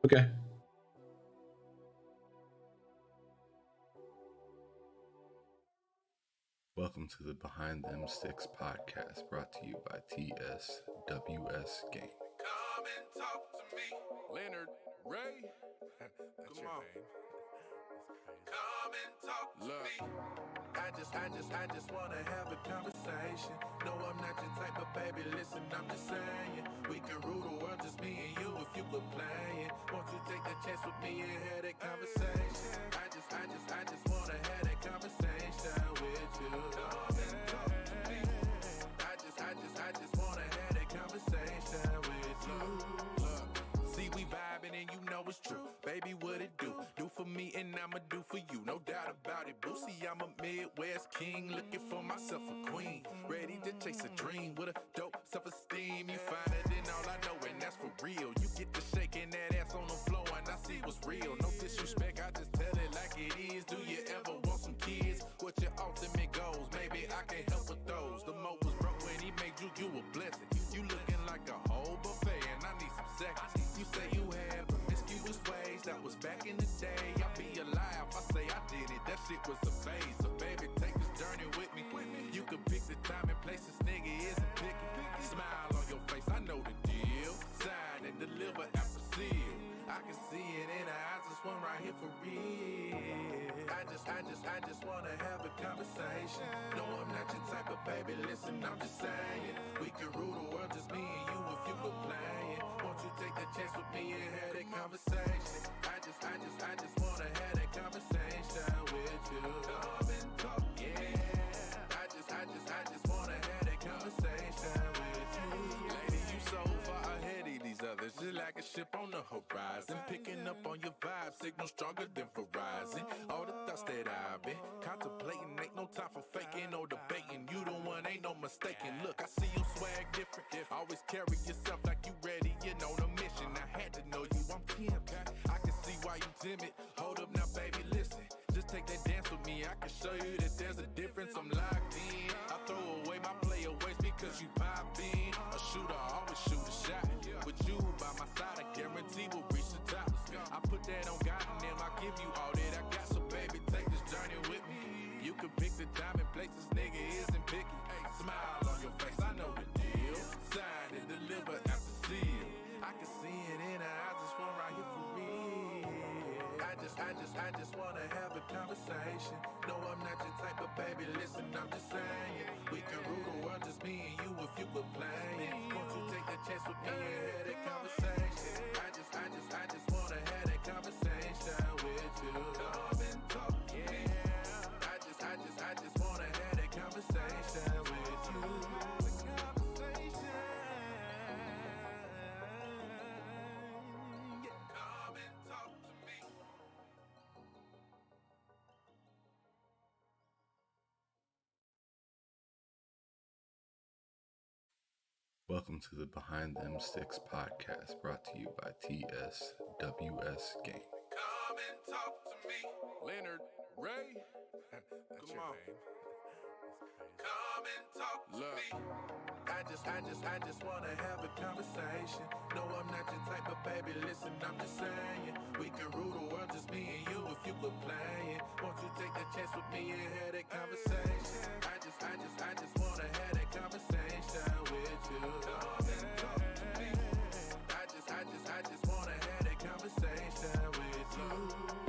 Okay. Welcome to the Behind Them Sticks podcast, brought to you by TSWS Gaming. Come and talk to me, Lennard Ray. Come on. Come and talk to me. I just wanna have a conversation. No, I'm not your type of baby. Listen, I'm just saying we can rule the world, just me and you. If you were playing, won't you take a chance with me and have that conversation? I just wanna have that conversation with you. Come and talk to me. I just wanna have that conversation with you. Look, see we vibing and you know it's true. Baby, what it do? Do for me and I'ma do for you. No doubt about it. Boosie, I'm a Midwest king, looking for myself a queen. Ready to chase a dream with a dope self-esteem. You find it in all I know, and that's for real. You get to shaking that ass on the floor, and I see what's real. No disrespect, I just tell it like it is. Do you ever want some kids? What your ultimate goals? Maybe I can help with those. The Mo was broke when he made you a blessing. You looking like a whole buffet, and I need some seconds. You say you had promiscuous ways, that was back in the day. I'll be alive, I say I did it. That shit was a phase. So baby, take this journey with me. You can pick the time and place, this nigga isn't picky. Smile on your face, I know the deal. Sign and deliver after seal. I can see it in her eyes, this one right here for real. I just wanna have a conversation. No, I'm not your type of baby, listen, I'm just saying we can rule the world, just me and you if you were playing. Won't you take a chance with me and have that conversation? I just wanna have that conversation with you. Come and talk, yeah. I just wanna have that conversation with you. Lady, you so far ahead of these others, just like a ship on the horizon. Picking up on your vibe, signal stronger than Verizon. All the thoughts that I've been contemplating, ain't no time for faking or debating. You the one, ain't no mistaking. Look, I see your swag different. Always carry yourself like you ready, you know the mission. I had to know you, I'm Kim. I can see why you timid. Hold up now, baby, listen. Just take that dance with me, I can show you that there's a difference. I'm locked in. I throw away my play ways because you pop in. A shooter always shoot a shot. With you by my side, I guarantee we'll reach the top. I put that on God and then I give you all that I got. So baby, take this journey with me. You can pick the time and place, this nigga isn't picky. Smile on your face, I know the deal. Sign and deliver after seal. I can see it in her eyes, this one right here for real. I just wanna have a conversation. No, I'm not your type of baby, listen, I'm just saying we can rule the world, just me and you if you were playing. Won't you take a chance with me and have that conversation? I just wanna have that conversation with you. Come and talk, yeah. I just wanna have that conversation with you. Come and talk to me. Welcome to the Behind Them Sticks podcast, brought to you by TSWS Gaming. Come and talk to me, Lennard Ray. Come on. Come and talk to me. I just wanna have a conversation. No, I'm not your type of baby. Listen, I'm just saying we can rule the world, just me and you if you were playing. Won't you take a chance with me and have that conversation? I just wanna have that conversation with you. Come and talk to me. I just wanna have that conversation with you.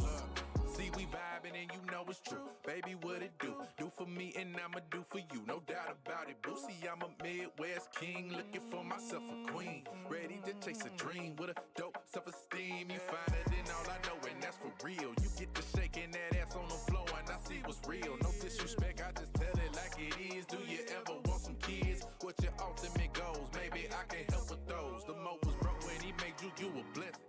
Look, see we vibing and you know it's true. Baby, what it do? Do for me and I'ma do for you. No doubt about it. Boosie, I'm a Midwest king, looking for myself a queen. Ready to chase a dream with a dope self-esteem. You find it in all I know, and that's for real. You get to shaking that ass on the floor, and I see what's real. No disrespect, I just tell it like it is. Do you ever want some kids? What your ultimate goals? Maybe I can help with those. The Mo was broke when he made you a blessing.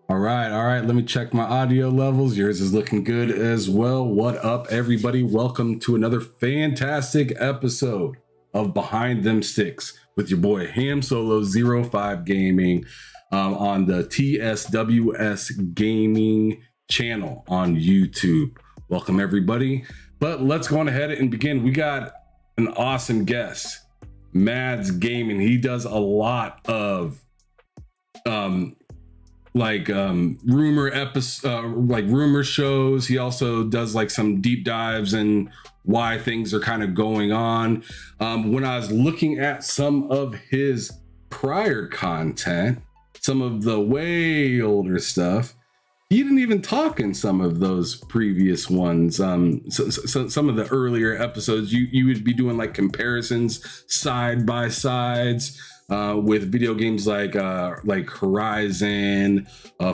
All right. Let me check my audio levels. Yours is looking good as well. What up, everybody? Welcome to another fantastic episode of Behind Them Sticks with your boy Ham Solo 05 Gaming on the TSWS Gaming channel on YouTube. Welcome, everybody. But let's go on ahead and begin. We got an awesome guest, MaDz Gaming. He does a lot of like rumor episode, like rumor shows. He also does like some deep dives in why things are kind of going on. When I was looking at some of his prior content, some of the way older stuff, he didn't even talk in some of those previous ones. So some of the earlier episodes, you would be doing like comparisons, side by sides, with video games like Horizon,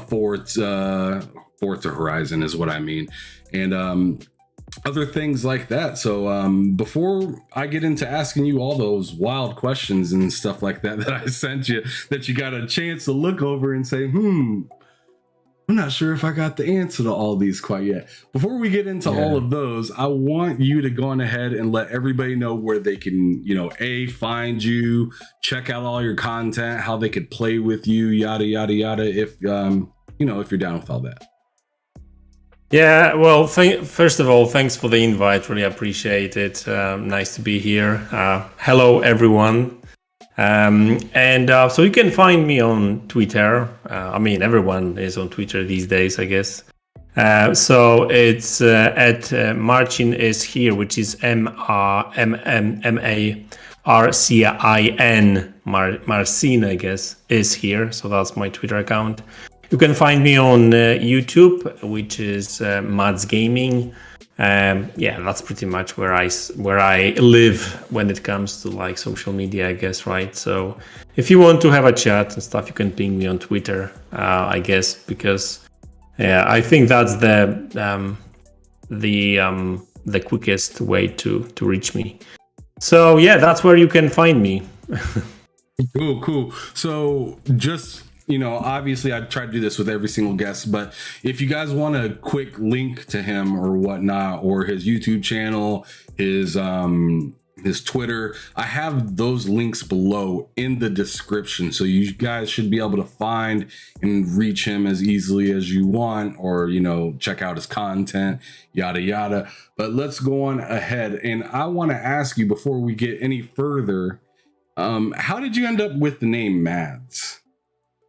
Forza Horizon is what I mean, and other things like that. So before I get into asking you all those wild questions and stuff like that I sent you, that you got a chance to look over and say, I'm not sure if I got the answer to all these quite yet. Before we get into all of those, I want you to go on ahead and let everybody know where they can, find you, check out all your content, how they could play with you, yada, yada, yada, if you're down with all that. Yeah, well, first of all, thanks for the invite. Really appreciate it. Nice to be here. Hello, everyone. So you can find me on Twitter. Everyone is on Twitter these days, I guess. So it's at Marcin is here, which is MaRcin. Marcin, I guess, is here. So that's my Twitter account. You can find me on YouTube, which is MaDz Gaming. That's pretty much where I live when it comes to like social media, I guess, right? So if you want to have a chat and stuff, you can ping me on Twitter, I guess, because I think that's the quickest way to reach me. So that's where you can find me. Cool. So just, obviously I try to do this with every single guest, but if you guys want a quick link to him or whatnot, or his YouTube channel, his Twitter, I have those links below in the description. So you guys should be able to find and reach him as easily as you want, or, check out his content, yada, yada. But let's go on ahead. And I want to ask you before we get any further, how did you end up with the name MaDz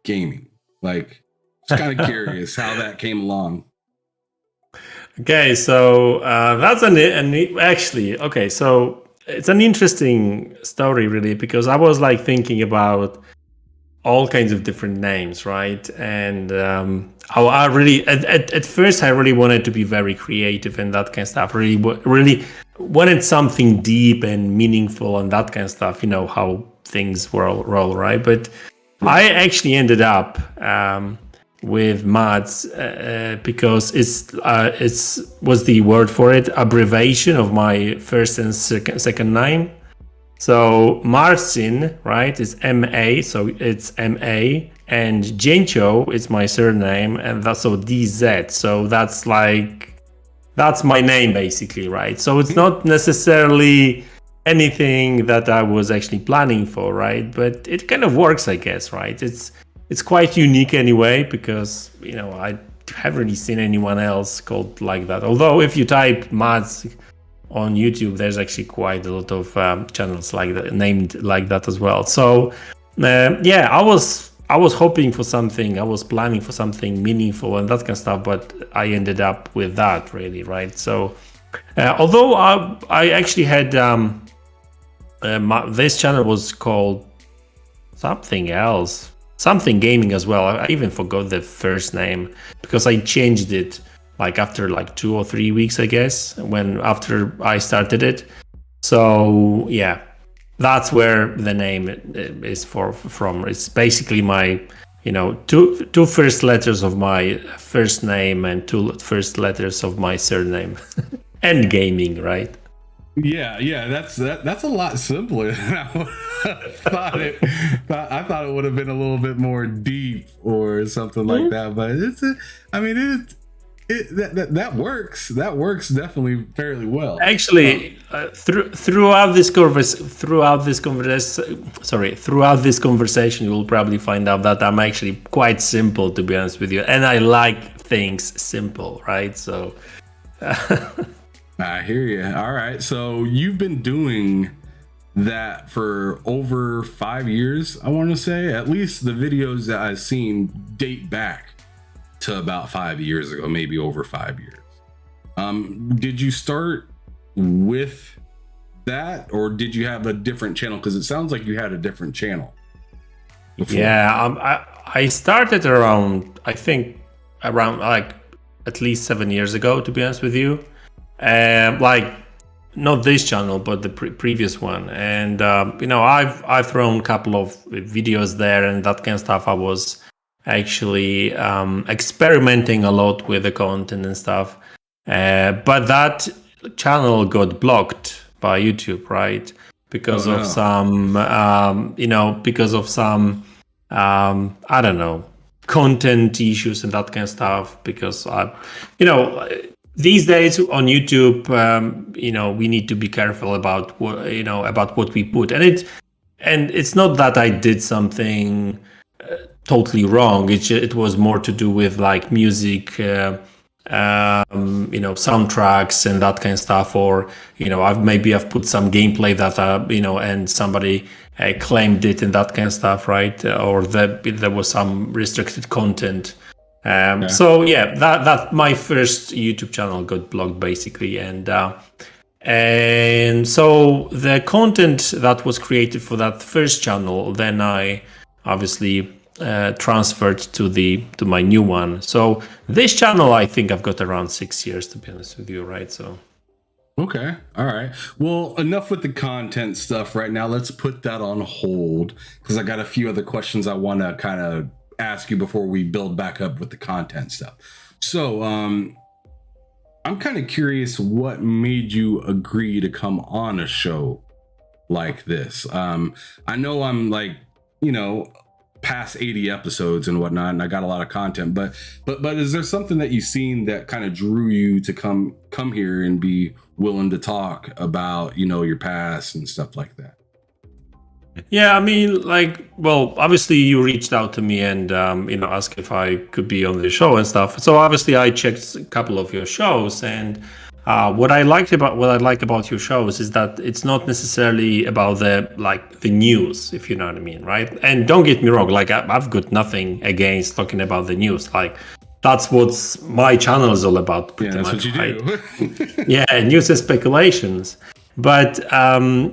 Gaming? Like, just kind of curious how that came along. Okay, so that's so it's an interesting story, really, because I was like thinking about all kinds of different names, right? And I really, at first, I really wanted to be very creative and that kind of stuff. Really wanted something deep and meaningful and that kind of stuff. You know how things roll, right? But I actually ended up with MaDz because it's what's the word for it? Abbreviation of my first and second name. So Marcin, right, is M-A, so it's M-A, and Dzięcioł is my surname, and that's so D-Z. So that's my name basically, right? So it's not necessarily anything that I was actually planning for, right? But it kind of works, I guess, right? It's quite unique anyway, because, I haven't really seen anyone else called like that. Although if you type MaDz on YouTube, there's actually quite a lot of channels like that, named like that as well. So I was hoping for something, I was planning for something meaningful and that kind of stuff, but I ended up with that, really, right? So although I actually had this channel was called something else, something gaming as well. I even forgot the first name because I changed it after 2 or 3 weeks, I guess, after I started it. So that's where the name is from. It's basically my two first letters of my first name and 2 first letters of my surname. And gaming, right? Yeah, that's a lot simpler than I thought it. I thought it would have been a little bit more deep or something like that. But that works. That works definitely fairly well. Actually, throughout this conversation, you will probably find out that I'm actually quite simple, to be honest with you, and I like things simple, right? So. I hear you. All right. So you've been doing that for over 5 years, I want to say, at least the videos that I've seen date back to about 5 years ago, maybe over 5 years. Did you start with that, or did you have a different channel? Because it sounds like you had a different channel before. Yeah, I started around, I think, around like at least 7 years ago, to be honest with you. Like, not this channel, but the previous one. And you know, I've thrown a couple of videos there and that kind of stuff. I was actually experimenting a lot with the content and stuff. But that channel got blocked by YouTube, right? Because of some, you know, because of some, I don't know, content issues and that kind of stuff. Because you know, these days on YouTube, you know, we need to be careful about what, you know, about what we put, and it's not that I did something totally wrong. It was more to do with like music, you know, soundtracks and that kind of stuff, or you know, I've put some gameplay that you know, and somebody claimed it and that kind of stuff, right? Or that there was some restricted content. So yeah, that my first YouTube channel got blocked basically, and so the content that was created for that first channel, then I obviously transferred to my new one. So this channel, I think I've got around 6 years, to be honest with you, right? So okay, all right. Well, enough with the content stuff right now. Let's put that on hold because I got a few other questions I want to kind of ask you before we build back up with the content stuff. So I'm kind of curious what made you agree to come on a show like this. I know I'm like, you know, past 80 episodes and whatnot, and I got a lot of content, but is there something that you've seen that kind of drew you to come here and be willing to talk about, you know, your past and stuff like that? Yeah, I mean, like, well, obviously you reached out to me and, you know, asked if I could be on the show and stuff. So obviously I checked a couple of your shows, and what I like about your shows is that it's not necessarily about the news, if you know what I mean, right? And don't get me wrong, like I've got nothing against talking about the news. Like that's what my channel is all about. Pretty that's much, what you right? do. Yeah, news and speculations. But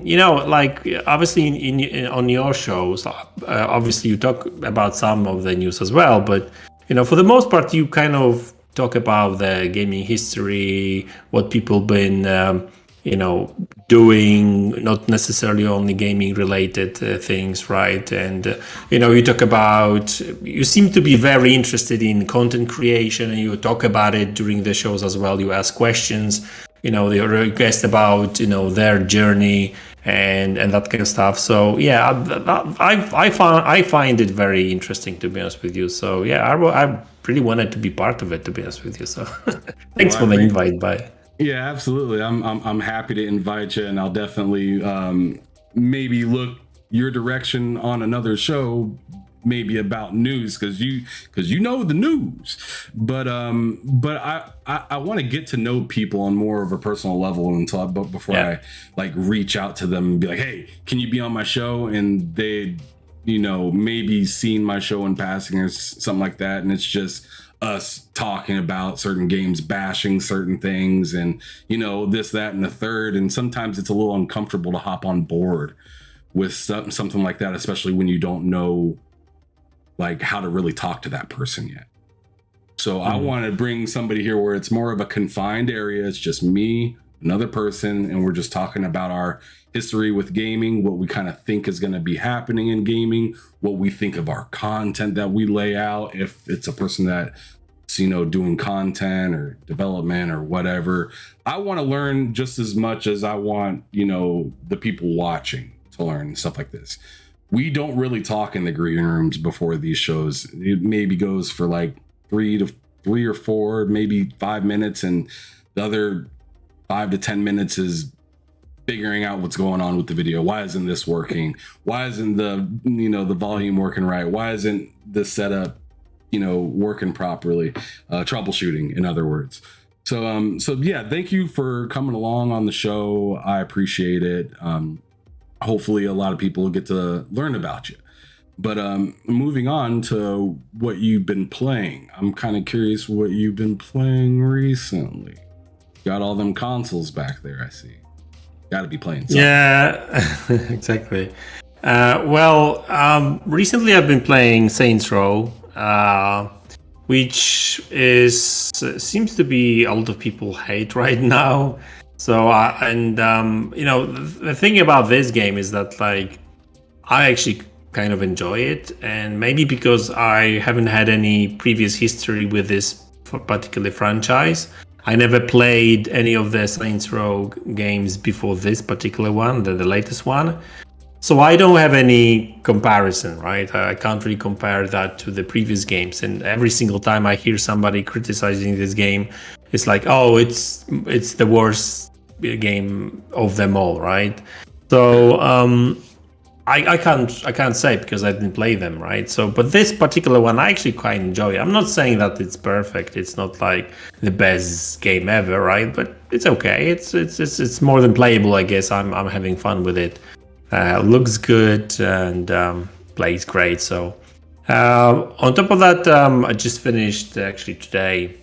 you know, like obviously on your shows, obviously you talk about some of the news as well. But you know, for the most part, you kind of talk about the gaming history, what people been you know, doing, not necessarily only gaming related things, right? And you know, you seem to be very interested in content creation, and you talk about it during the shows as well. You ask questions. You know, they request about, you know, their journey and that kind of stuff. So yeah, I find it very interesting, to be honest with you. So yeah, I really wanted to be part of it, to be honest with you. So thanks for the invite. Bye. Yeah, absolutely. I'm happy to invite you, and I'll definitely maybe look your direction on another show, maybe about news, because you know the news. But I want to get to know people on more of a personal level before I like reach out to them and be like, hey, can you be on my show? And they, you know, maybe seen my show in passing or something like that, and it's just us talking about certain games, bashing certain things, and you know, this, that, and the third. And sometimes it's a little uncomfortable to hop on board with something like that, especially when you don't know like how to really talk to that person yet. So I want to bring somebody here where it's more of a confined area. It's just me, another person, and we're just talking about our history with gaming, what we kind of think is going to be happening in gaming, what we think of our content that we lay out, if it's a person that's, you know, doing content or development or whatever. I want to learn just as much as I want, you know, the people watching to learn stuff like this. We don't really talk in the green rooms before these shows. It maybe goes for like 3 or 4, maybe 5 minutes, and the other 5 to 10 minutes is figuring out what's going on with the video. Why isn't this working? Why isn't the volume working right? Why isn't the setup, you know, working properly? Troubleshooting, in other words. So yeah, thank you for coming along on the show. I appreciate it. hopefully a lot of people will get to learn about you. But moving on to what you've been playing, I'm kind of curious what you've been playing recently. Got all them consoles back there, I see. Got to be playing something. Yeah, exactly. Recently I've been playing Saints Row, which seems to be a lot of people hate right now. So, the thing about this game is that like I actually kind of enjoy it, and maybe because I haven't had any previous history with this particular franchise. I never played any of the Saints Row games before this particular one, the latest one. So I don't have any comparison, right? I can't really compare that to the previous games. And every single time I hear somebody criticizing this game, it's like, oh, it's the worst game of them all, right? So I can't say because I didn't play them, right? So, but this particular one I actually quite enjoy. I'm not saying that it's perfect. It's not like the best game ever, right? But it's okay. It's more than playable, I guess. I'm having fun with it. Looks good and plays great. So, on top of that, I just finished actually today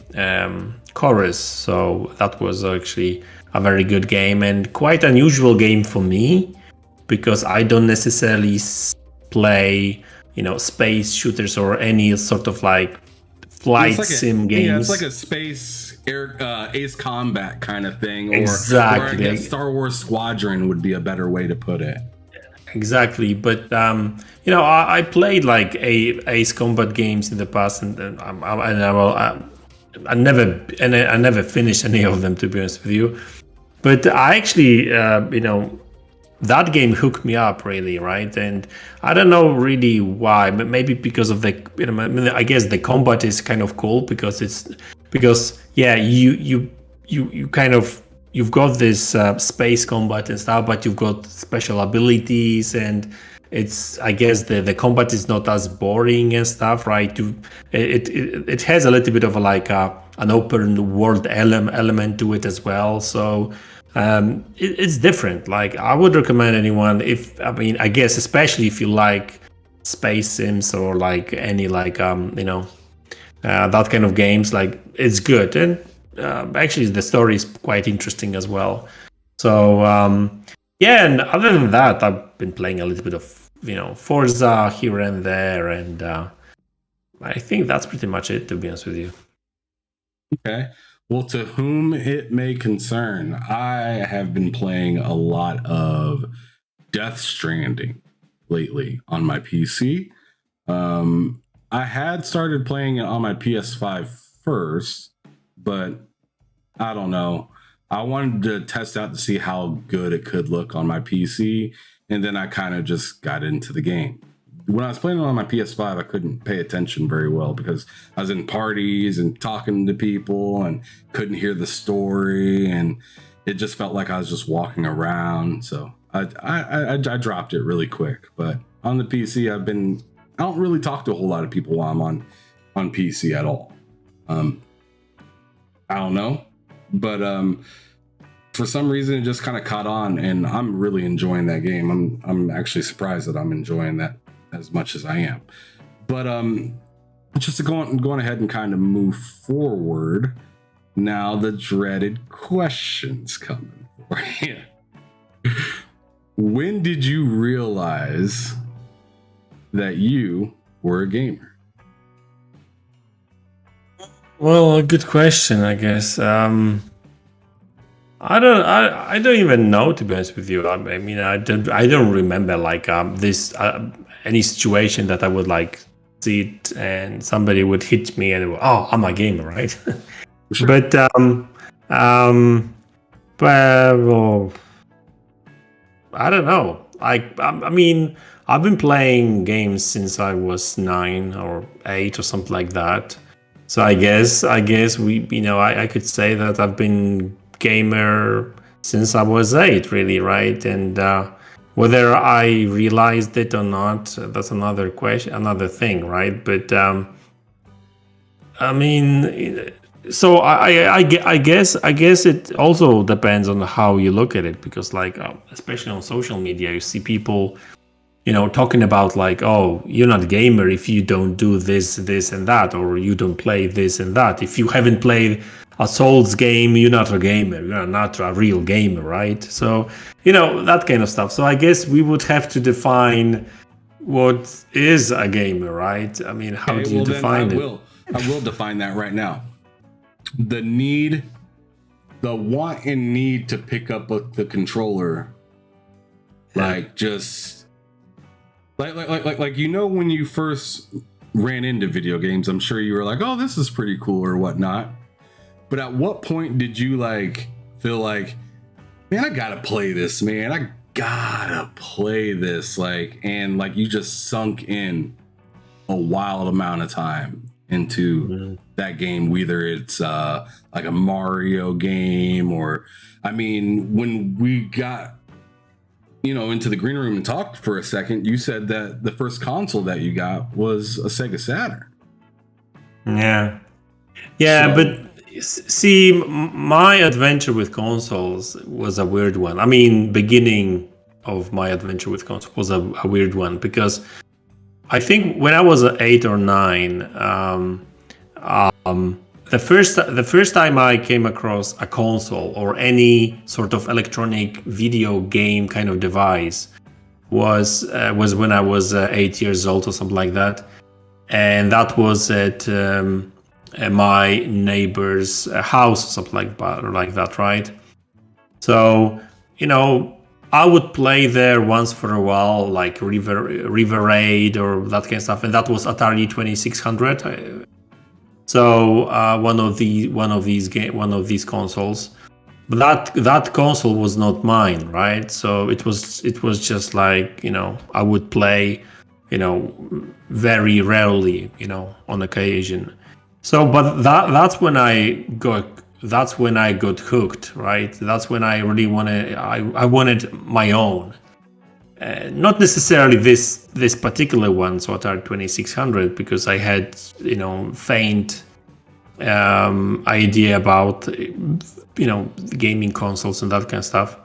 Chorus. So that was actually a very good game and quite unusual game for me, because I don't necessarily play, space shooters or any sort of like flight sim games. Yeah, it's like a space Ace Combat kind of thing, exactly. Or I guess Star Wars Squadron would be a better way to put it. Exactly, but I played like Ace Combat games in the past, and I never finished any of them, to be honest with you. But I actually, that game hooked me up really, right? And I don't know really why, but maybe because of the, I guess the combat is kind of cool because you kind of, you've got this space combat and stuff, but you've got special abilities, and it's, I guess the combat is not as boring and stuff, right? It has a little bit of an open world element to it as well. So it's different. Like I would recommend anyone I guess especially if you like space sims or like any that kind of games, like it's good. And actually the story is quite interesting as well. So and other than that, I've been playing a little bit of Forza here and there, and I think that's pretty much it, to be honest with you. Okay. Well, to whom it may concern, I have been playing a lot of Death Stranding lately on my PC. I had started playing it on my PS5 first, but I don't know. I wanted to test out to see how good it could look on my PC, and then I kind of just got into the game. When I was playing it on my PS5, I couldn't pay attention very well because I was in parties and talking to people and couldn't hear the story, and it just felt like I was just walking around. So I dropped it really quick. But on the PC, I don't really talk to a whole lot of people while I'm on PC at all. I don't know, but for some reason it just kind of caught on, and I'm really enjoying that game. I'm actually surprised that I'm enjoying that as much as I am. But just going ahead and kind of move forward, now the dreaded questions coming for you. When did you realize that you were a gamer? Well, a good question, I guess. I don't even know, to be honest with you. I mean, I don't remember like this any situation that I would like see it and somebody would hit me and I'm a gamer, right? Sure. But well, I don't know. I mean, I've been playing games since I was 9 or 8 or something like that. So I guess we, I could say that I've been gamer since I was 8, really, right? And whether I realized it or not, that's another question, another thing, right? But I mean, so I guess it also depends on how you look at it, because like especially on social media, you see people, talking about like, oh, you're not a gamer if you don't do this and that, or you don't play this and that. If you haven't played a Souls game, you're not a gamer. You're not a real gamer, right? So that kind of stuff. So I guess we would have to define what is a gamer, right? I mean, how do you define it? I will define that right now. The want and need to pick up the controller, like just like when you first ran into video games, I'm sure you were like, oh, this is pretty cool or whatnot. But at what point did you like feel like, man, I gotta play this, man, I gotta play this, and you just sunk in a wild amount of time into that game, whether it's like a Mario game, or I mean, when we got into the green room and talked for a second, you said that the first console that you got was a Sega Saturn. Yeah, so, but see, my adventure with consoles was a weird one. I mean, beginning of my adventure with consoles was a weird one, because I think when I was 8 or 9, the first time I came across a console or any sort of electronic video game kind of device was when I was 8 years old or something like that, and that was at my neighbor's house or something like that, right? So I would play there once for a while, like River Raid or that kind of stuff, and that was Atari 2600. So one of these consoles, but that console was not mine, right? So it was just like I would play, very rarely, on occasion. So, but that's when I got hooked, right? That's when I really I wanted my own. Not necessarily this particular one, so Atari 2600, because I had faint idea about gaming consoles and that kind of stuff.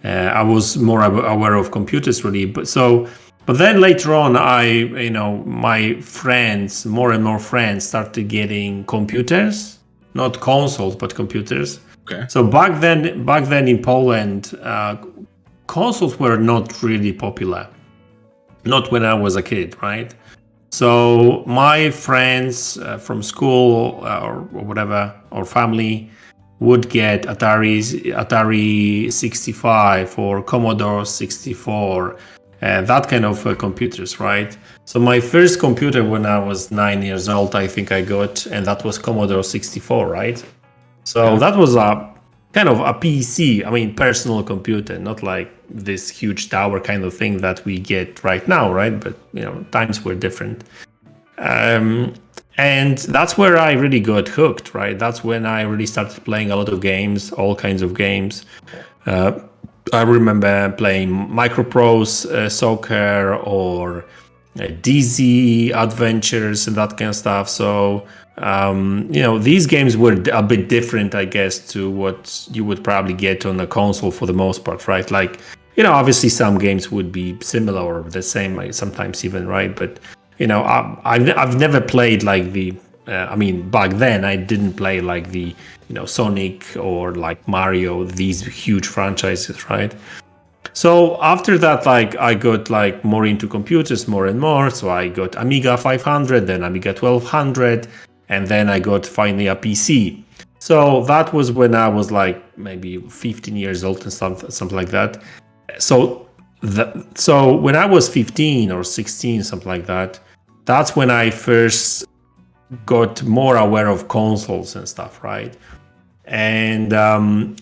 I was more aware of computers really, but then later on, my friends, more and more friends, started getting computers, not consoles but computers. Okay. So back then in Poland, consoles were not really popular, not when I was a kid, right? So my friends from school or whatever, or family, would get Atari 65 or Commodore 64, that kind of computers, right? So my first computer when I was 9 years old, I think I got, and that was Commodore 64, right? So that was a kind of a PC, I mean, personal computer, not like this huge tower kind of thing that we get right now, right? But times were different. And that's where I really got hooked, right? That's when I really started playing a lot of games, all kinds of games. I remember playing Microprose Soccer or DZ Adventures and that kind of stuff. So, these games were a bit different, I guess, to what you would probably get on a console for the most part, right? Like, obviously some games would be similar or the same, like sometimes even, right? But, I've never played like back then I didn't play like the, Sonic or like Mario, these huge franchises, right? So after that, like I got like more into computers more and more. So I got Amiga 500, then Amiga 1200, and then I got finally a PC. So that was when I was like maybe 15 years old and something like that. So when I was 15 or 16, something like that, that's when I first got more aware of consoles and stuff, right? And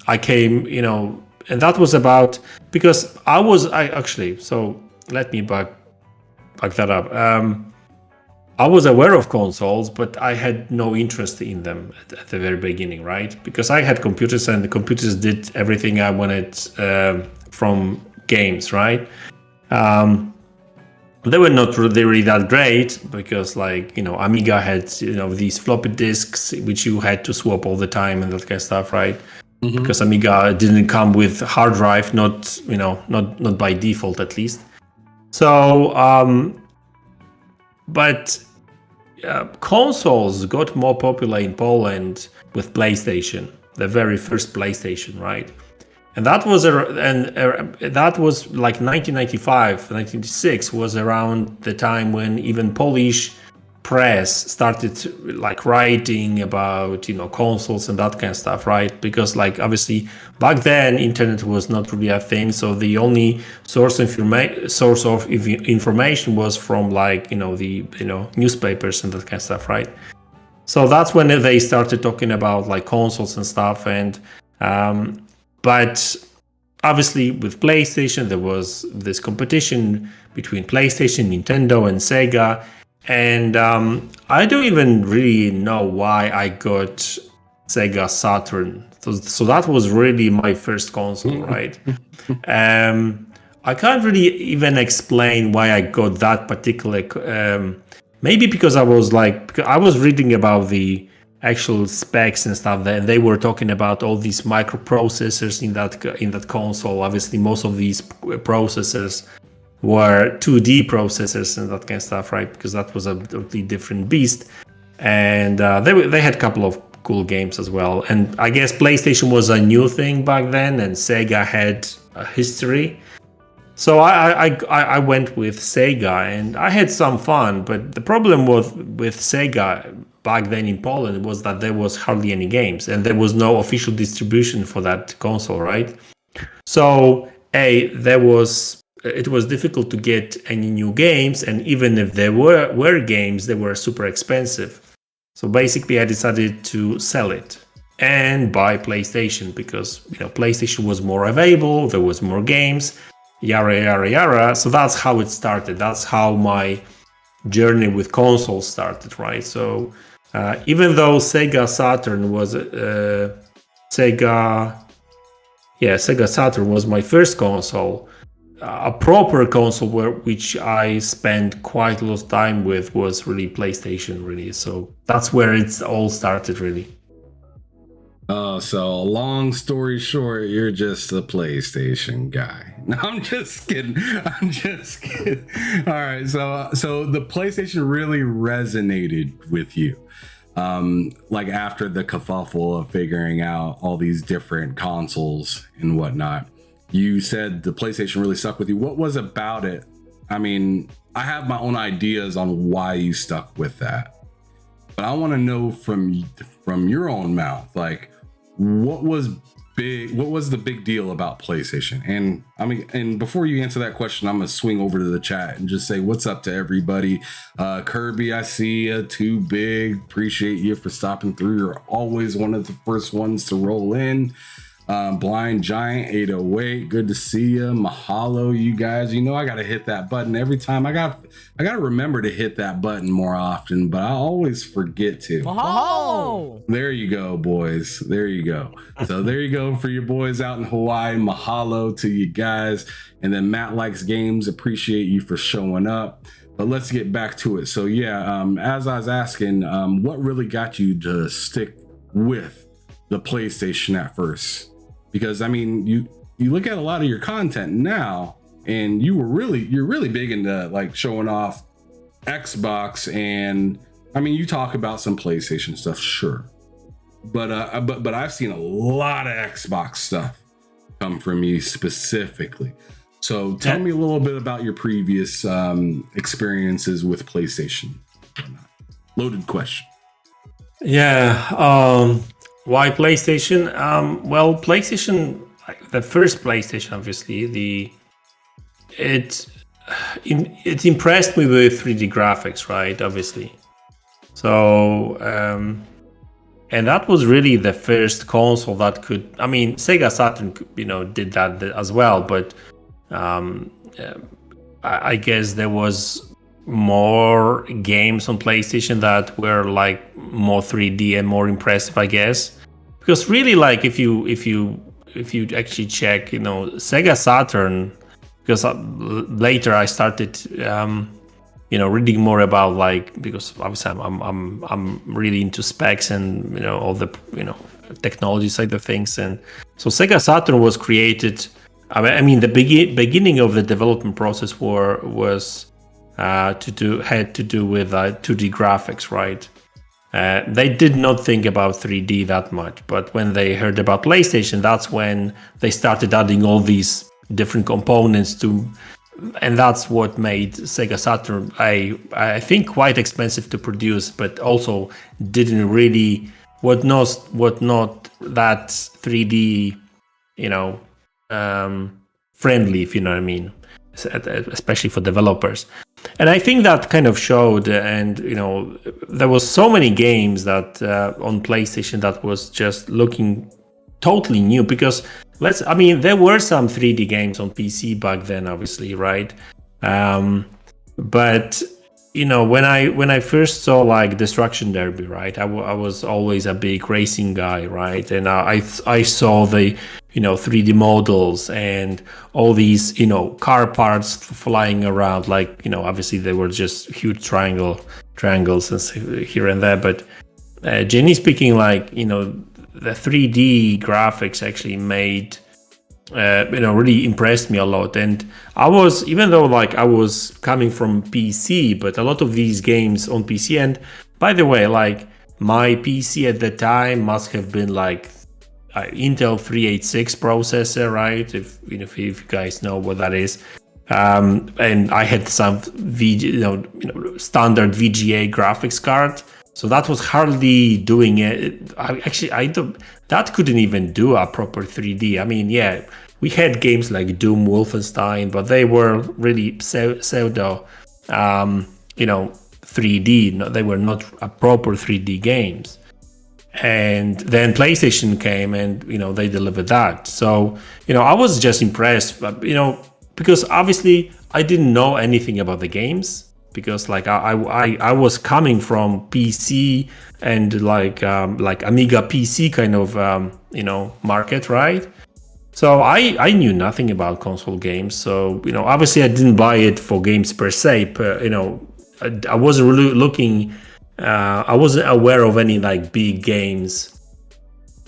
I came, and that was about, because so let me back that up. I was aware of consoles, but I had no interest in them at the very beginning, right? Because I had computers and the computers did everything I wanted from games, right? They were not really that great because, like, Amiga had, these floppy disks which you had to swap all the time and that kind of stuff, right? Mm-hmm. Because Amiga didn't come with hard drive, not by default at least. So, but consoles got more popular in Poland with PlayStation, the very first PlayStation, right? And that was like 1995, 1996 was around the time when even Polish press started like writing about consoles and that kind of stuff, right? Because like obviously back then internet was not really a thing, so the only source of information was from like the newspapers and that kind of stuff, right? So that's when they started talking about like consoles and stuff, and but obviously with PlayStation there was this competition between PlayStation, Nintendo, and Sega. And I don't even really know why I got Sega Saturn. So that was really my first console, right? I can't really even explain why I got that particular. Maybe because I was reading about the actual specs and stuff, and they were talking about all these microprocessors in that console. Obviously, most of these processors were 2D processors and that kind of stuff, right? Because that was a totally different beast. And they had a couple of cool games as well. And I guess PlayStation was a new thing back then, and Sega had a history. So I went with Sega, and I had some fun. But the problem with Sega back then in Poland was that there was hardly any games, and there was no official distribution for that console, right? So it was difficult to get any new games, and even if there were games, they were super expensive. So basically I decided to sell it and buy PlayStation because PlayStation was more available, there was more games, yara yara yara. So that's how it started. That's how my journey with consoles started, right? So even though Sega Saturn was Sega Saturn was my first console, a proper console which I spent quite a lot of time with was really PlayStation, really. So that's where it all started, really. Oh, so long story short, you're just a PlayStation guy. No, I'm just kidding. All right, so the PlayStation really resonated with you. Like after the kerfuffle of figuring out all these different consoles and whatnot. You said the PlayStation really stuck with you. What was about it? I mean, I have my own ideas on why you stuck with that, but I want to know from your own mouth, like, what was the big deal about PlayStation? And I mean, and before you answer that question, I'm gonna swing over to the chat and just say what's up to everybody. Kirby, I see you. Too Big, appreciate you for stopping through. You're always one of the first ones to roll in. Blind Giant 808, good to see you. Mahalo, you guys. I gotta hit that button every time. I gotta remember to hit that button more often, but I always forget to. Mahalo! There you go, boys. There you go. So there you go for your boys out in Hawaii. Mahalo to you guys. And then MaDz Games, appreciate you for showing up. But let's get back to it. So yeah, as I was asking, what really got you to stick with the PlayStation at first? Because I mean, you look at a lot of your content now, and you're really big into like showing off Xbox, and I mean, you talk about some PlayStation stuff, sure, but I've seen a lot of Xbox stuff come from you specifically. So tell me a little bit about your previous experiences with PlayStation. Loaded question. Yeah. Why PlayStation? Well, PlayStation, the first PlayStation, obviously, it impressed me with 3D graphics, right? Obviously. So, and that was really the first console that could. I mean, Sega Saturn, did that as well, but I guess there was more games on PlayStation that were like more 3D and more impressive, I guess. Because really, like if you actually check, Sega Saturn, because later I started reading more about because obviously I'm really into specs and all the technology side of things. And so Sega Saturn was created. I mean the beginning of the development process was had to do with 2D graphics, right? They did not think about 3D that much, but when they heard about PlayStation, that's when they started adding all these different components and that's what made Sega Saturn I think quite expensive to produce, but also didn't really what not that 3D friendly, if you know what I mean, especially for developers. And I think that kind of showed, and there was so many games that on PlayStation that was just looking totally new, because there were some 3D games on PC back then, obviously, right? But when I first saw Destruction Derby, right, I was always a big racing guy, right? And I saw the 3D models and all these car parts flying around, obviously they were just huge triangles and here and there, but generally speaking, the 3D graphics actually made really impressed me a lot. And I was, even though I was coming from PC, but a lot of these games on PC, and by the way, my PC at the time must have been Intel 386 processor, right? If you guys know what that is. And I had some standard VGA graphics card, so that was hardly doing it. That couldn't even do a proper 3D. I mean, yeah, we had games like Doom, Wolfenstein, but they were really pseudo 3D. No, they were not a proper 3D games. And then PlayStation came and they delivered that. So I was just impressed, because obviously I didn't know anything about the games, because I was coming from PC and Amiga PC kind of market, right? So I knew nothing about console games. So obviously I didn't buy it for games per se. I wasn't really looking. I wasn't aware of any big games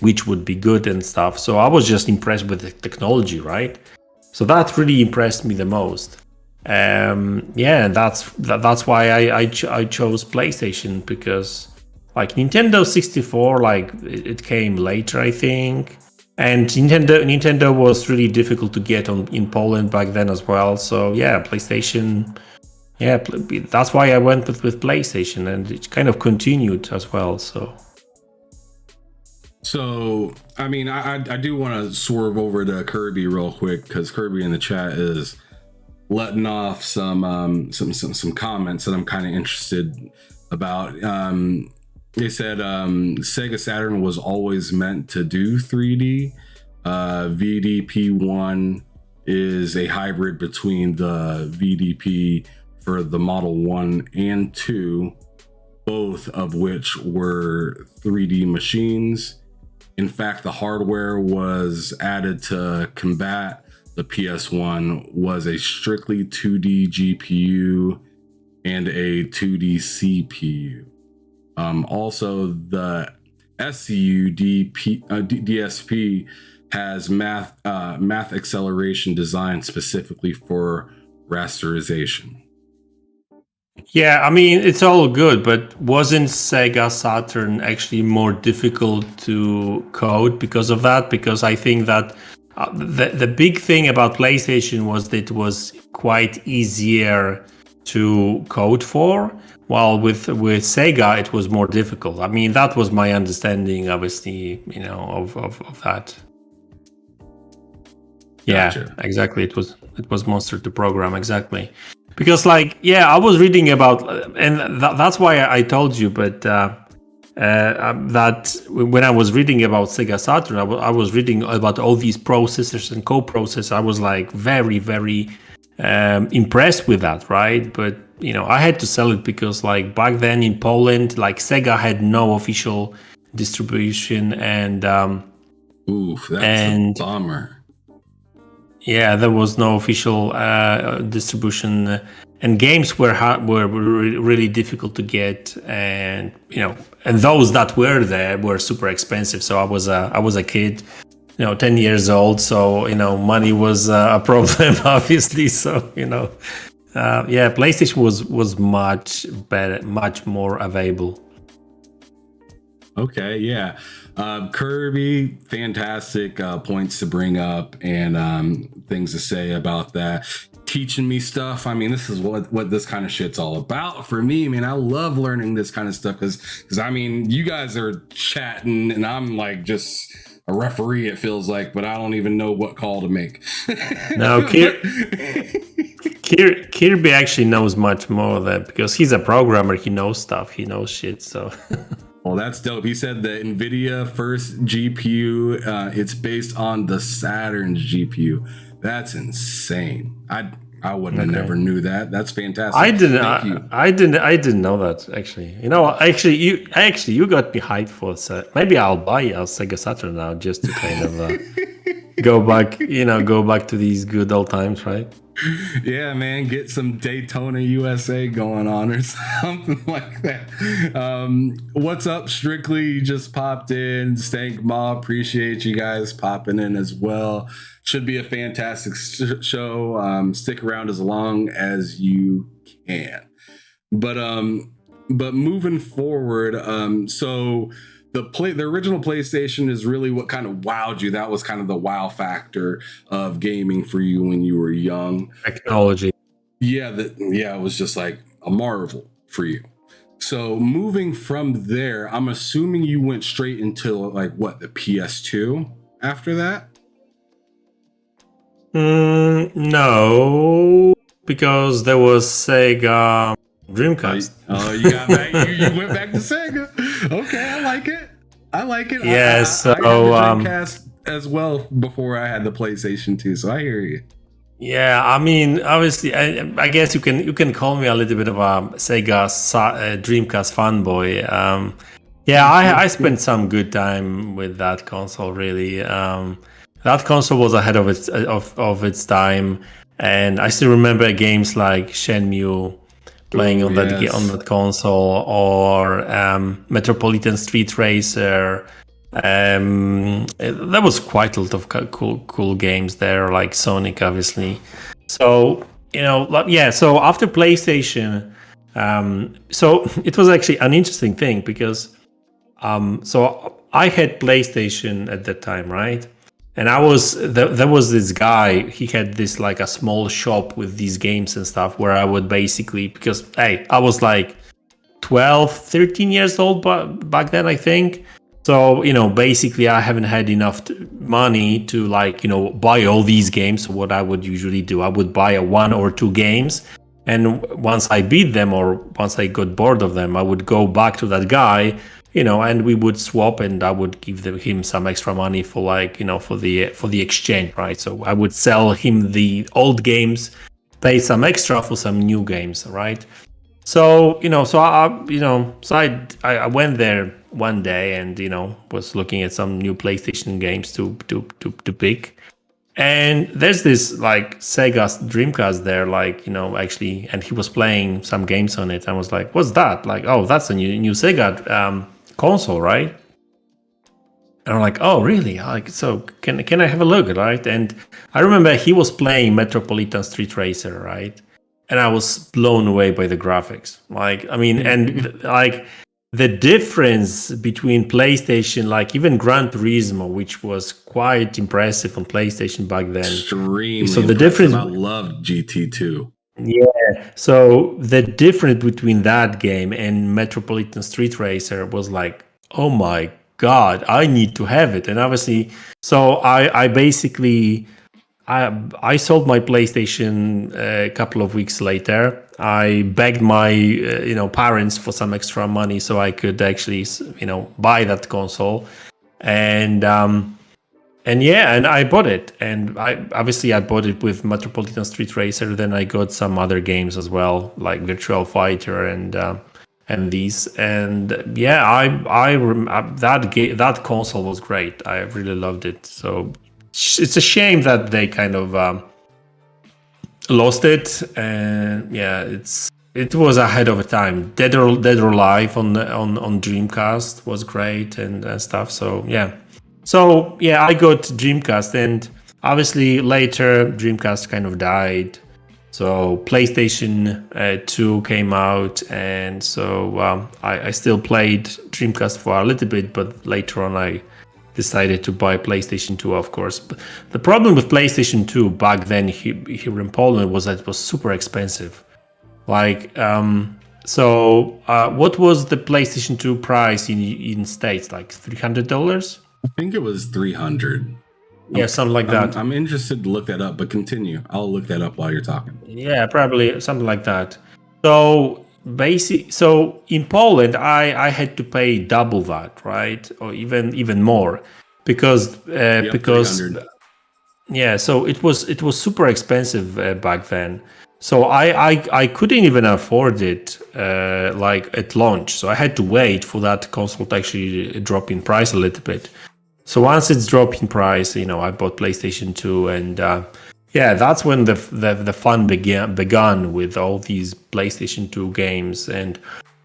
which would be good and stuff. So I was just impressed with the technology, right? So that really impressed me the most. That's why I chose PlayStation, because Nintendo 64, it came later, I think. And Nintendo was really difficult to get in Poland back then as well. So yeah, PlayStation. Yeah, that's why I went with PlayStation, and it kind of continued as well. So I mean, I do want to swerve over to Kirby real quick, because Kirby in the chat is letting off some comments that I'm kind of interested about. They said Sega Saturn was always meant to do 3D. VDP1 is a hybrid between the VDP for the Model 1 and 2, both of which were 3D machines. In fact, the hardware was added to combat the PS1 was a strictly 2D GPU and a 2D CPU. Also, the DSP has math acceleration designed specifically for rasterization. Yeah, I mean, it's all good, but wasn't Sega Saturn actually more difficult to code because of that? Because I think that the big thing about PlayStation was that it was quite easier to code for, while with Sega it was more difficult. I mean, that was my understanding, obviously, of that. Yeah, gotcha. Exactly. It was monster to program, exactly. Because I was reading about, and that's why I told you, but that when I was reading about Sega Saturn, I was reading about all these processors and co-processors. I was very, very impressed with that, right? But I had to sell it because back then in Poland, Sega had no official distribution, and that's a bummer. Yeah, there was no official distribution and games were really difficult to get, and and those that were there were super expensive. So I was a kid, 10 years old, so money was a problem obviously. So PlayStation was much better, much more available. Okay, yeah. Kirby, fantastic points to bring up and things to say about that. Teaching me stuff. I mean, this is what this kind of shit's all about for me. I mean, I love learning this kind of stuff because I mean, you guys are chatting and I'm like just a referee, it feels like, but I don't even know what call to make. No, Kirby actually knows much more of that because he's a programmer. He knows stuff. He knows shit. So. Well, that's dope. He said the NVIDIA first GPU, it's based on the Saturn's GPU. That's insane. I wouldn't have never knew that. That's fantastic. I didn't know that actually. You got me hyped for that. Maybe I'll buy a Sega Saturn now just to kind of go back to these good old times, right? Yeah, man, get some Daytona USA going on or something like that. What's up, Strictly? You just popped in. Stank Ma, appreciate you guys popping in as well. Should be a fantastic show. Stick around as long as you can. But moving forward, so the original PlayStation is really what kind of wowed you. That was kind of the wow factor of gaming for you when you were young. Technology. Yeah, it was just like a marvel for you. So moving from there, I'm assuming you went straight into like what, the PS2 after that? No, because there was Sega Dreamcast. You got back. You went back to Sega. Okay, I like it. Yeah, I had the Dreamcast as well before I had the PlayStation 2. So I hear you. Yeah, I mean, obviously, I guess you can call me a little bit of a Sega Dreamcast fanboy. I spent some good time with that console. Really, that console was ahead of its time, and I still remember games like Shenmue. Playing on that console, or Metropolitan Street Racer. There was quite a lot of cool games there, like Sonic, obviously. So so after PlayStation, so it was actually an interesting thing because so I had PlayStation at that time, right? And there was this guy, he had this like a small shop with these games and stuff where I would basically, because hey, I was like 12, 13 years old back then, I think. So, basically I haven't had enough money to buy all these games. So what I would usually do, I would buy one or two games. And once I beat them or once I got bored of them, I would go back to that guy, and we would swap, and I would give him some extra money for for the exchange, right? So I would sell him the old games, pay some extra for some new games, right? So I went there one day and was looking at some new PlayStation games to pick, and there's this like Sega Dreamcast there, actually, and he was playing some games on it. I was like, what's that? Like, oh, that's a new Sega console, right? And I'm like, oh, really? Like, so can I have a look, right? And I remember he was playing Metropolitan Street Racer, right? And I was blown away by the graphics. And the difference between PlayStation, like even Gran Turismo, which was quite impressive on PlayStation back then. Extremely. So the impressive. difference. I loved GT2. Yeah. So the difference between that game and Metropolitan Street Racer was like, oh my God, I need to have it. And obviously, so I basically sold my PlayStation a couple of weeks later. I begged my parents for some extra money so I could actually buy that console, and I bought it. And I bought it with Metropolitan Street Racer. Then I got some other games as well, like Virtual Fighter and these. And that console was great. I really loved it. So it's a shame that they kind of lost it, and yeah, it was ahead of a time. Dead or Alive on Dreamcast was great and stuff. So yeah, I got Dreamcast, and obviously later Dreamcast kind of died. So PlayStation 2 came out, and so I still played Dreamcast for a little bit, but later on I decided to buy PlayStation 2, of course. But the problem with PlayStation 2 back then here in Poland was that it was super expensive. Like, what was the PlayStation 2 price in States? Like $300? I think it was 300. Yeah, something like that. I'm interested to look that up, but continue. I'll look that up while you're talking. Yeah, probably something like that. So in Poland, I had to pay double that, right, or even more, because 300. Yeah. So it was super expensive back then. So I couldn't even afford it like at launch. So I had to wait for that console to actually drop in price a little bit. So once it's dropped in price, I bought PlayStation 2, and that's when the fun began with all these PlayStation 2 games. And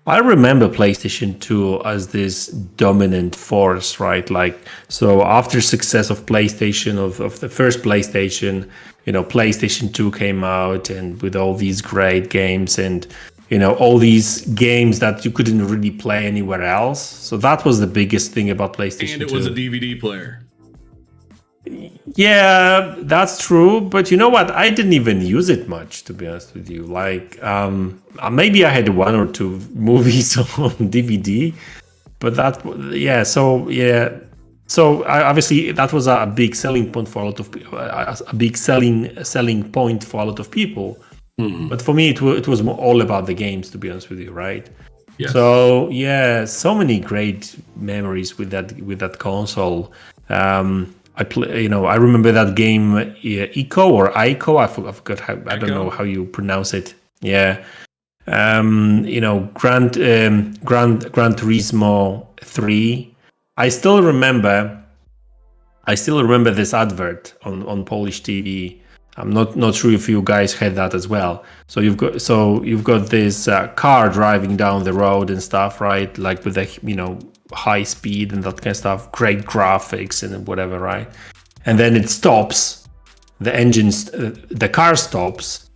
I remember PlayStation 2 as this dominant force, right? Like, so after success of PlayStation, of the first PlayStation, PlayStation 2 came out, and with all these great games, and all these games that you couldn't really play anywhere else. So that was the biggest thing about PlayStation 2. And it was a DVD player. Yeah, that's true. But you know what? I didn't even use it much, to be honest with you. Like, maybe I had one or two movies on DVD. But So obviously that was a big selling point for a lot of people. A big selling point for a lot of people. Mm-hmm. But for me, it was all about the games, to be honest with you, right? Yes. So so many great memories with that console. I remember that game Ico or Ico. I forgot how. I don't know how you pronounce it. Yeah. Gran Turismo 3. I still remember this advert on Polish TV. I'm not sure if you guys had that as well. So you've got this car driving down the road and stuff, right? Like with the high speed and that kind of stuff, great graphics and whatever, right? And then it stops. The car stops.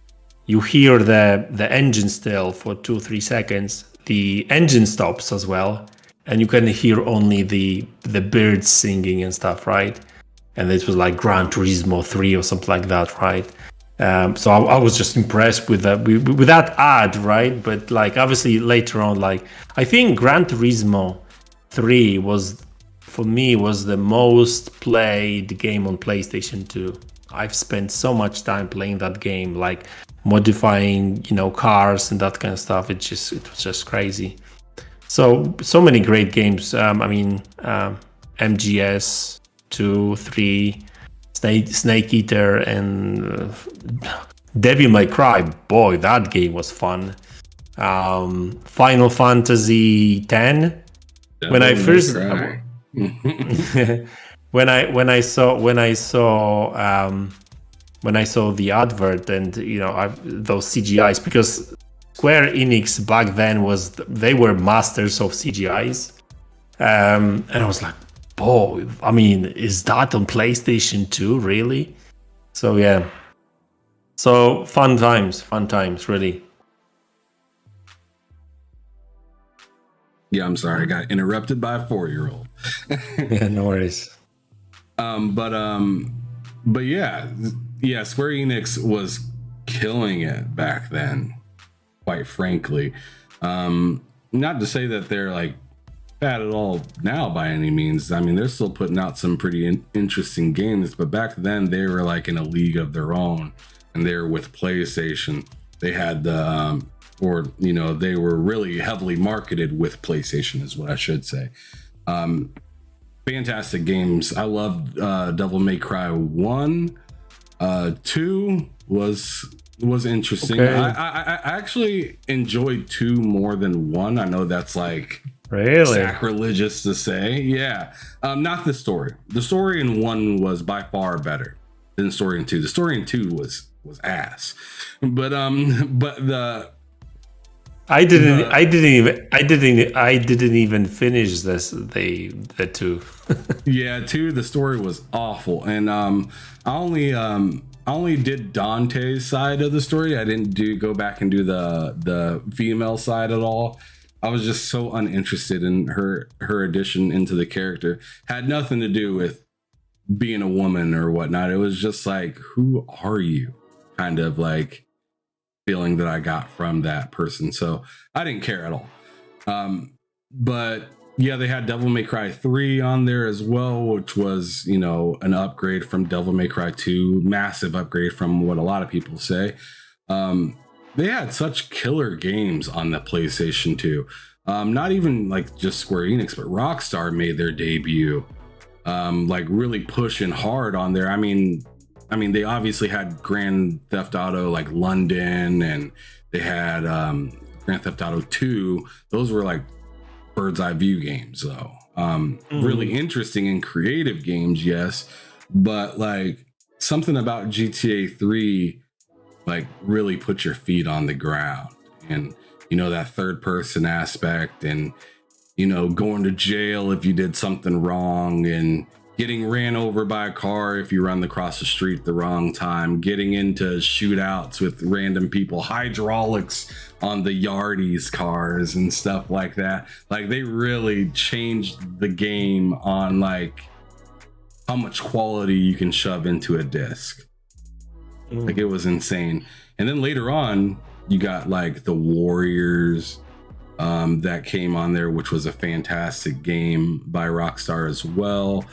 You hear the engine still for 2-3 seconds. The engine stops as well, and you can hear only the birds singing and stuff, right? And it was like Gran Turismo 3 or something like that, right? So I was just impressed with that ad, right? But like obviously later on, like I think Gran Turismo 3 was the most played game on PlayStation 2. I've spent so much time playing that game, like modifying, cars and that kind of stuff. It was just crazy. So many great games. MGS 2, 3, Snake Eater, and Devil May Cry. Boy, that game was fun. Final Fantasy 10. When I saw the advert and those CGIs, because Square Enix back then they were masters of CGIs, and I was like, boy, is that on PlayStation 2 really? So yeah, so fun times, really. Yeah, I'm sorry, I got interrupted by a 4-year-old. Yeah, no worries. But yeah, Square Enix was killing it back then, quite frankly. Not to say that they're like bad at all now by any means. They're still putting out some pretty interesting games, but back then they were like in a league of their own, and they were with PlayStation. They had the they were really heavily marketed with PlayStation, is what I should say. Fantastic games. I loved Devil May Cry 1. 2 was interesting. Okay. I actually enjoyed 2 more than 1. I know that's like really sacrilegious to say. Yeah. Not the story. The story in 1 was by far better than the story in 2. The story in 2 was was ass. But the I didn't even finish the 2. Yeah, 2, the story was awful. And I only did Dante's side of the story. I didn't go back and do the female side at all. I was just so uninterested in her addition into the character. Had nothing to do with being a woman or whatnot. It was just like, who are you? Kind of like feeling that I got from that person. So I didn't care at all. But yeah, they had Devil May Cry 3 on there as well, which was, you know, an upgrade from Devil May Cry 2, massive upgrade from what a lot of people say. They had such killer games on the PlayStation 2. Not even like just Square Enix, but Rockstar made their debut, like really pushing hard on there. I mean, they obviously had Grand Theft Auto like London, and they had Grand Theft Auto 2. Those were like bird's eye view games, though. Really interesting and creative games, yes. But like something about GTA 3 like really put your feet on the ground. And, you know, that third person aspect, and, you know, going to jail if you did something wrong, and getting ran over by a car if you run across the street at the wrong time, getting into shootouts with random people, hydraulics on the yardies cars and stuff like that. Like, they really changed the game on like how much quality you can shove into a disc. Like, it was insane. And then later on, you got like the Warriors that came on there, which was a fantastic game by Rockstar as well.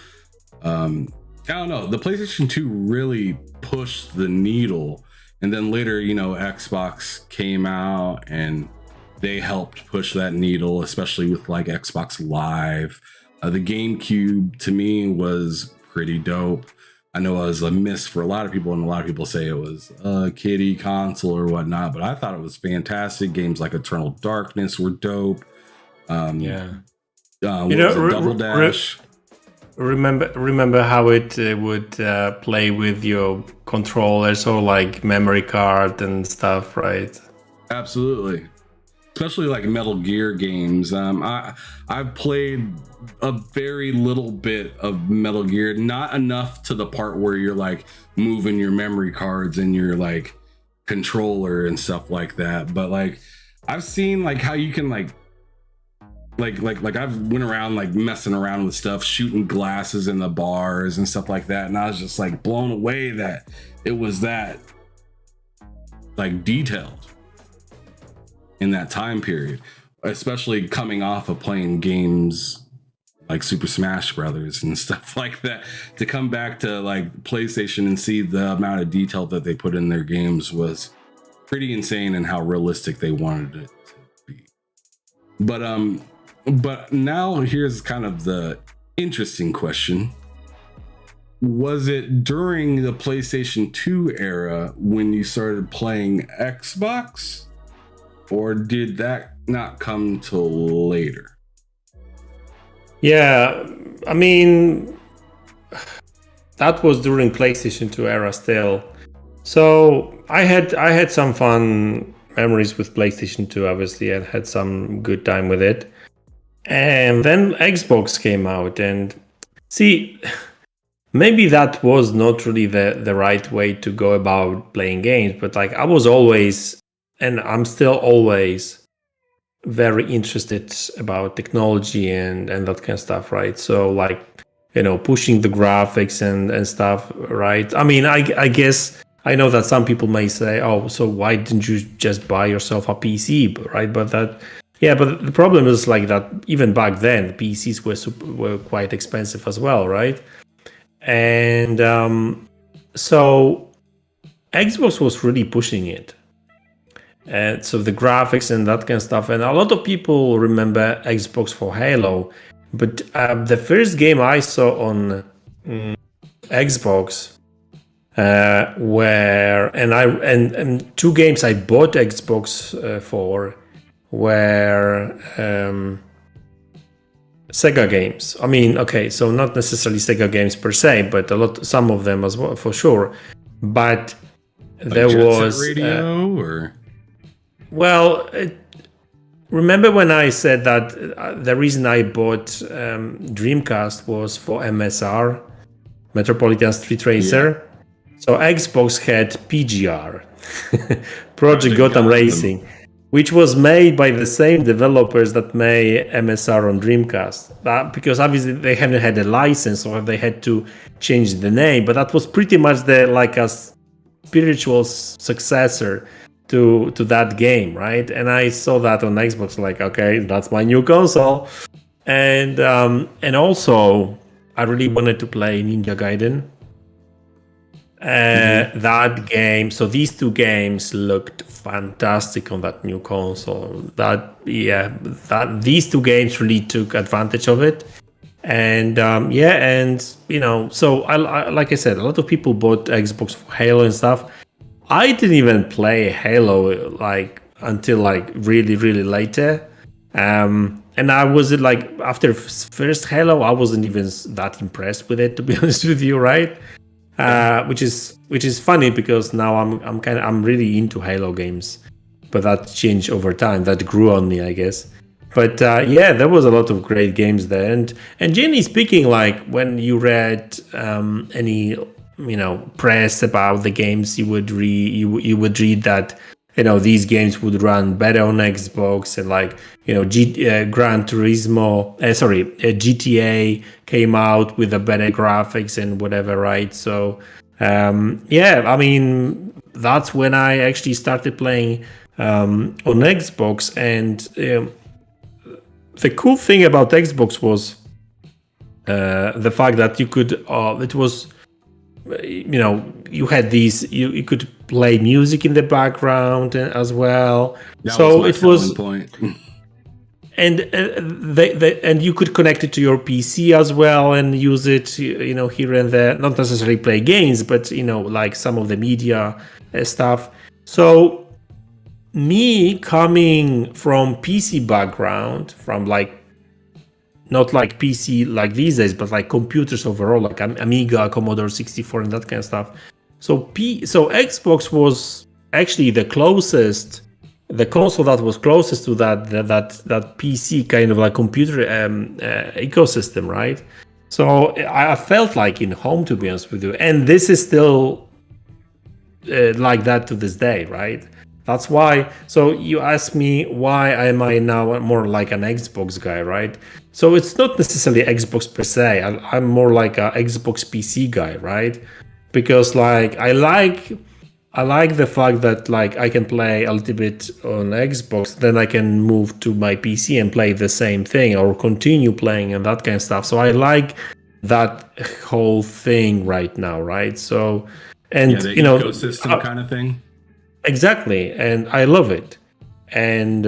I don't know, the PlayStation 2 really pushed the needle, and then later, you know, Xbox came out and they helped push that needle, especially with like Xbox Live. The GameCube to me was pretty dope. I know it was a miss for a lot of people, and a lot of people say it was a kiddie console or whatnot, but I thought it was fantastic. Games like Eternal Darkness were dope. Double Dash. Remember how it would play with your controllers or like memory card and stuff, right? Absolutely. Especially like Metal Gear games. I've played a very little bit of Metal Gear, not enough to the part where you're like moving your memory cards and your like controller and stuff like that. But like, I've seen like how you can like I've went around like messing around with stuff, shooting glasses in the bars and stuff like that, and I was just like blown away that it was that like detailed in that time period, especially coming off of playing games like Super Smash Brothers and stuff like that. To come back to like PlayStation and see the amount of detail that they put in their games was pretty insane, and how realistic they wanted it to be. But now here's kind of the interesting question. Was it during the PlayStation 2 era when you started playing Xbox, or did that not come till later? Yeah, I mean, that was during PlayStation 2 era still. So I had some fun memories with PlayStation 2, obviously. I had some good time with it. And then Xbox came out, and see, maybe that was not really the right way to go about playing games, but like I was always, and I'm still always, very interested about technology and that kind of stuff, right? So like, you know, pushing the graphics and stuff, right? I mean, I guess I know that some people may say, oh, so why didn't you just buy yourself a PC, right? But the problem is like that even back then, PCs were quite expensive as well, right? And so Xbox was really pushing it. And so the graphics and that kind of stuff. And a lot of people remember Xbox for Halo. But the first game I saw on Xbox and two games I bought Xbox for were Sega games. I mean, okay, so not necessarily Sega games per se, but some of them as well, for sure. But There Jet Set was Radio or well. Remember when I said that the reason I bought Dreamcast was for MSR, Metropolitan Street Racer? So Xbox had PGR, Project Gotham Racing, which was made by the same developers that made MSR on Dreamcast. Because obviously they hadn't had a license or they had to change the name, but that was pretty much like a spiritual successor to that game, right? And I saw that on Xbox, like, okay, that's my new console. And also I really wanted to play Ninja Gaiden. That game, so these two games looked fantastic on that new console. These two games really took advantage of it. And so I like I said, a lot of people bought Xbox for Halo and stuff. I didn't even play Halo like until like really, really later. And I was like, after first Halo, I wasn't even that impressed with it, to be honest with you, right? Which is funny because now I'm really into Halo games, but that changed over time. That grew on me, I guess. But there was a lot of great games there. And generally speaking, like when you read any press about the games, you would read that these games would run better on Xbox, and like Gran Turismo, GTA came out with a better graphics and whatever, right? So I mean that's when I actually started playing on Xbox, and the cool thing about Xbox was the fact that you could it was you had these you could play music in the background as well. It was point. And and you could connect it to your PC as well and use it here and there, not necessarily play games, but like some of the media stuff. So me coming from PC background, from like not like PC like these days, but like computers overall, like Amiga, Commodore 64 and that kind of stuff. So Xbox was actually the console that was closest to that PC kind of like computer ecosystem, right? So I felt like in home, to be honest with you. And this is still like that to this day, right? That's why. So you ask me, why am I now more like an Xbox guy, right? So it's not necessarily Xbox per se. I'm more like a Xbox PC guy, right? Because like I like the fact that like I can play a little bit on Xbox, then I can move to my PC and play the same thing or continue playing and that kind of stuff. So I like that whole thing right now, right? So and the ecosystem kind of thing. Exactly, and I love it. And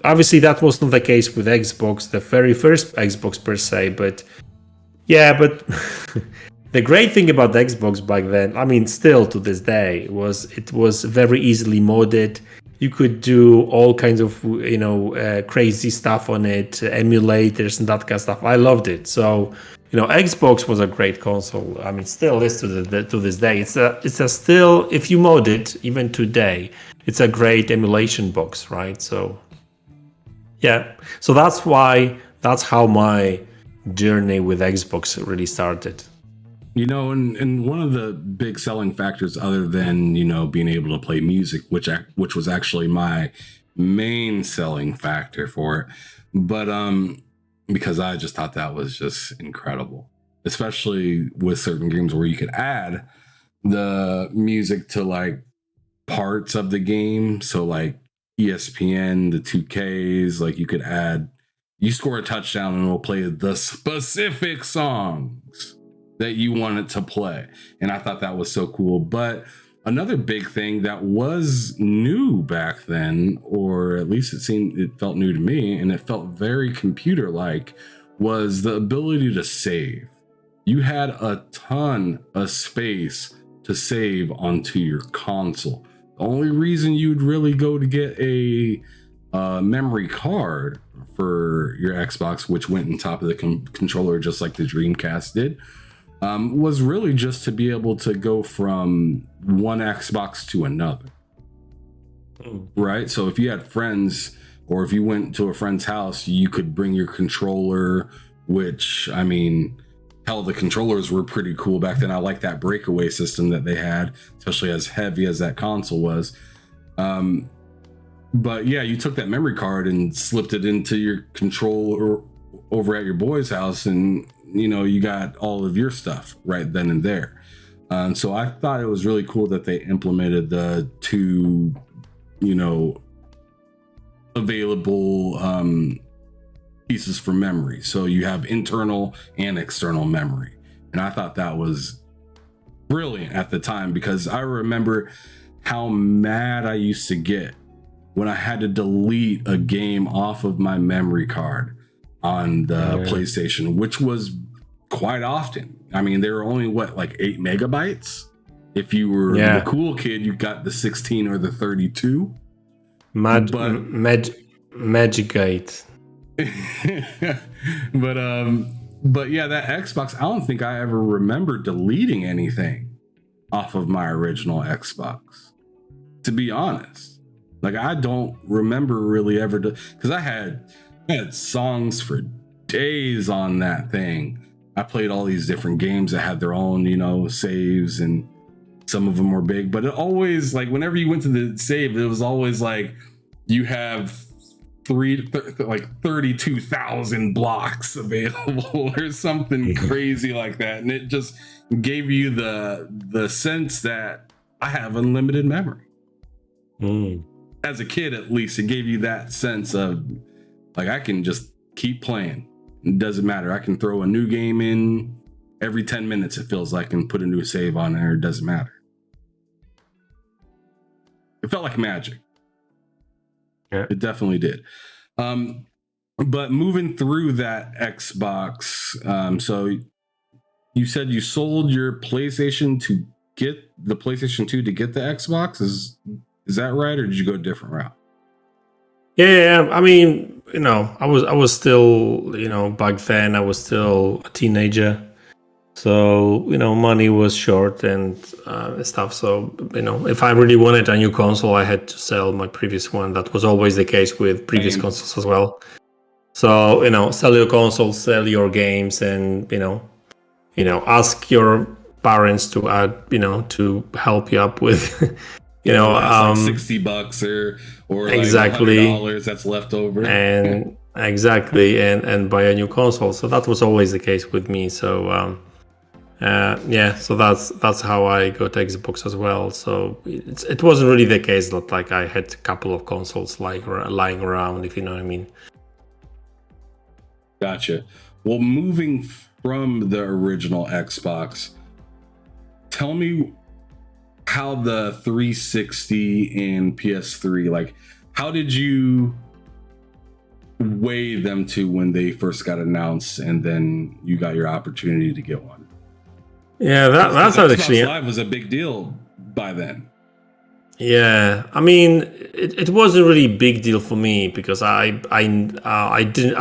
obviously that was not the case with Xbox, the very first Xbox per se, but the great thing about the Xbox back then, I mean still to this day, was it was very easily modded. You could do all kinds of crazy stuff on it, emulators and that kind of stuff. I loved it. So Xbox was a great console. I mean, still is to this day. It's a still, if you mod it even today, it's a great emulation box, right? So so that's how my journey with Xbox really started. And one of the big selling factors, other than being able to play music, which was actually my main selling factor for it, but because I just thought that was just incredible, especially with certain games where you could add the music to like parts of the game. So like ESPN, the 2Ks, like you score a touchdown and it'll play the specific songs that you want it to play. And I thought that was so cool. But another big thing that was new back then, or at least it felt new to me, and it felt very computer-like, was the ability to save. You had a ton of space to save onto your console. The only reason you'd really go to get a memory card for your Xbox, which went on top of the controller just like the Dreamcast did, was really just to be able to go from one Xbox to another. Right? So if you had friends, or if you went to a friend's house, you could bring your controller, which, I mean, hell, the controllers were pretty cool back then. I like that breakaway system that they had, especially as heavy as that console was. But yeah, you took that memory card and slipped it into your controller over at your boy's house, and you got all of your stuff right then and there. So I thought it was really cool that they implemented the two, available pieces for memory. So you have internal and external memory. And I thought that was brilliant at the time, because I remember how mad I used to get when I had to delete a game off of my memory card on the PlayStation, which was quite often. I mean, they were only like 8 megabytes. If you were the cool kid, you got the 16 or the 32. Magicite. But yeah, that Xbox, I don't think I ever remember deleting anything off of my original Xbox, to be honest. Like, I don't remember really ever, because I had songs for days on that thing. I played all these different games that had their own, saves, and some of them were big, but it always, like, whenever you went to the save, it was always like, you have 32,000 blocks available or something crazy like that. And it just gave you the sense that I have unlimited memory. As a kid, at least, it gave you that sense of, like, I can just keep playing. It doesn't matter. I can throw a new game in every 10 minutes, it feels like, and put a new save on there. It doesn't matter. It felt like magic. Yeah. It definitely did. But moving through that Xbox, so you said you sold your PlayStation to get the PlayStation 2 to get the Xbox? Is that right, or did you go a different route? Yeah, I mean, I was still, back then I was still a teenager, so money was short and stuff. So if I really wanted a new console, I had to sell my previous one. That was always the case with previous consoles as well. So sell your console, sell your games, and ask your parents to add, to help you up with. Like $60 or exactly like $100 that's left over, and exactly, and buy a new console. So that was always the case with me. So so that's how I got Xbox as well. So it wasn't really the case that like I had a couple of consoles like lying around, if you know what I mean. Gotcha. Well, moving from the original Xbox, tell me how the 360 and PS3, like, how did you weigh them two when they first got announced, and then you got your opportunity to get one? Yeah, that's actually Xbox Live was a big deal by then. Yeah, I mean, it wasn't really a big deal for me because I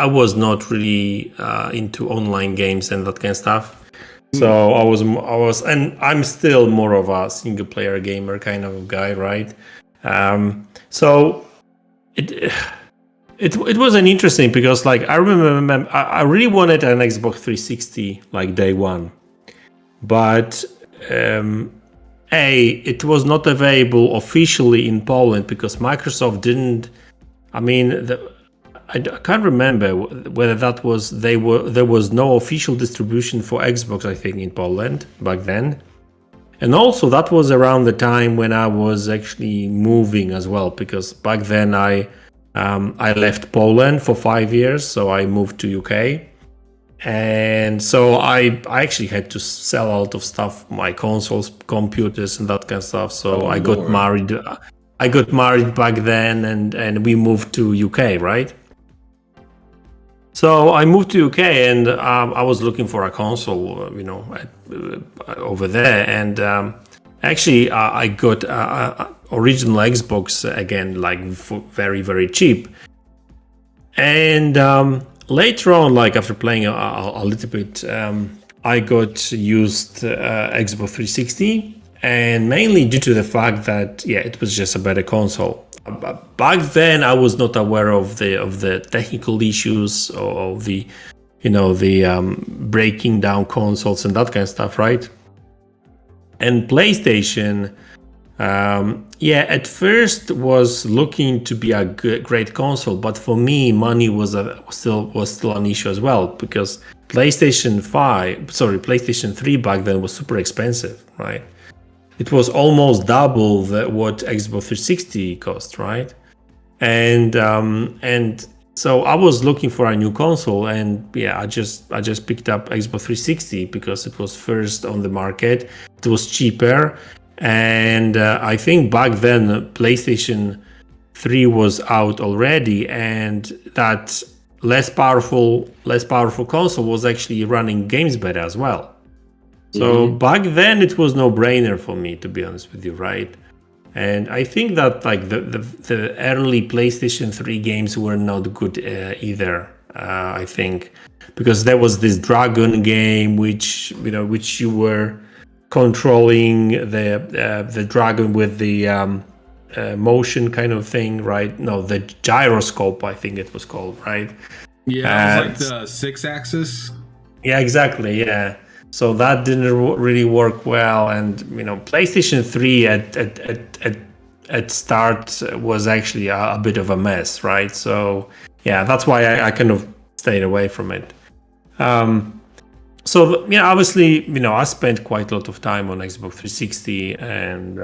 was not really into online games and that kind of stuff. So I was, and I'm still more of a single player gamer kind of guy, right? So it wasn't interesting because, like, I remember I really wanted an Xbox 360 like day one, but it was not available officially in Poland because Microsoft didn't. I mean, I can't remember whether that was there was no official distribution for Xbox, I think, in Poland back then. And also that was around the time when I was actually moving as well, because back then I left Poland for 5 years, so I moved to UK. And so I actually had to sell a lot of stuff, my consoles, computers, and that kind of stuff. So I got married. I got married back then, and we moved to UK, right? So I moved to UK, and I was looking for a console, over there. And actually, I got original Xbox again, like for very, very cheap. And later on, like after playing a little bit I got used Xbox 360, and mainly due to the fact that it was just a better console. Back then, I was not aware of the technical issues or of the breaking down consoles and that kind of stuff, right? And PlayStation, at first was looking to be a great console, but for me, money was still an issue as well, because PlayStation 3 back then was super expensive, right? It was almost double what Xbox 360 cost, right? And so I was looking for a new console, and I just picked up Xbox 360 because it was first on the market. It was cheaper, and I think back then PlayStation 3 was out already, and that less powerful console was actually running games better as well. So back then it was no brainer for me, to be honest with you, right? And I think that like the early PlayStation 3 games were not good either. I think because there was this dragon game which you were controlling the dragon with the motion kind of thing, right? No, the gyroscope, I think it was called, right? Yeah, it was like the 6-axis. Yeah, exactly. Yeah. So that didn't really work well, and PlayStation 3 at start was actually a bit of a mess, right? So that's why I kind of stayed away from it. Obviously, I spent quite a lot of time on Xbox 360, and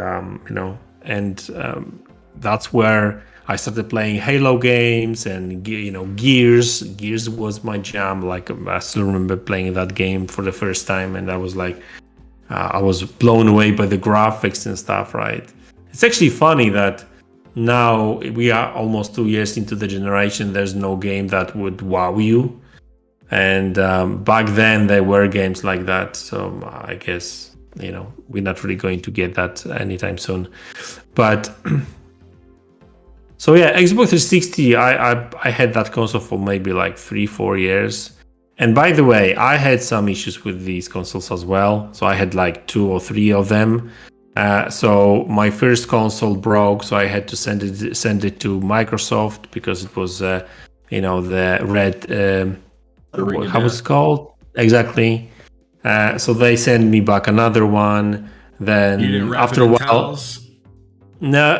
that's where I started playing Halo games and Gears. Gears was my jam. Like I still remember playing that game for the first time, and I was like, I was blown away by the graphics and stuff. Right? It's actually funny that now we are almost 2 years into the generation. There's no game that would wow you, and back then there were games like that. So I guess we're not really going to get that anytime soon, but. So Xbox 360, I had that console for maybe like 3-4 years. And by the way, I had some issues with these consoles as well. So I had like 2 or 3 of them. So my first console broke, so I had to send it to Microsoft because it was the red how was it called? Exactly. So they sent me back another one. Then you didn't wrap after it in a while, towels? No,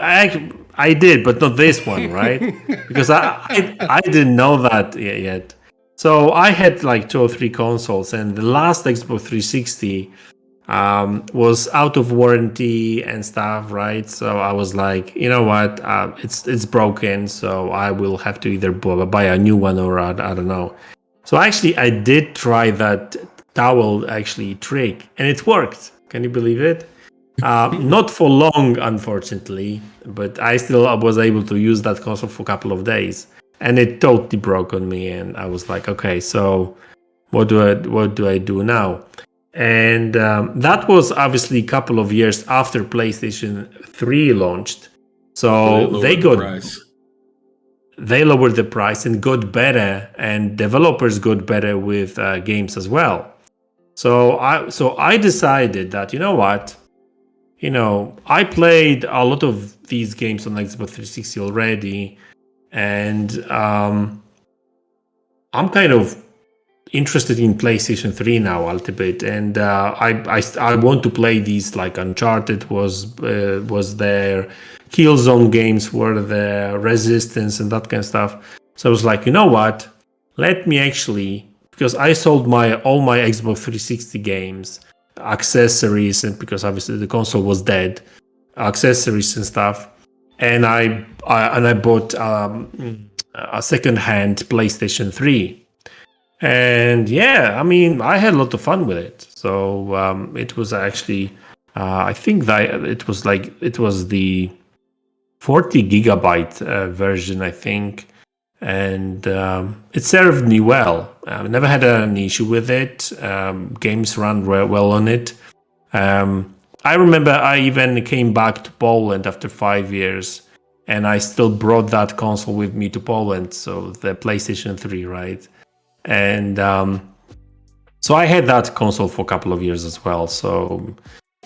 I did, but not this one, right? Because I didn't know that yet. So I had like 2 or 3 consoles, and the last Xbox 360 was out of warranty and stuff, right? So I was like, you know what, it's broken, so I will have to either buy a new one or I don't know. So actually, I did try that towel trick, and it worked. Can you believe it? Not for long, unfortunately, but I was able to use that console for a couple of days, and it totally broke on me. And I was like, okay, so what do I do now? And that was obviously a couple of years after PlayStation 3 launched. So they lowered the price and got better, and developers got better with games as well. So I decided that, you know what? I played a lot of these games on Xbox 360 already, and I'm kind of interested in PlayStation 3 now a little bit, and I want to play these, like Uncharted was there, Killzone games were there, Resistance and that kind of stuff. So I was like, you know what? Let me actually, because I sold all my Xbox 360 games, accessories, and because obviously the console was dead, accessories and stuff, and I bought a second-hand PlayStation 3, and I had a lot of fun with it. So it was actually I think that it was the 40 gigabyte version, I think, and it served me well. I never had an issue with it. Games ran well on it. I remember I even came back to Poland after 5 years, and I still brought that console with me to Poland, so the PlayStation 3, right? And So I had that console for a couple of years as well. So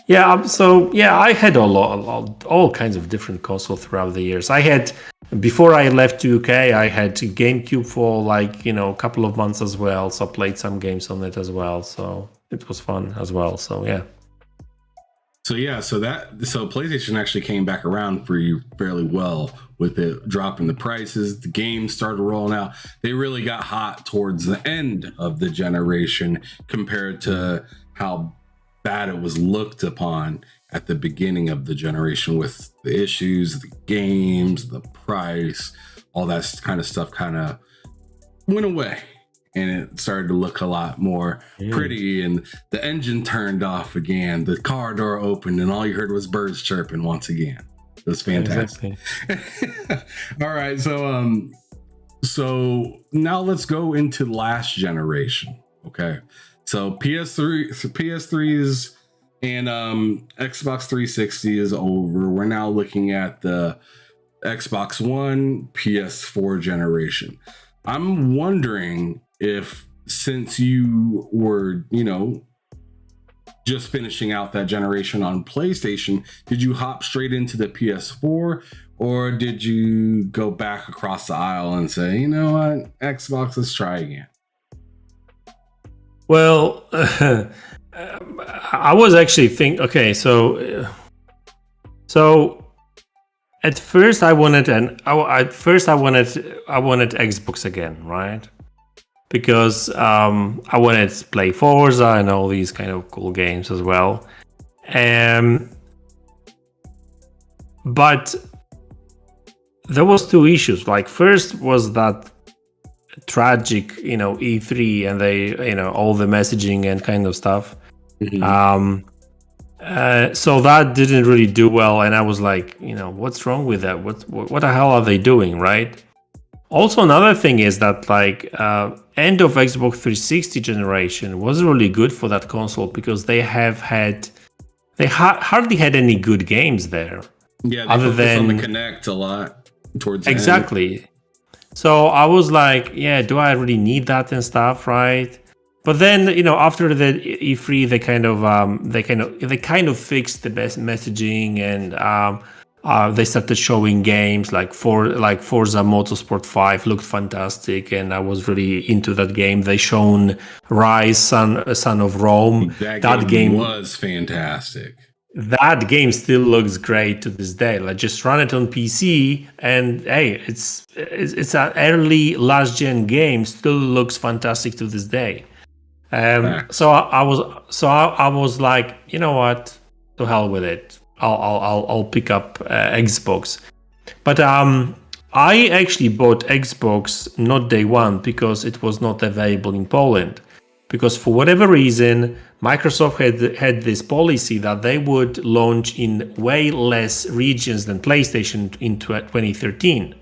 I had all kinds of different consoles throughout the years. I had, before I left to UK, I had GameCube for like, a couple of months as well. So I played some games on it as well. So it was fun as well. So yeah. So PlayStation actually came back around for you fairly well with it dropping the prices. The games started rolling out. They really got hot towards the end of the generation compared to how bad it was looked upon at the beginning of the generation, with the issues, the games, the price, all that kind of stuff kind of went away. And it started to look a lot more pretty, and the engine turned off again, the car door opened, and all you heard was birds chirping once again. It was fantastic. Exactly. All right, so now let's go into last generation. Okay, so PS3s and Xbox 360 is over. We're now looking at the Xbox One, PS4 generation. I'm wondering if, since you were, just finishing out that generation on PlayStation, did you hop straight into the PS4, or did you go back across the aisle and say, you know what, Xbox, let's try again? Well, I was actually so at first I wanted Xbox again, right? Because I wanted to play Forza and all these kind of cool games as well. But there was two issues. Like, first was that tragic, E3 and they, all the messaging and kind of stuff. Mm-hmm. So that didn't really do well, and I was like, what's wrong with that? What the hell are they doing, right? Also, another thing is that end of Xbox 360 generation was really good for that console, because they hardly had any good games there. Yeah, they focused on the Kinect a lot towards the exactly. end. So I was like, yeah, do I really need that and stuff, right? But then, after the E3, they kind of fixed the best messaging, and they started showing games like Forza Motorsport 5 looked fantastic, and I was really into that game. They shown Rise, Son of Rome. That game was fantastic. That game still looks great to this day. Like, just run it on PC, and hey, it's an early last gen game. Still looks fantastic to this day. So I was like, you know what? To hell with it. I'll pick up Xbox. But I actually bought Xbox not day one, because it was not available in Poland. Because for whatever reason, Microsoft had this policy that they would launch in way less regions than PlayStation in 2013.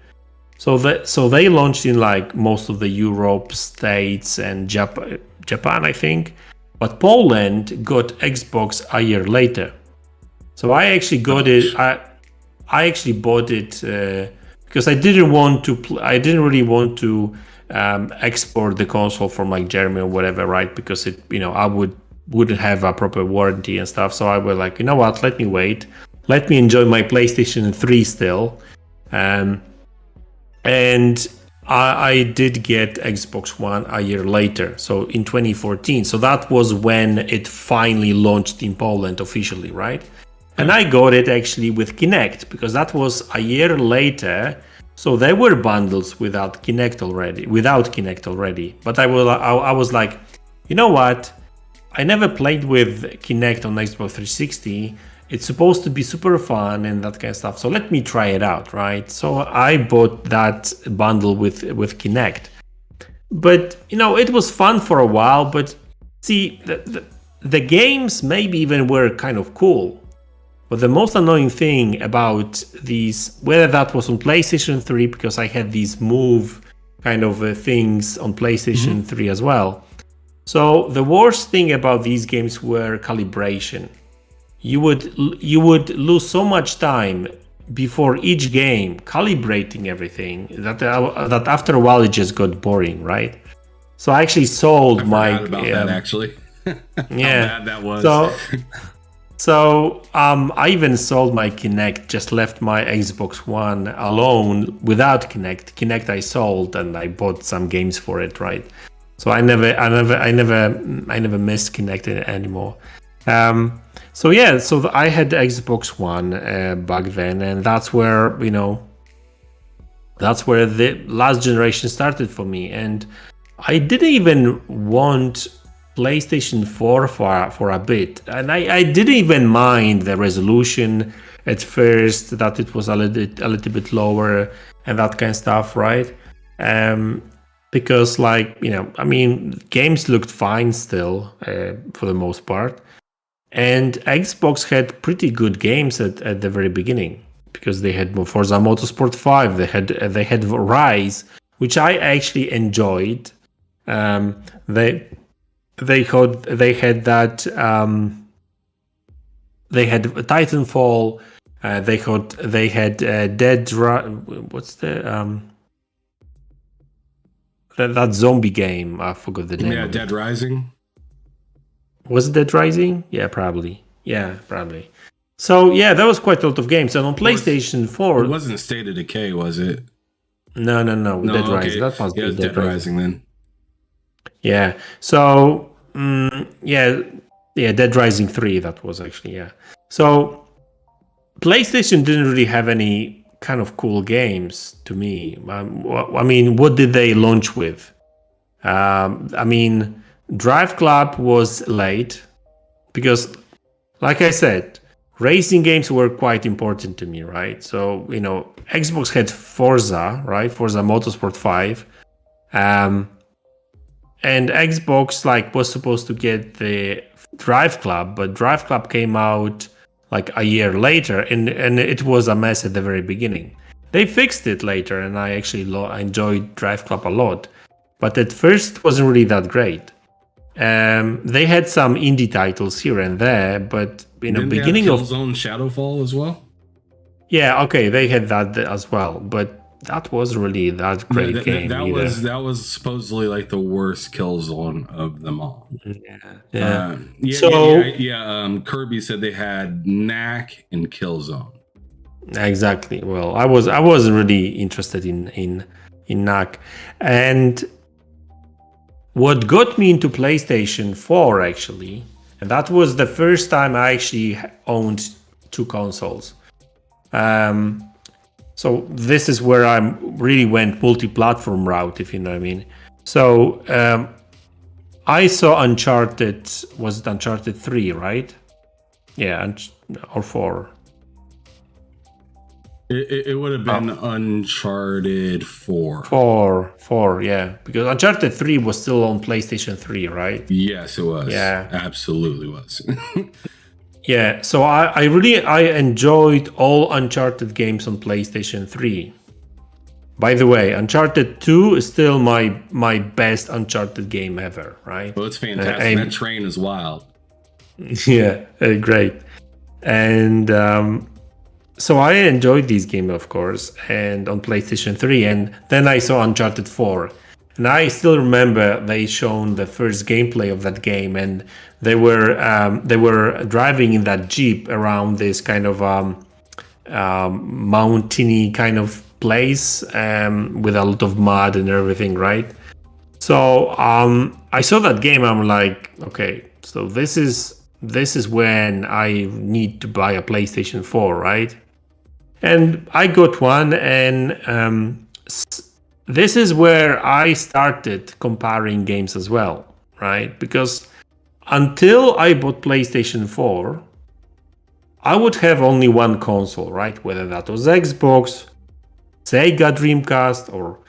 So they launched in like most of the Europe, States, and Japan, I think. But Poland got Xbox a year later. So I actually got it. I actually bought it because I didn't really want to export the console from like Germany or whatever, right? Because I wouldn't have a proper warranty and stuff. So I was like, you know what? Let me wait. Let me enjoy my PlayStation 3 still. And I did get Xbox One a year later, so in 2014. So that was when it finally launched in Poland officially, right? And I got it actually with Kinect, because that was a year later. So there were bundles without Kinect already. But I was like, you know what? I never played with Kinect on Xbox 360. It's supposed to be super fun and that kind of stuff. So let me try it out, right? So I bought that bundle with Kinect. But, it was fun for a while. But see, the games maybe even were kind of cool. But the most annoying thing about these, whether that was on PlayStation 3, because I had these Move kind of things on PlayStation 3 as well. So the worst thing about these games were calibration. You would lose so much time before each game calibrating everything that after a while it just got boring, right? So I actually sold I my forgot about that actually. yeah. How bad that was. So I even sold my Kinect, just left my Xbox One alone without Kinect. Kinect I sold and I bought some games for it, right? So I never missed Kinect anymore. So I had the Xbox One back then, and that's where the last generation started for me. And I didn't even want PlayStation 4 for a bit, and I didn't even mind the resolution at first, that it was a little bit lower and that kind of stuff, right? Because games looked fine still for the most part, and Xbox had pretty good games at the very beginning, because they had Forza Motorsport 5, they had Rise, which I actually enjoyed. They had that. They had Titanfall. They had Dead. What's the that zombie game? I forgot the name. Yeah, of Dead it. Rising. Was it Dead Rising? Yeah, probably. So yeah, that was quite a lot of games. And on PlayStation 4, it wasn't State of Decay, was it? No. No, Dead okay. Rising. That was Dead Rising then. Yeah. So Dead Rising 3. That was actually So PlayStation didn't really have any kind of cool games to me. What did they launch with? Drive Club was late because, like I said, racing games were quite important to me, right? So, Xbox had Forza, right? Forza Motorsport 5. And Xbox was supposed to get the Drive Club, but Drive Club came out a year later, and it was a mess at the very beginning. They fixed it later, and I actually enjoyed Drive Club a lot. But at first, it wasn't really that great. They had some indie titles here and there, but beginning of Killzone Shadowfall as well. Yeah, okay, they had that as well, but that was really that great game. That was supposedly the worst Killzone of them all. Kirby said they had Knack and Killzone. Exactly. Well, I wasn't really interested in Knack, and what got me into PlayStation 4 actually, and that was the first time I actually owned two consoles. So this is where I really went multi-platform route, if you know what I mean. So I saw Uncharted. Was it Uncharted 3, right? Yeah, or 4. It would have been Uncharted 4. 4, yeah. Because Uncharted 3 was still on PlayStation 3, right? Yes, it was. Yeah. Absolutely was. Yeah, so I enjoyed all Uncharted games on PlayStation 3. By the way, Uncharted 2 is still my best Uncharted game ever, right? Well, it's fantastic. That train is wild. Yeah, great. And so I enjoyed these games, of course, and on PlayStation 3. And then I saw Uncharted 4. And I still remember they shown the first gameplay of that game, and they were driving in that Jeep around this kind of mountainy kind of place with a lot of mud and everything, right? So I saw that game. I'm like, okay, so this is when I need to buy a PlayStation 4, right? And I got one, and this is where I started comparing games as well, right? Because until I bought PlayStation 4, I would have only one console, right? Whether that was Xbox, Sega Dreamcast, or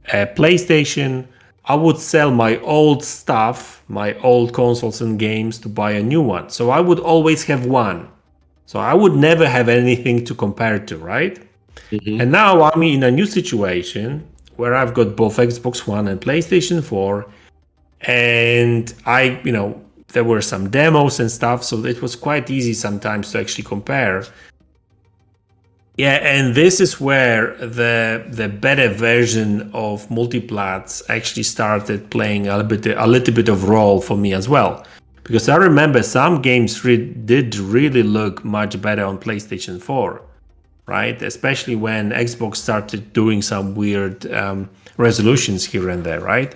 PlayStation, I would sell my old stuff, my old consoles and games to buy a new one. So I would always have one. So I would never have anything to compare to, right? Mm-hmm. And now I'm in a new situation where I've got both Xbox One and PlayStation 4, and there were some demos and stuff, so it was quite easy sometimes to actually compare. Yeah, and this is where the better version of multiplats actually started playing a little bit of role for me as well, because I remember some games did really look much better on PlayStation 4, right? Especially when Xbox started doing some weird resolutions here and there, right?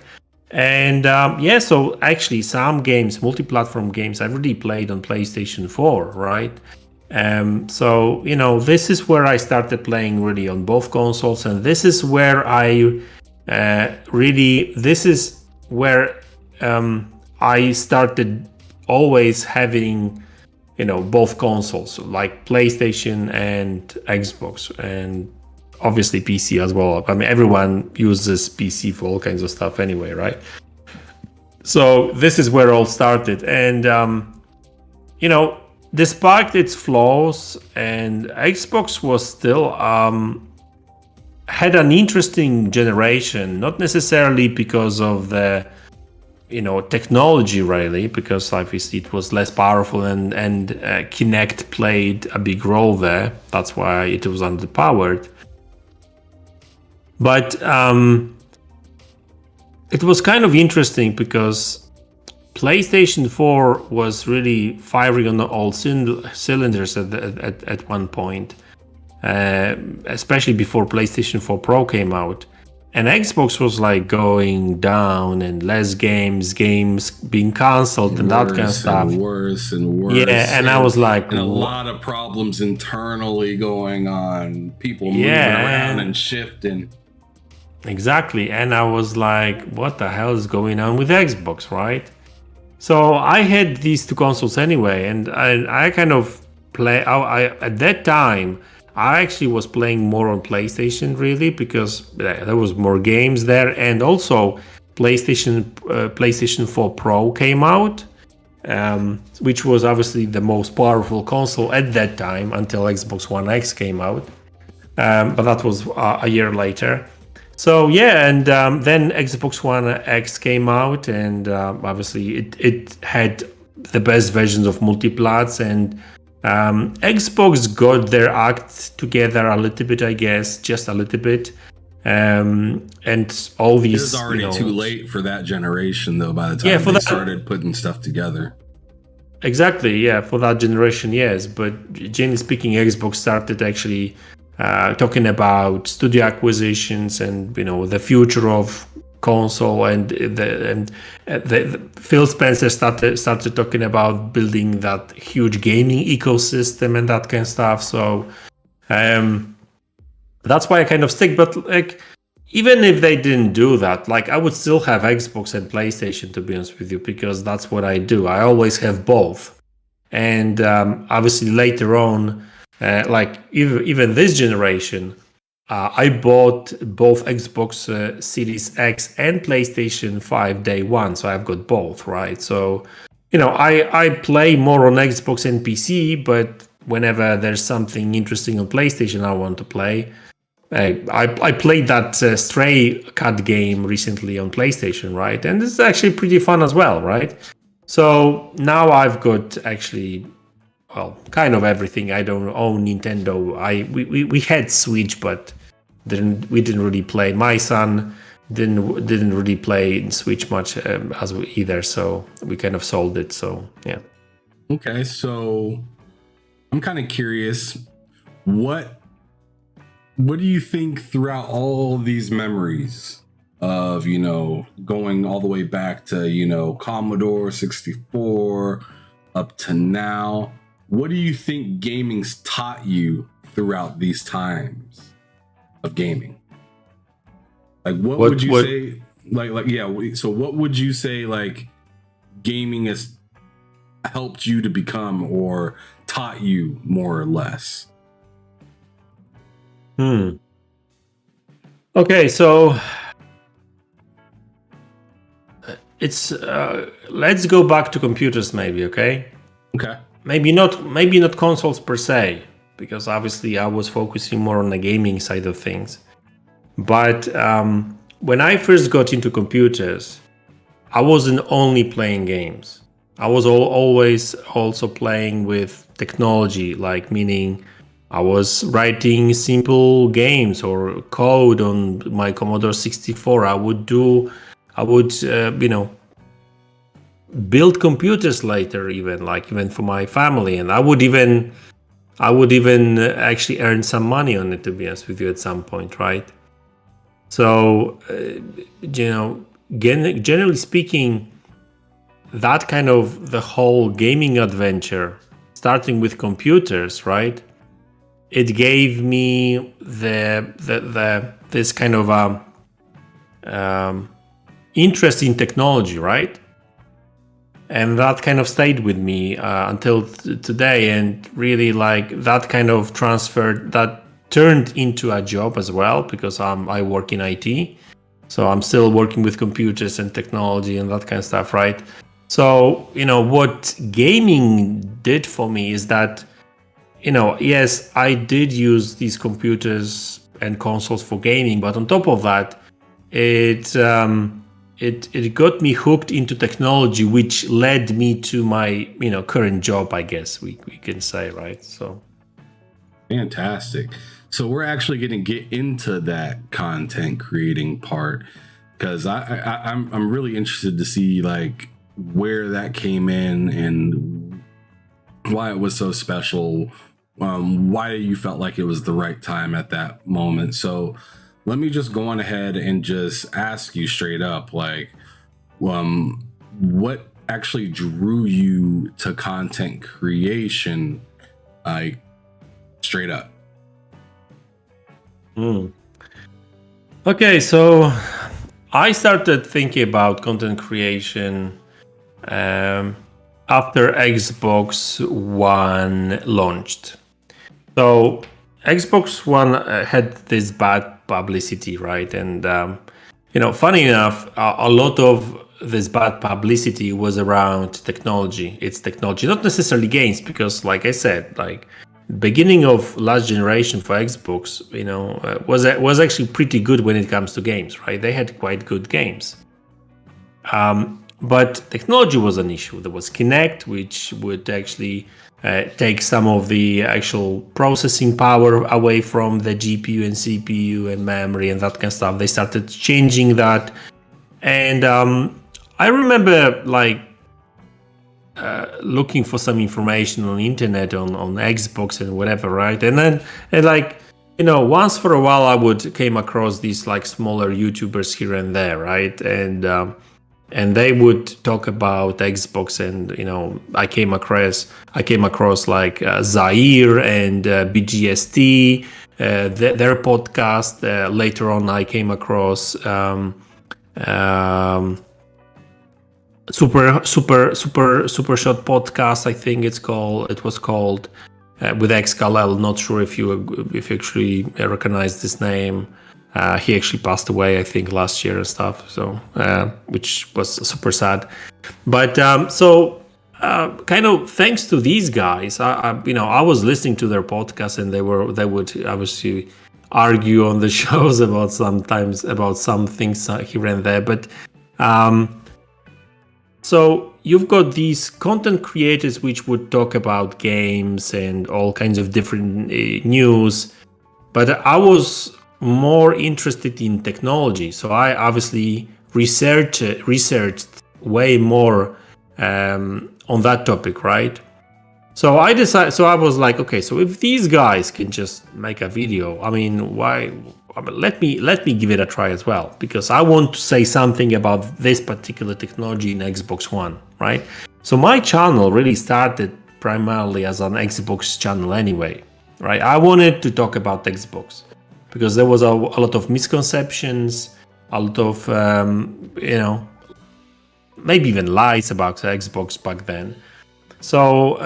And yeah, so actually some games, multi-platform games, I really played on PlayStation 4, right? So, you know, this is where I started playing really on both consoles, and this is where I I started always having, you know, both consoles, like PlayStation and Xbox, and obviously PC as well. I mean, everyone uses PC for all kinds of stuff anyway, right? So this is where it all started, and you know, despite its flaws, and Xbox was still had an interesting generation, not necessarily because of the, you know, technology really, because obviously it was less powerful, and Kinect played a big role there. That's why it was underpowered. But it was kind of interesting because PlayStation 4 was really firing on all cylinders at one point, especially before PlayStation 4 Pro came out. And Xbox was like going down, and less games being cancelled, and that kind of stuff. Worse and worse. Yeah, and I was like, and a lot of problems internally going on. People moving around and shifting. Exactly, and I was like, what the hell is going on with Xbox, right? So I had these two consoles anyway, and I kind of at that time, I actually was playing more on PlayStation really, because there was more games there, and also PlayStation 4 Pro came out, which was obviously the most powerful console at that time until Xbox One X came out, but that was a year later. So yeah, and then Xbox One X came out, and obviously it had the best versions of multiplats, and Xbox got their act together a little bit, I guess, just a little bit. And all these. It was already too late for that generation, though. By the time they started putting stuff together. Exactly, yeah, for that generation, yes. But generally speaking, Xbox started actually talking about studio acquisitions, and you know, the future of console, and the Phil Spencer started talking about building that huge gaming ecosystem and that kind of stuff. So that's why I kind of stick. But like, even if they didn't do that, like, I would still have Xbox and PlayStation, to be honest with you, because that's what I do. I always have both. And obviously later on, like even this generation, I bought both Xbox Series X and PlayStation 5 day one, so I've got both, right? So, you know, I play more on Xbox and PC, but whenever there's something interesting on PlayStation I want to play, I played that Stray Cat game recently on PlayStation, right? And this is actually pretty fun as well, right? So now I've got actually, well, kind of everything. I don't own Nintendo. We had Switch, but we didn't really play. My son didn't really play Switch much as either, so we kind of sold it. So yeah. Okay, so I'm kind of curious, what do you think throughout all these memories of, you know, going all the way back to, you know, Commodore 64 up to now? What do you think gaming's taught you throughout these times of gaming? Like, what would you say? Like, yeah. So, what would you say? Like, gaming has helped you to become, or taught you, more or less? Okay, so it's let's go back to computers, maybe. Okay. Maybe not consoles per se, because obviously I was focusing more on the gaming side of things. But when I first got into computers, I wasn't only playing games. I was always also playing with technology, like, meaning I was writing simple games or code on my Commodore 64. I would build computers later, even for my family, and I would even actually earn some money on it, to be honest with you, at some point, right? So, generally speaking, that kind of the whole gaming adventure, starting with computers, right? It gave me this kind of interest in technology, right? And that kind of stayed with me until today, and really that kind of transferred, that turned into a job as well, because I work in IT, so I'm still working with computers and technology and that kind of stuff, right? So what gaming did for me is that yes, I did use these computers and consoles for gaming, but on top of that, it got me hooked into technology, which led me to my current job, I guess we can say, right? So fantastic. So we're actually going to get into that content creating part, because I'm really interested to see where that came in and why it was so special. Why you felt like it was the right time at that moment. So let me just go on ahead and just ask you straight up, what actually drew you to content creation, straight up? Okay, so I started thinking about content creation after Xbox One launched. So Xbox One had this bad publicity, right? And funny enough, a lot of this bad publicity was around technology. It's technology, not necessarily games, because, like I said, beginning of last generation for Xbox, was actually pretty good when it comes to games, right? They had quite good games. But technology was an issue. There was Kinect, which would actually take some of the actual processing power away from the GPU and CPU and memory and that kind of stuff. They started changing that. And I remember looking for some information on the internet on Xbox and whatever, right? And then once for a while I would came across these smaller YouTubers here and there, right? And they would talk about Xbox, and I came across Zaire and BGST, their podcast. Later on, I came across Super Shot Podcast, I think it was called, with Xkalel. Not sure if you actually recognize this name. He actually passed away, I think, last year and stuff. So, which was super sad. But kind of thanks to these guys, I was listening to their podcast, and they would obviously argue on the shows about some things here and there. But so you've got these content creators which would talk about games and all kinds of different news, but I was more interested in technology, so I obviously researched way more on that topic, right? So I was like, okay, so if these guys can just make a video, why? Let me give it a try as well, because I want to say something about this particular technology in Xbox One, right? So my channel really started primarily as an Xbox channel anyway, right? I wanted to talk about Xbox, because there was a lot of misconceptions, a lot of, maybe even lies about the Xbox back then. So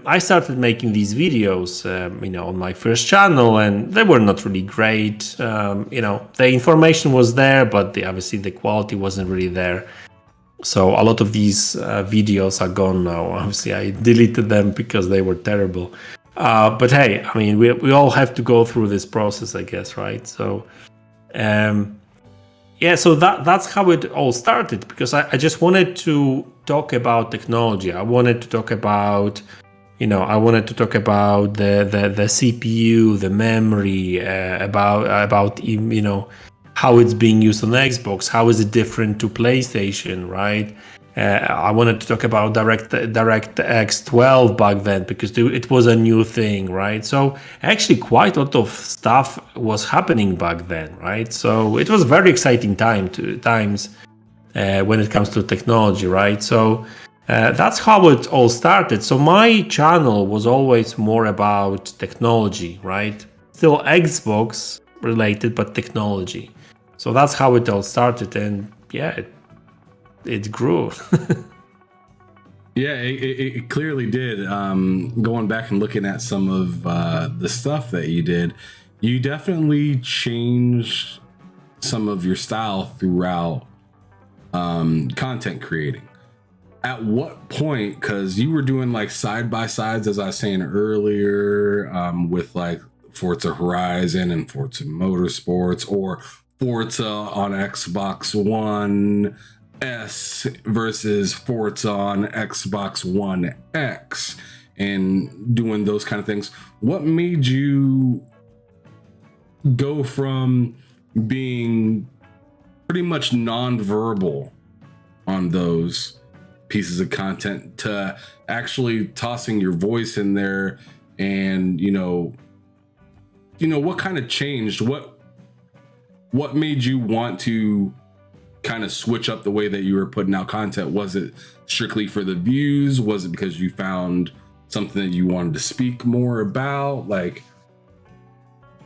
I started making these videos, on my first channel, and they were not really great. The information was there, but obviously the quality wasn't really there. So a lot of these videos are gone now. Obviously, I deleted them because they were terrible. But hey, we all have to go through this process, I guess, right? So, so that's how it all started, because I just wanted to talk about technology. I wanted to talk about I wanted to talk about the CPU, the memory, about how it's being used on Xbox, how is it different to PlayStation, right? I wanted to talk about DirectX 12 back then because it was a new thing, right? So actually quite a lot of stuff was happening back then, right? So it was very exciting times when it comes to technology, right? So that's how it all started. So my channel was always more about technology, right? Still Xbox related, but technology. So that's how it all started, and yeah, it grew. Yeah, it clearly did. Going back and looking at some of the stuff that you did, you definitely changed some of your style throughout content creating. At what point, because you were doing like side by sides, as I was saying earlier, with like Forza Horizon and Forza Motorsports, or Forza on Xbox One S versus Forza on Xbox One X, and doing those kind of things. What made you go from being pretty much non-verbal on those pieces of content to actually tossing your voice in there? And what kind of changed? What made you want to kind of switch up the way that you were putting out content? Was it strictly for the views? Was it because you found something that you wanted to speak more about? Like,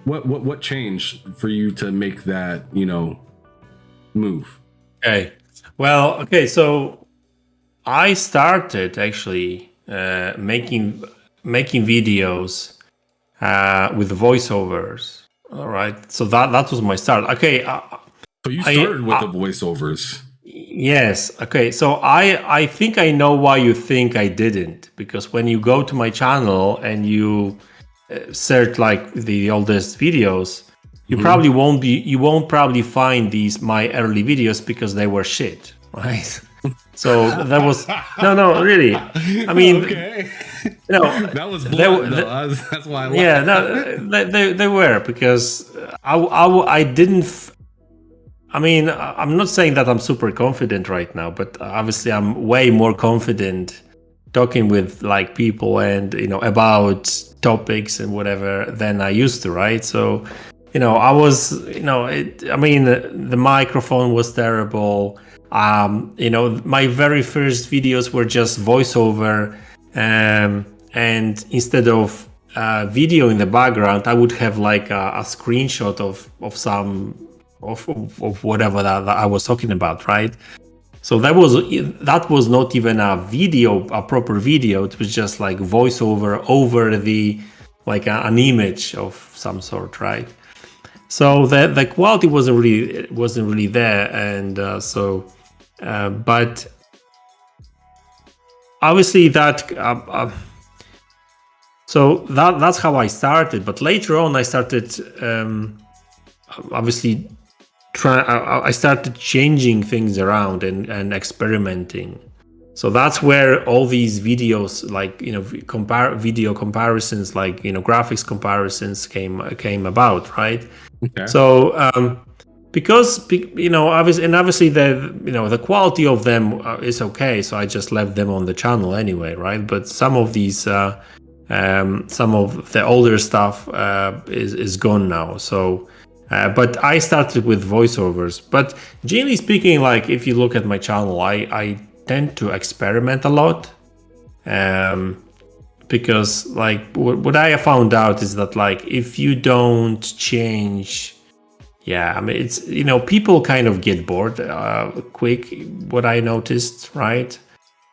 what changed for you to make that move? Okay, so I started actually making videos with voiceovers. All right, so that was my start. Okay, so you started with the voiceovers. Yes. Okay, so I think I know why you think I didn't, because when you go to my channel and you search like the oldest videos, you probably won't probably find my early videos because they were shit, right? So that was no, really. I mean, okay. That was blunt, that's why I laughed. Yeah, no, they were, because I didn't. I mean, I'm not saying that I'm super confident right now, but obviously I'm way more confident talking with like people and about topics and whatever than I used to, right? So I was the microphone was terrible. My very first videos were just voiceover, and instead of video in the background, I would have like a screenshot of some of whatever that I was talking about, right? So that was not even a proper video. It was just like voiceover over the like an image of some sort, right? So the quality wasn't really there, and but obviously that so that's how I started. But later on, I started obviously I started changing things around and experimenting. So that's where all these videos, like video comparisons, like graphics comparisons came about, right? Okay. So because obviously the quality of them is okay, so I just left them on the channel anyway, right? But some of these some of the older stuff is gone now. So but I started with voiceovers. But generally speaking, like if you look at my channel, I tend to experiment a lot, because like what I have found out is that like if you don't change, it's people kind of get bored quick. What I noticed, right?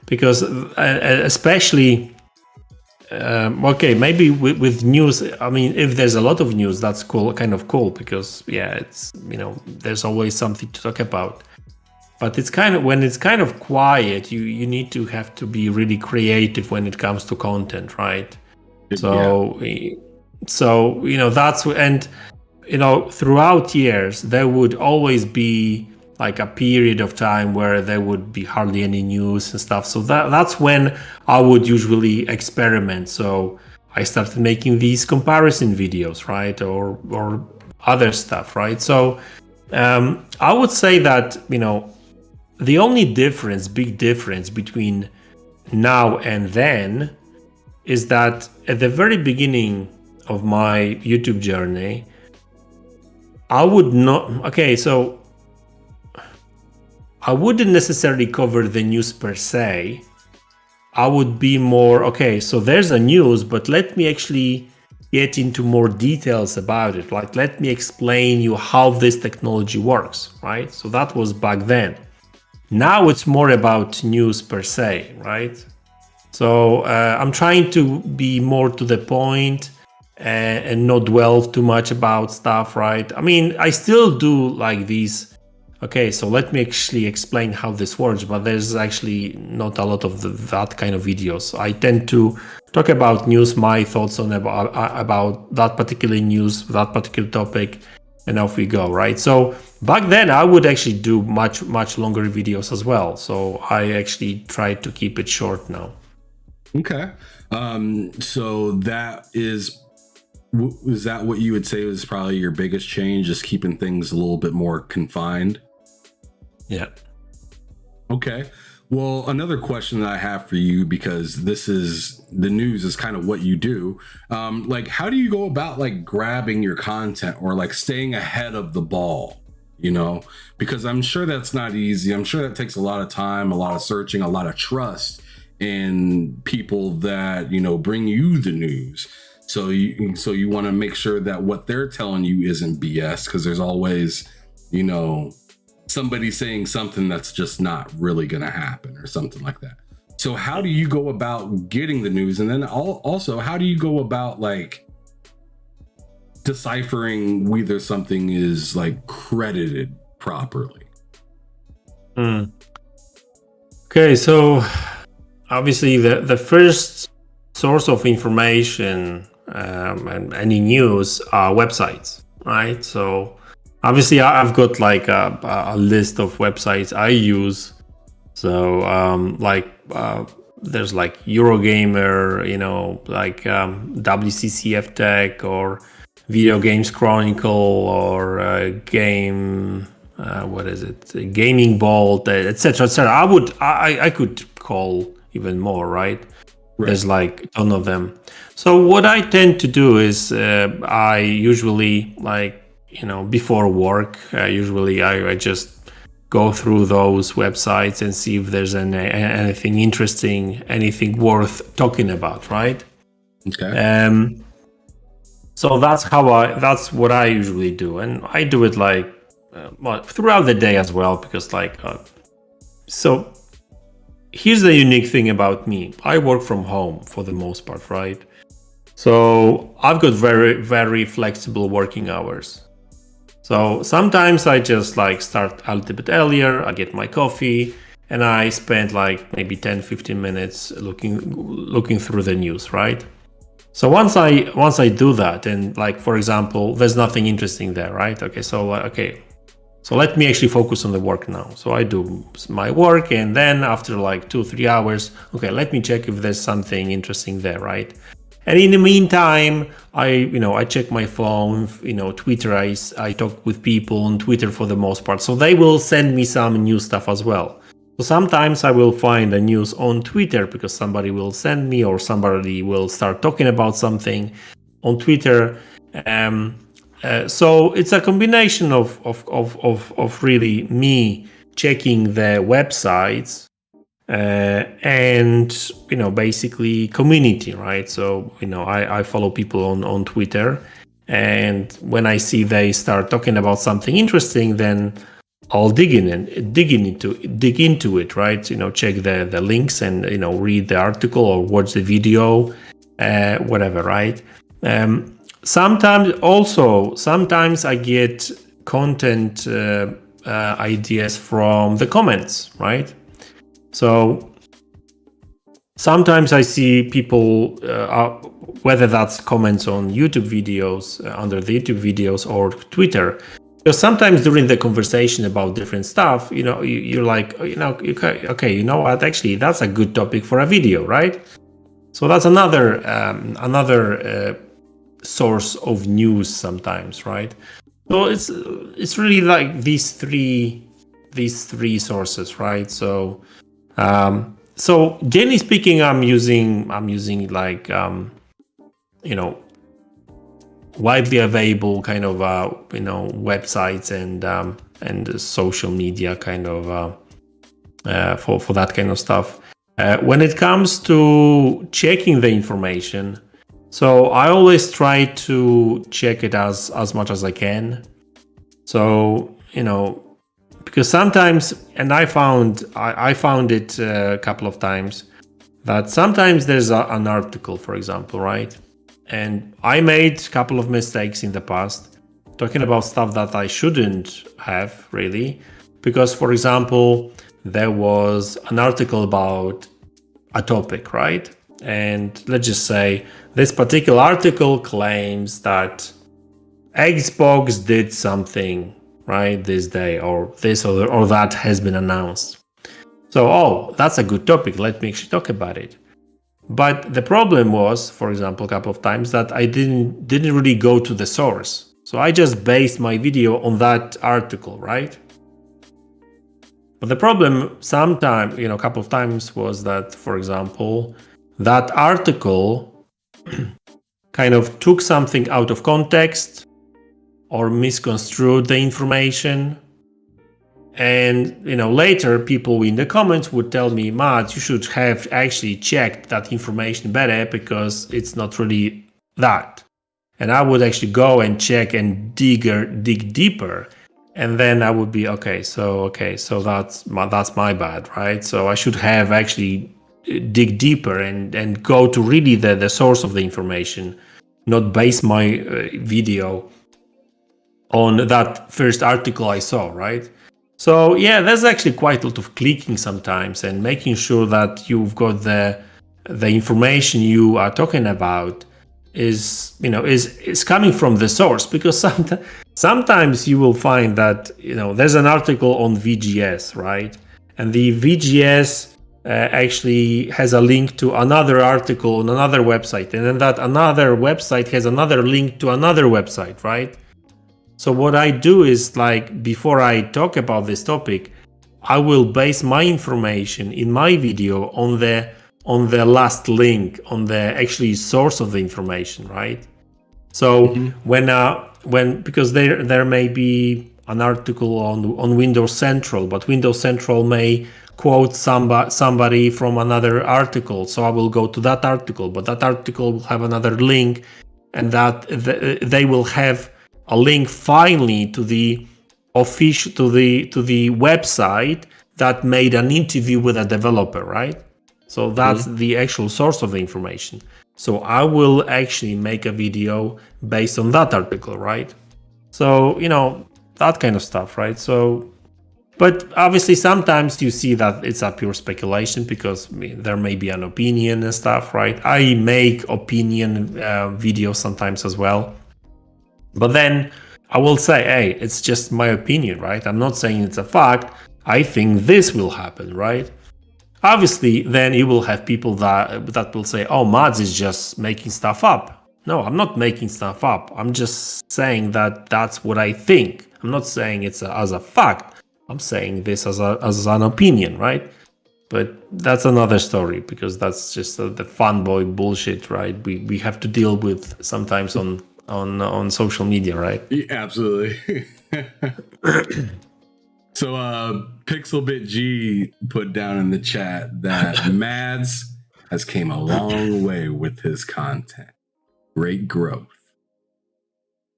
Because especially maybe with news. I mean, if there's a lot of news, that's kind of cool, because it's there's always something to talk about. But it's when it's kind of quiet, you need to have to be really creative when it comes to content, right? So that's, and throughout years there would always be like a period of time where there would be hardly any news and stuff. So that's when I would usually experiment. So I started making these comparison videos, right, or other stuff, right? So I would say that, you know, the only big difference between now and then is that at the very beginning of my YouTube journey, I would not, so I wouldn't necessarily cover the news per se. I would be more, so there's a news, but let me actually get into more details about it. Like, let me explain you how this technology works, right? So that was back then. Now it's more about news per se, right? So I'm trying to be more to the point and not dwell too much about stuff, right? I mean, I still do like these, so let me actually explain how this works, but there's actually not a lot of that kind of videos. I tend to talk about news, my thoughts on about that particular news, that particular topic, and off we go, right? So back then I would actually do much longer videos as well. So I actually try to keep it short now. Okay. So that is that what you would say was probably your biggest change, just keeping things a little bit more confined? Yeah. Okay. Well, another question that I have for you, because this is the news is kind of what you do. Like, how do you go about like grabbing your content or like staying ahead of the ball? You know, because I'm sure that's not easy. I'm sure that takes a lot of time, a lot of searching, a lot of trust in people that, you know, bring you the news. So you want to make sure that what they're telling you isn't BS, because there's always, you know, somebody saying something that's just not really going to happen or something like that. So how do you go about getting the news? And then also, how do you go about like deciphering whether something is like credited properly? Okay, so obviously the first source of information and any news are websites, right? So obviously I've got like a list of websites I use. So there's like Eurogamer, you know, like WCCF Tech or Video Games Chronicle or Gaming Bolt, etc., etc. I could call even more, right? There's like a ton of them. So what I tend to do is I usually, like, you know, before work, I just go through those websites and see if there's anything interesting, anything worth talking about, right? Okay. So that's what I usually do, and I do it like throughout the day as well, because like so here's the unique thing about me. I work from home for the most part, right? So I've got very, very flexible working hours. So sometimes I just like start a little bit earlier, I get my coffee, and I spend like maybe 10-15 minutes looking through the news, right? So once I do that, and like, for example, there's nothing interesting there, right? So let me actually focus on the work now. So I do my work, and then after like 2-3 hours, let me check if there's something interesting there, right? And in the meantime, I check my phone, Twitter, I talk with people on Twitter for the most part. So they will send me some new stuff as well. So sometimes I will find a news on Twitter because somebody will send me, or somebody will start talking about something on Twitter. So it's a combination of really me checking the websites and basically community, right? So I follow people on Twitter, and when I see they start talking about something interesting, then I'll dig into it, right? Check the links and read the article or watch the video, whatever, right? Sometimes I get content ideas from the comments, right? So sometimes I see people, whether that's comments on YouTube videos, under the YouTube videos, or Twitter, Because sometimes during the conversation about different stuff, you're like, okay, you know what? Actually, that's a good topic for a video, right? So that's another source of news sometimes, right? So it's really like these three sources, right? So generally speaking, I'm using like widely available kind of websites and social media kind of for that kind of stuff. When it comes to checking the information, so I always try to check it as much as I can. So because sometimes, and I found it a couple of times, that sometimes there's an article, for example, right? And I made a couple of mistakes in the past, talking about stuff that I shouldn't have, really. Because, for example, there was an article about a topic, right? And let's just say this particular article claims that Xbox did something, right, this day, or this or that has been announced. So, that's a good topic. Let me actually talk about it. But the problem was, for example, a couple of times that I didn't really go to the source. So I just based my video on that article, right? But the problem sometimes, a couple of times was that, for example, that article kind of took something out of context or misconstrued the information. And later people in the comments would tell me, "MaDz, you should have actually checked that information better because it's not really that." And I would actually go and check and dig deeper, and then I would be okay. So that's my bad, right? So I should have actually dig deeper and go to really the source of the information, not base my video on that first article I saw, right? So yeah, there's actually quite a lot of clicking sometimes and making sure that you've got the information you are talking about is coming from the source, because sometimes you will find that there's an article on VGS, right? And the VGS actually has a link to another article on another website, and then that another website has another link to another website, right? So what I do is, like, before I talk about this topic, I will base my information in my video on the last link, on the actually source of the information, right? So when because there may be an article on Windows Central, but Windows Central may quote somebody from another article, so I will go to that article, but that article will have another link, and that they will have a link finally to the official to the website that made an interview with a developer, right? So that's the actual source of the information. So I will actually make a video based on that article, right? So that kind of stuff, right? So, but obviously sometimes you see that it's a pure speculation, because there may be an opinion and stuff, right? I make opinion videos sometimes as well. But then I will say, hey, it's just my opinion, right? I'm not saying it's a fact. I think this will happen, right? Obviously, then you will have people that will say, oh, MaDz is just making stuff up. No, I'm not making stuff up. I'm just saying that that's what I think. I'm not saying it's as a fact. I'm saying this as an opinion, right? But that's another story, because that's just the fanboy bullshit, right? We have to deal with sometimes on social media, right? Yeah, absolutely. So Pixelbit G put down in the chat that MaDz has came a long way with his content. Great growth.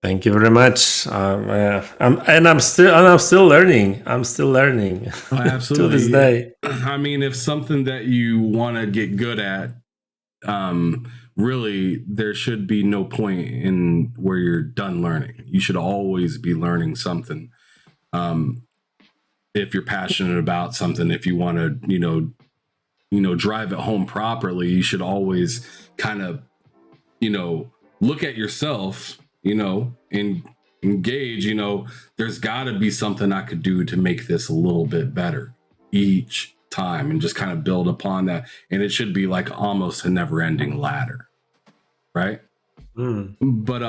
Thank you very much. I'm still learning. I'm still learning. Oh, absolutely. To this day. I mean, if something that you want to get good at, really, there should be no point in where you're done learning. You should always be learning something. If you're passionate about something, if you want to, drive it home properly, you should always kind of, look at yourself, and engage, there's got to be something I could do to make this a little bit better each time and just kind of build upon that. And it should be like almost a never ending ladder. Right. But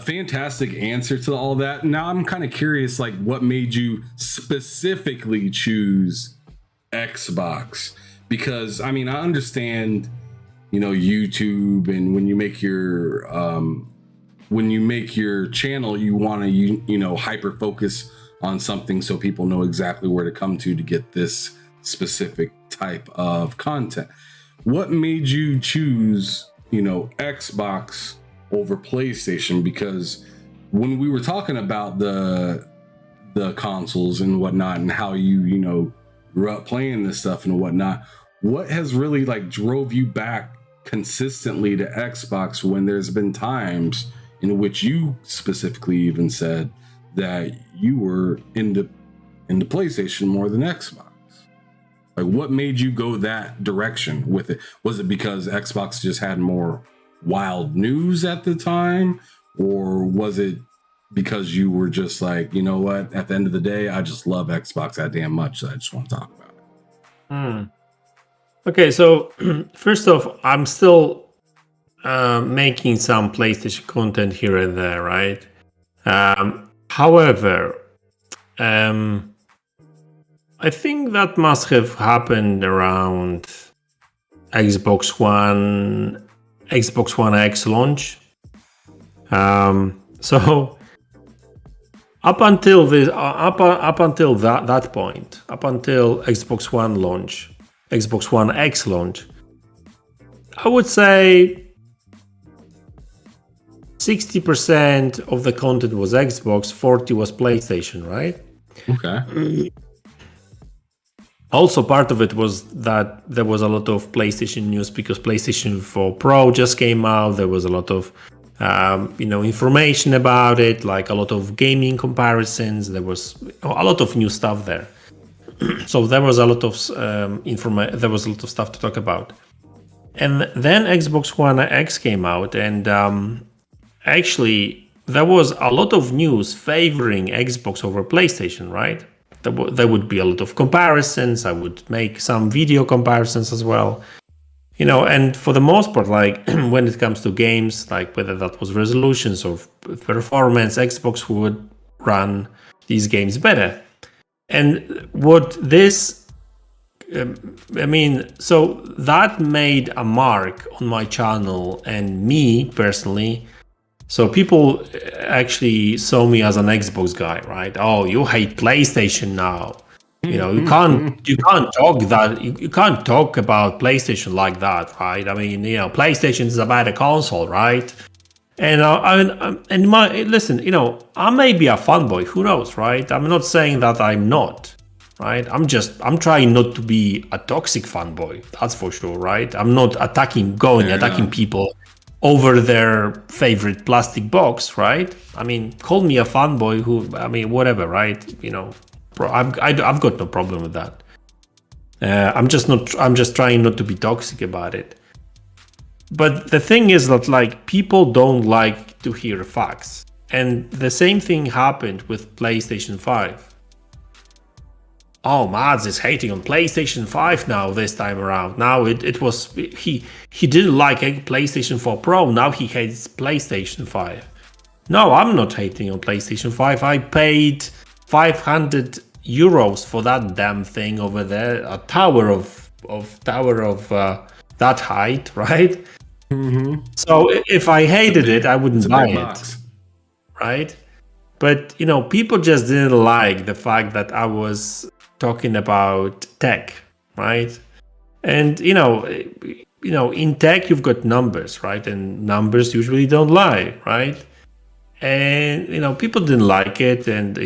fantastic answer to all that. Now I'm kind of curious, like what made you specifically choose Xbox? Because I mean, I understand, YouTube, and when you make your channel, you want to hyper focus on something so people know exactly where to come to get this specific type of content. What made you choose, Xbox over PlayStation? Because when we were talking about the consoles and whatnot and how you grew up playing this stuff and whatnot, what has really like drove you back consistently to Xbox when there's been times in which you specifically even said that you were into PlayStation more than Xbox? Like, what made you go that direction with it? Was it because Xbox just had more wild news at the time, or was it because you were just like, you know what, at the end of the day, I just love Xbox that damn much that I just want to talk about it? Okay, so first off, I'm still making some PlayStation content here and there, right? However, I think that must have happened around Xbox One X launch. So up until that point, up until Xbox One launch, Xbox One X launch, I would say 60% of the content was Xbox, 40% was PlayStation, right? Okay. Also, part of it was that there was a lot of PlayStation news because PlayStation 4 Pro just came out. There was a lot of information about it, like a lot of gaming comparisons. There was a lot of new stuff there. So there was a lot of there was a lot of stuff to talk about. And then Xbox One X came out, and actually there was a lot of news favoring Xbox over PlayStation, right? There would be a lot of comparisons. I would make some video comparisons as well. And for the most part, like when it comes to games, like whether that was resolutions or performance, Xbox would run these games better. And what this, so that made a mark on my channel and me personally. So people actually saw me as an Xbox guy, right? Oh, you hate PlayStation now. You can't talk about PlayStation like that, right? I mean, PlayStation is a better console, right? And listen, I may be a fanboy, who knows, right? I'm not saying that I'm not, right? I'm trying not to be a toxic fanboy, that's for sure, right? I'm not attacking people over their favorite plastic box, right? I mean, call me a fanboy whatever, right? I've got no problem with that. I'm just trying not to be toxic about it. But the thing is that like people don't like to hear facts. And the same thing happened with PlayStation 5. Oh, MaDz is hating on PlayStation 5 now this time around. Now it was he didn't like PlayStation 4 Pro. Now he hates PlayStation 5. No, I'm not hating on PlayStation 5. I paid 500 euros for that damn thing over there, a tower of that height, right? Mm-hmm. So if I hated it, I wouldn't buy it, right? But people just didn't like the fact that I was talking about tech, right? And in tech you've got numbers, right? And numbers usually don't lie, right? And people didn't like it, and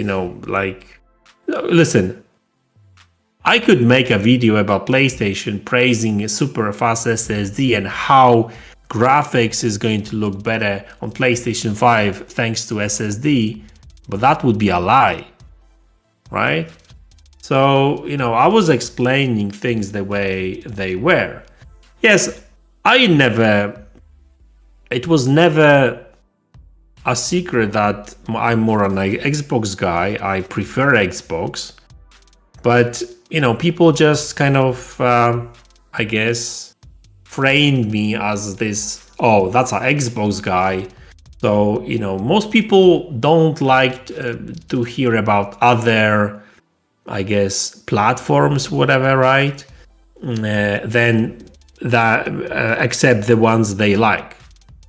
listen, I could make a video about PlayStation praising a super fast SSD and how graphics is going to look better on PlayStation 5 thanks to SSD, but that would be a lie, right? So, I was explaining things the way they were. Yes, it was never a secret that I'm more an Xbox guy. I prefer Xbox, but people just kind of, I guess, framed me as this. Oh, that's an Xbox guy. So most people don't like to hear about other, I guess, platforms, whatever, right? Then that except the ones they like.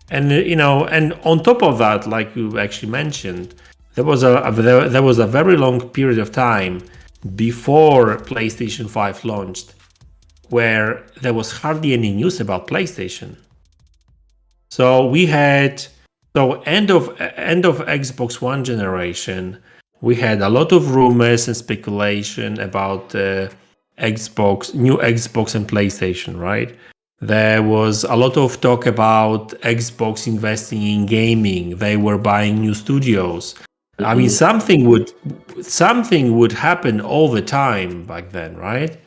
And and on top of that, like you actually mentioned, there was a very long period of time before PlayStation 5 launched where there was hardly any news about PlayStation. So we had end of Xbox One generation, we had a lot of rumors and speculation about new Xbox and PlayStation, right? There was a lot of talk about Xbox investing in gaming. They were buying new studios. I mean, something would happen all the time back then, right?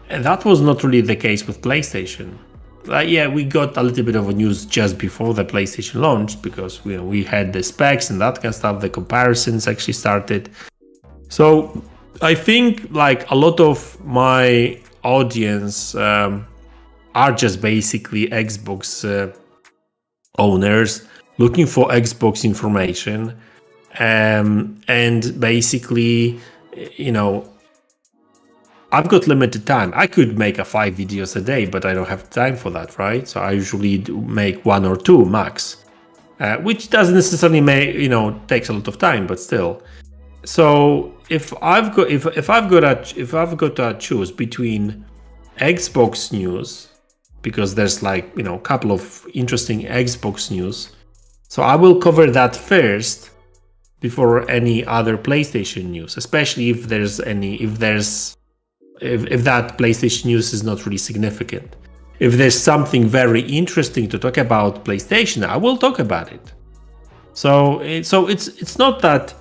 And that was not really the case with PlayStation. We got a little bit of a news just before the PlayStation launched because we had the specs and that kind of stuff. The comparisons actually started. So I think like a lot of my audience are just basically Xbox owners looking for Xbox information, and basically, I've got limited time. I could make 5 videos a day, but I don't have time for that, right? So I usually make 1 or 2 max, which doesn't necessarily takes a lot of time, but still. So if I've got to choose between Xbox news, because there's a couple of interesting Xbox news, so I will cover that first before any other PlayStation news, especially if that PlayStation news is not really significant. If there's something very interesting to talk about PlayStation, I will talk about it. So it's not that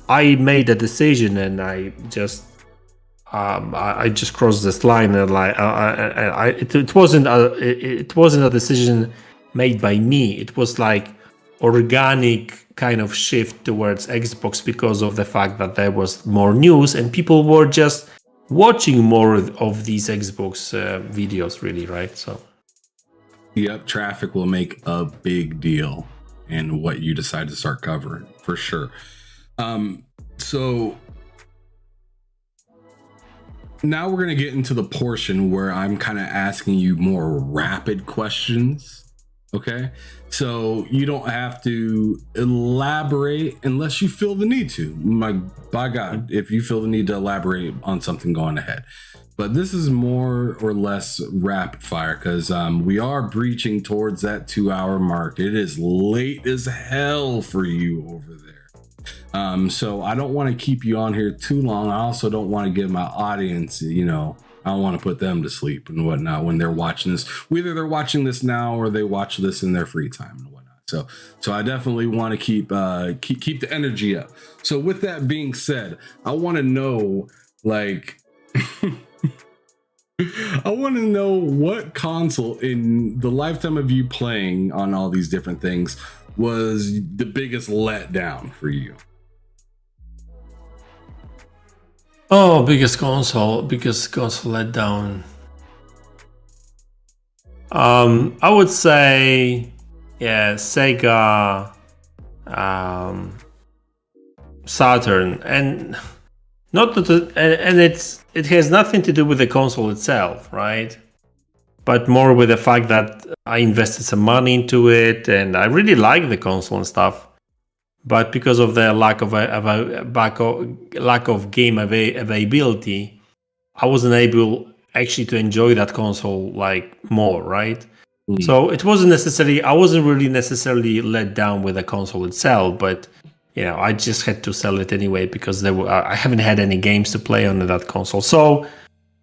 I made a decision and I just crossed this line and it wasn't a decision made by me. It was like organic kind of shift towards Xbox because of the fact that there was more news and people were just watching more of these Xbox videos, really, right? So yep, traffic will make a big deal in what you decide to start covering, for sure. So now we're going to get into the portion where I'm kind of asking you more rapid questions. Okay, so you don't have to elaborate unless you feel the need to. By God, if you feel the need to elaborate on something, going ahead. But this is more or less rapid fire because we are breaching towards that 2-hour mark. It is late as hell for you over there. So I don't want to keep you on here too long. I also don't want to give my audience, I don't want to put them to sleep and whatnot when they're watching this. Whether they're watching this now or they watch this in their free time and whatnot. So I definitely want to keep the energy up. So with that being said, I want to know, like, I want to know what console in the lifetime of you playing on all these different things was the biggest letdown for you. Oh, biggest console letdown. I would say, Sega Saturn, and it has nothing to do with the console itself, right? But more with the fact that I invested some money into it, and I really like the console and stuff. But because of the lack of game availability, I wasn't able actually to enjoy that console more, right? So it wasn't necessarily, I wasn't really necessarily let down with the console itself, but I just had to sell it anyway because I haven't had any games to play on that console. So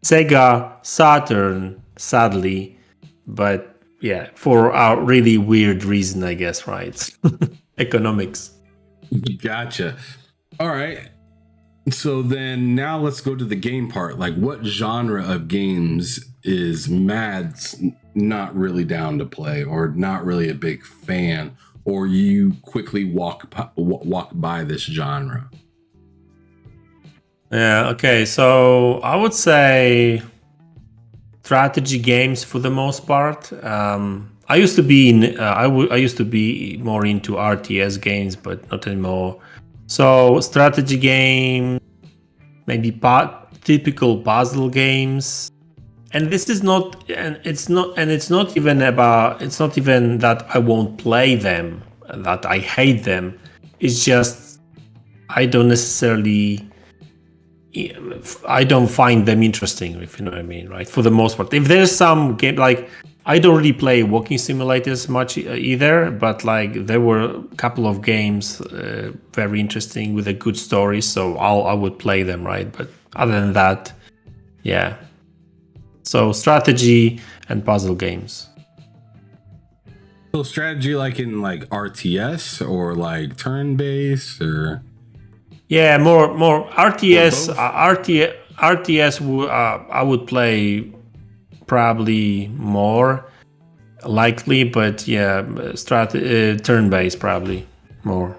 Sega Saturn, sadly, but for a really weird reason, I guess, right? Economics. Gotcha. All right. So then now let's go to the game part. Like, what genre of games is MaDz not really down to play, or not really a big fan, or you quickly walk by this genre? Yeah, okay. So I would say strategy games for the most part. I used to be in I used to be more into RTS games, but not anymore. So strategy game, maybe typical puzzle games. And this is not, and it's not even that I won't play them, that I hate them. It's just I don't necessarily, I don't find them interesting, if you know what I mean, right? For the most part, if there's some game, like I don't really play walking simulators much either, but like there were a couple of games very interesting with a good story, so I would play them, right? But other than that, yeah. So strategy and puzzle games. So strategy, like in like RTS or like turn-based, or Yeah, more RTS. Or both? RTS. I would play probably more likely, but yeah, turn-based probably more.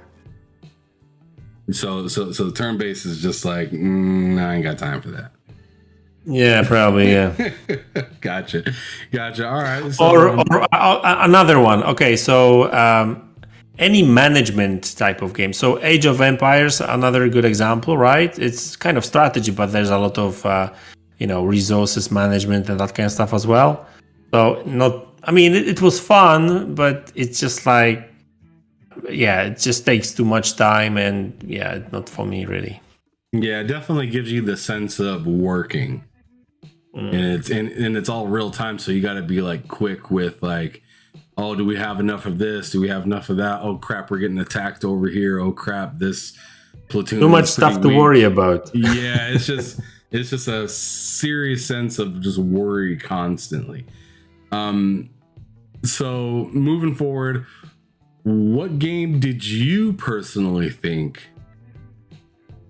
so the turn-based is just like, I ain't got time for that. Yeah, probably. Yeah. Gotcha. All right. Or another one. Okay, so any management type of game. So Age of Empires, another good example, right? It's kind of strategy, but there's a lot of resources management and that kind of stuff as well. So it was fun, but it's just like, yeah, it just takes too much time, and yeah, not for me really. Yeah, it definitely gives you the sense of working. And it's all real time, so you got to be like quick with like, oh, do we have enough of this? Do we have enough of that? Oh crap, we're getting attacked over here. Oh crap, this platoon. Too much stuff to worry about. Yeah, it's just a serious sense of just worry constantly. So moving forward, what game did you personally think,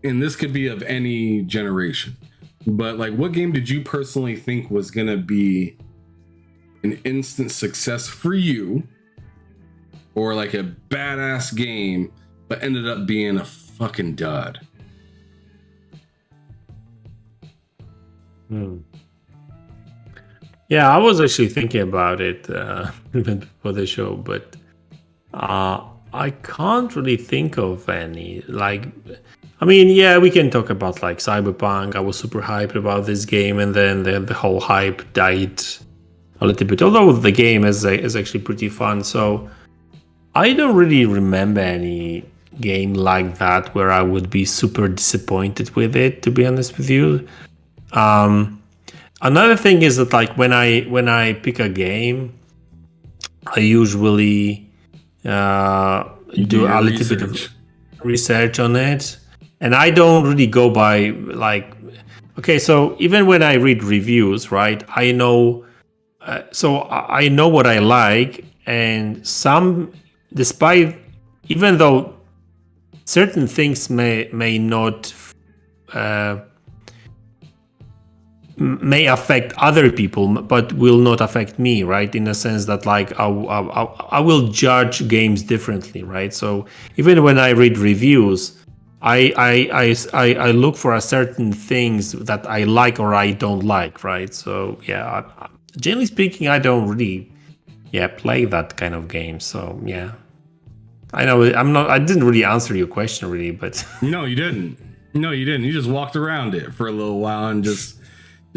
and this could be of any generation, but like, what game did you personally think was going to be an instant success for you, or like a badass game, but ended up being a fucking dud? Yeah, I was actually thinking about it even before the show, but I can't really think of any. Like, I mean, yeah, we can talk about like Cyberpunk. I was super hyped about this game, and then the whole hype died a little bit. Although the game is actually pretty fun, so I don't really remember any game like that where I would be super disappointed with it, to be honest with you. Another thing is that like when I pick a game, I usually do a little bit of research on it, and I don't really go by like, okay, so even when I read reviews, right, I know, so I know what I like, and even though certain things may not may affect other people, but will not affect me, right? In a sense that like I will judge games differently, right? So even when I read reviews, I look for a certain things that I like or I don't like, right? So yeah, generally speaking, I don't really play that kind of game. So yeah, I know I didn't really answer your question really, but No, you didn't. You just walked around it for a little while and just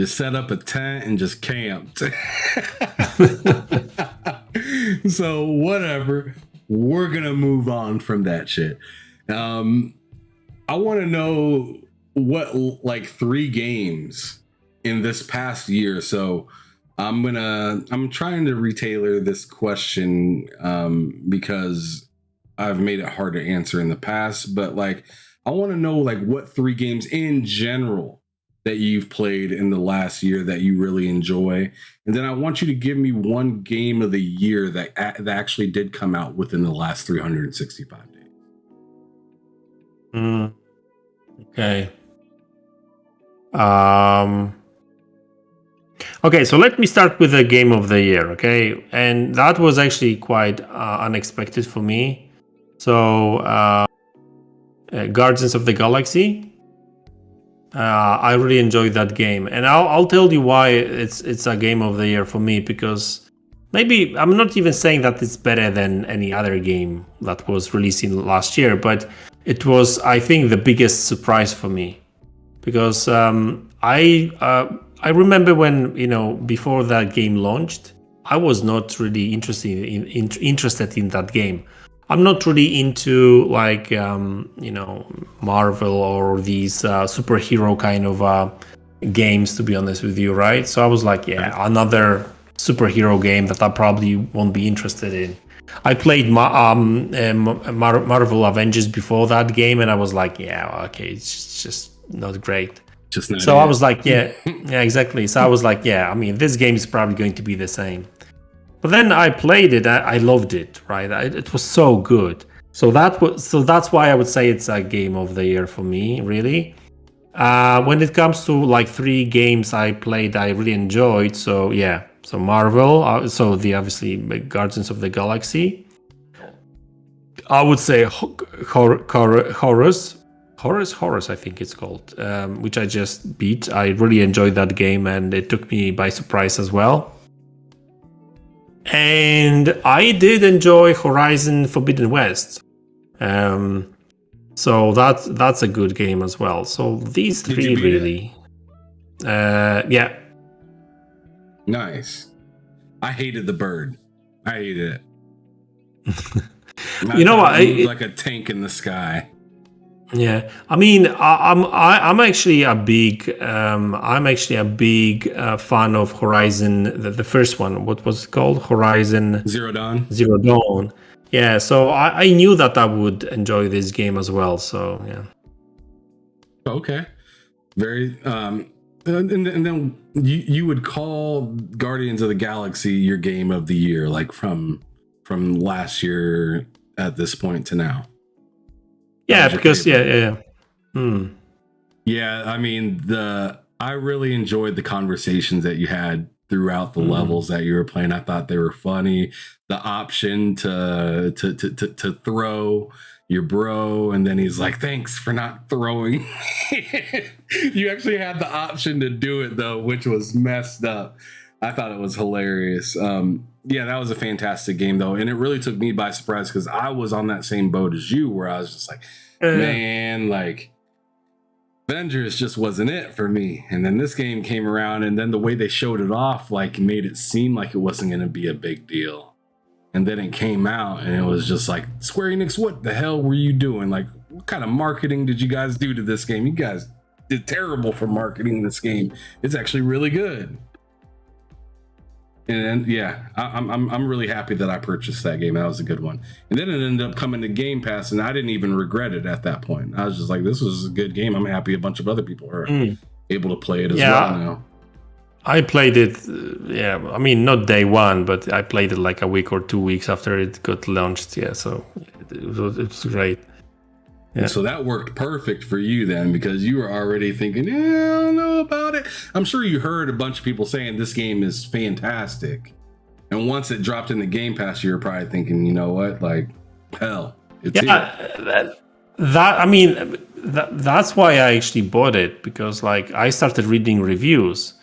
set up a tent and just camped. So whatever, we're gonna move on from that shit. I want to know what like 3 games in this past year. So I'm trying to retailer this question because I've made it hard to answer in the past, but like, I want to know like what 3 games in general that you've played in the last year that you really enjoy. And then I want you to give me one game of the year that actually did come out within the last 365 days. Okay. Okay, so let me start with the game of the year, okay? And that was actually quite unexpected for me. So, Guardians of the Galaxy. I really enjoyed that game, and I'll tell you why it's a game of the year for me, because maybe I'm not even saying that it's better than any other game that was released in last year, but it was, I think, the biggest surprise for me, because I remember when, before that game launched, I was not really interested in that game. I'm not really into like Marvel or these superhero kind of games, to be honest with you, right? So I was like, another superhero game that I probably won't be interested in. I played Marvel Avengers before that game, and I was like, okay, it's just not great. Just not so it. I was like, yeah, exactly. So I was like, this game is probably going to be the same. But then I played it. I loved it. Right? It was so good. So that's why I would say it's a game of the year for me. Really, when it comes to like 3 games I played, I really enjoyed. So so Marvel. So the obviously Guardians of the Galaxy. I would say Horus, I think it's called, which I just beat. I really enjoyed that game, and it took me by surprise as well. And I did enjoy Horizon Forbidden West. So that's a good game as well. So these 3 really. Nice. I hated the bird. I hated it. You know what? Like a tank in the sky. Yeah, I mean, I'm actually a big fan of Horizon, the first one. What was it called? Horizon Zero Dawn. Zero Dawn. Yeah, so I knew that I would enjoy this game as well. So yeah. Okay. Very. And then you would call Guardians of the Galaxy your game of the year, like from last year at this point to now. Yeah, because Yeah, I mean, I really enjoyed the conversations that you had throughout the levels that you were playing. I thought they were funny. The option to throw your bro, and then he's like, "Thanks for not throwing." You actually had the option to do it though, which was messed up. I thought it was hilarious. That was a fantastic game though, and it really took me by surprise because I was on that same boat as you, where I was just like, man, like Avengers just wasn't it for me. And then this game came around, and then the way they showed it off, like, made it seem like it wasn't going to be a big deal. And then it came out, and it was just like, Square Enix, what the hell were you doing? Like, what kind of marketing did you guys do to this game? You guys did terrible for marketing this game. It's actually really good. And I'm really happy that I purchased that game. That was a good one. And then it ended up coming to Game Pass, and I didn't even regret it at that point. I was just like, this was a good game. I'm happy a bunch of other people are able to play it as well now. I played it, I mean, not day one, but I played it like a week or 2 weeks after it got launched. Yeah, so it was great. Yeah. So that worked perfect for you then, because you were already thinking, I don't know about it. I'm sure you heard a bunch of people saying this game is fantastic. And once it dropped in the Game Pass, you were probably thinking, you know what, like, hell, it's here. That's why I actually bought it, because like I started reading reviews,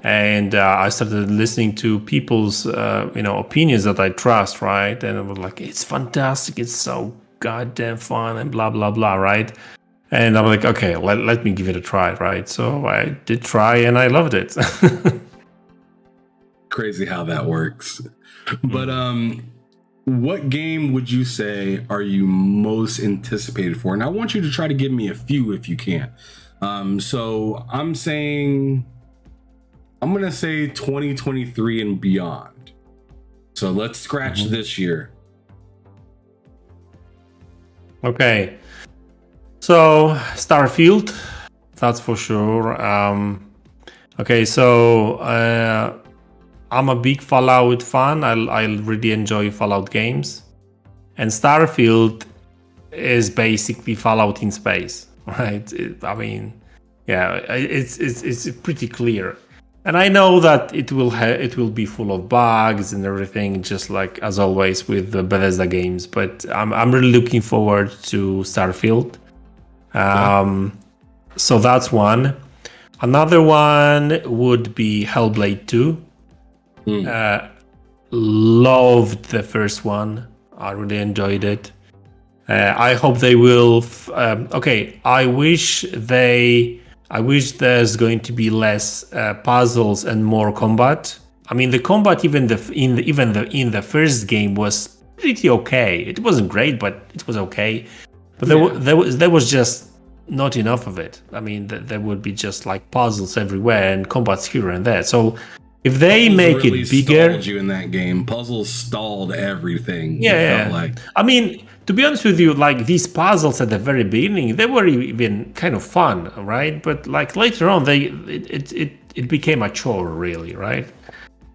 and I started listening to people's opinions that I trust, right? And I was like, it's fantastic, it's so goddamn fun, and blah blah blah, right? And I'm like, okay, let me give it a try, right? So I did try, and I loved it. Crazy how that works. But what game would you say are you most anticipated for? And I want you to try to give me a few if you can. So I'm gonna say 2023 and beyond. So let's scratch this year. Okay. So Starfield, that's for sure. Okay, so I'm a big Fallout fan. I really enjoy Fallout games, and Starfield is basically Fallout in space, right? it's pretty clear. And I know that it will be full of bugs and everything, just like as always with the Bethesda games. But I'm really looking forward to Starfield. So that's one. Another one would be Hellblade 2. Loved the first one. I really enjoyed it. I hope they will. I wish there's going to be less puzzles and more combat. I mean, the combat in the first game was pretty okay. It wasn't great, but it was okay. But there was just not enough of it. I mean, there would be just like puzzles everywhere and combats here and there. So if they make really it bigger, stalled you in that game. Puzzles stalled everything. Yeah. Like. I mean, to be honest with you, like these puzzles at the very beginning, they were even kind of fun, right? But like later on, it became a chore, really, right?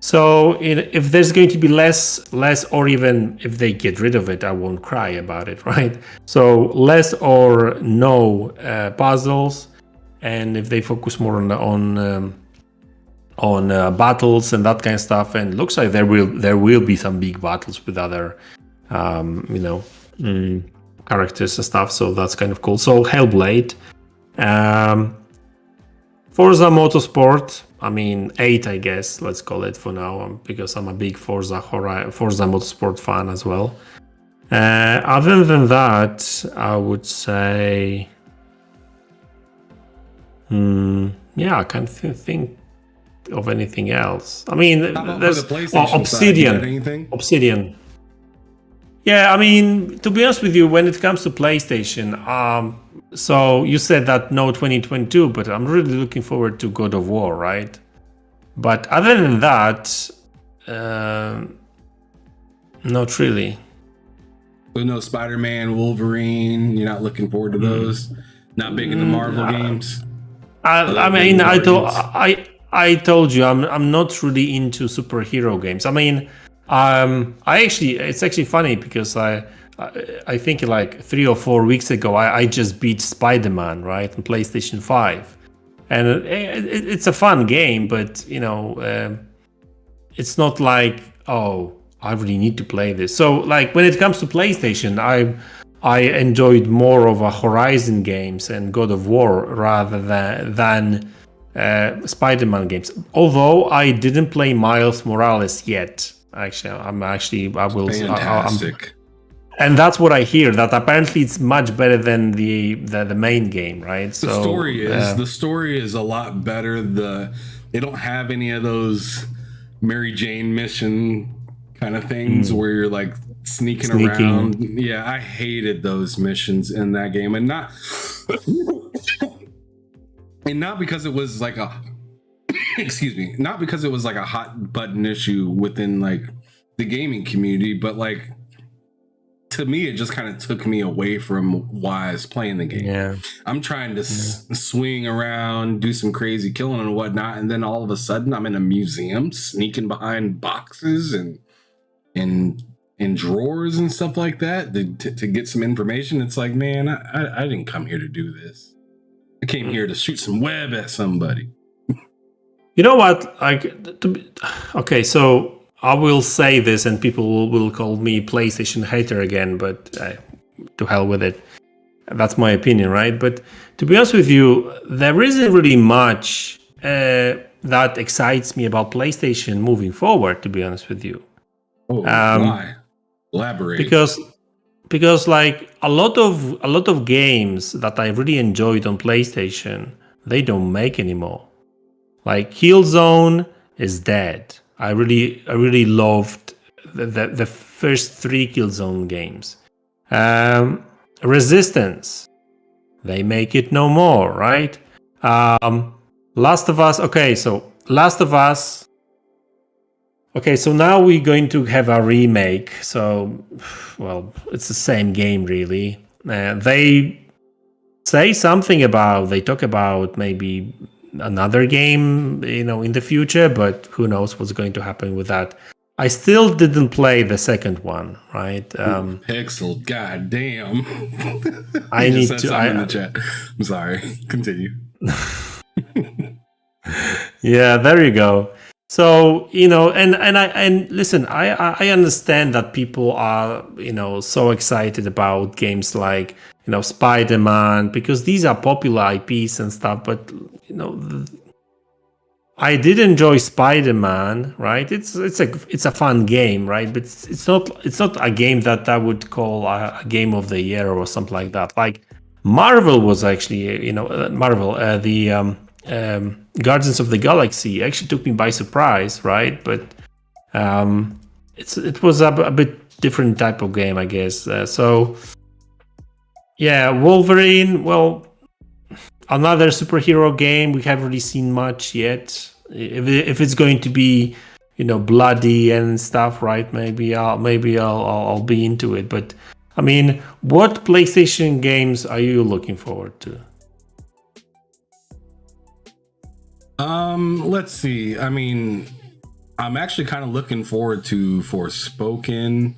So if there's going to be less, or even if they get rid of it, I won't cry about it, right? So less or no puzzles, and if they focus more on battles and that kind of stuff, and it looks like there will be some big battles with other, characters and stuff. So that's kind of cool. So Hellblade, Forza Motorsport. I mean 8, I guess. Let's call it for now, because I'm a big Forza Motorsport fan as well. Other than that, I would say, I can't think of anything else. I mean, there's Obsidian. Yeah, I mean, to be honest with you, when it comes to PlayStation, so you said that no 2022, but I'm really looking forward to God of War, right? But other than that, not really. So no Spider-Man, Wolverine. You're not looking forward to those. Not big into Marvel games. I told you I'm not really into superhero games. I mean, it's actually funny because I think like 3 or 4 weeks ago I just beat Spider-Man, right, on PlayStation 5, and it's a fun game, but it's not like, oh, I really need to play this. So like when it comes to PlayStation, I enjoyed more of a Horizon games and God of War rather than Spider-Man games. Although I didn't play Miles Morales yet. Actually, I will. Fantastic. And that's what I hear. That apparently it's much better than the main game, right? The story is a lot better. They don't have any of those Mary Jane mission kind of things where you're like sneaking around. Yeah, I hated those missions in that game, and not because it was like a not because it was like a hot button issue within like the gaming community, but like to me it just kind of took me away from why I was playing the game. Yeah, I'm trying to swing around, do some crazy killing and whatnot, and then all of a sudden I'm in a museum sneaking behind boxes and drawers and stuff like that to get some information. It's like, man, I didn't come here to do this. I came here to shoot some web at somebody. You know what? Okay, so I will say this, and people will call me PlayStation hater again, but to hell with it. That's my opinion, right? But to be honest with you, there isn't really much that excites me about PlayStation moving forward, to be honest with you. Oh, why? Elaborate. Because like a lot of games that I really enjoyed on PlayStation, they don't make anymore. Like Killzone is dead. I really loved the first 3 Killzone games. Resistance, they make it no more, right? Last of Us. Okay, so Last of Us. Okay, so now we're going to have a remake. So, well, it's the same game, really. They say something about, they talk about maybe another game, in the future, but who knows what's going to happen with that. I still didn't play the second one, right? Pixel, goddamn. I need to. In the chat. I'm sorry. Continue. Yeah, there you go. So, and listen, I understand that people are, so excited about games like, Spider-Man, because these are popular IPs and stuff, but I did enjoy Spider-Man, right? It's a fun game, right? But it's not a game that I would call a game of the year or something like that. Like Marvel was actually, the Guardians of the Galaxy actually took me by surprise, right? But it was a bit different type of game, I guess. So yeah, Wolverine. Well, another superhero game. We haven't really seen much yet. If it's going to be, bloody and stuff, right? Maybe I'll be into it. But I mean, what PlayStation games are you looking forward to? Let's see. I mean, I'm actually kind of looking forward to Forspoken.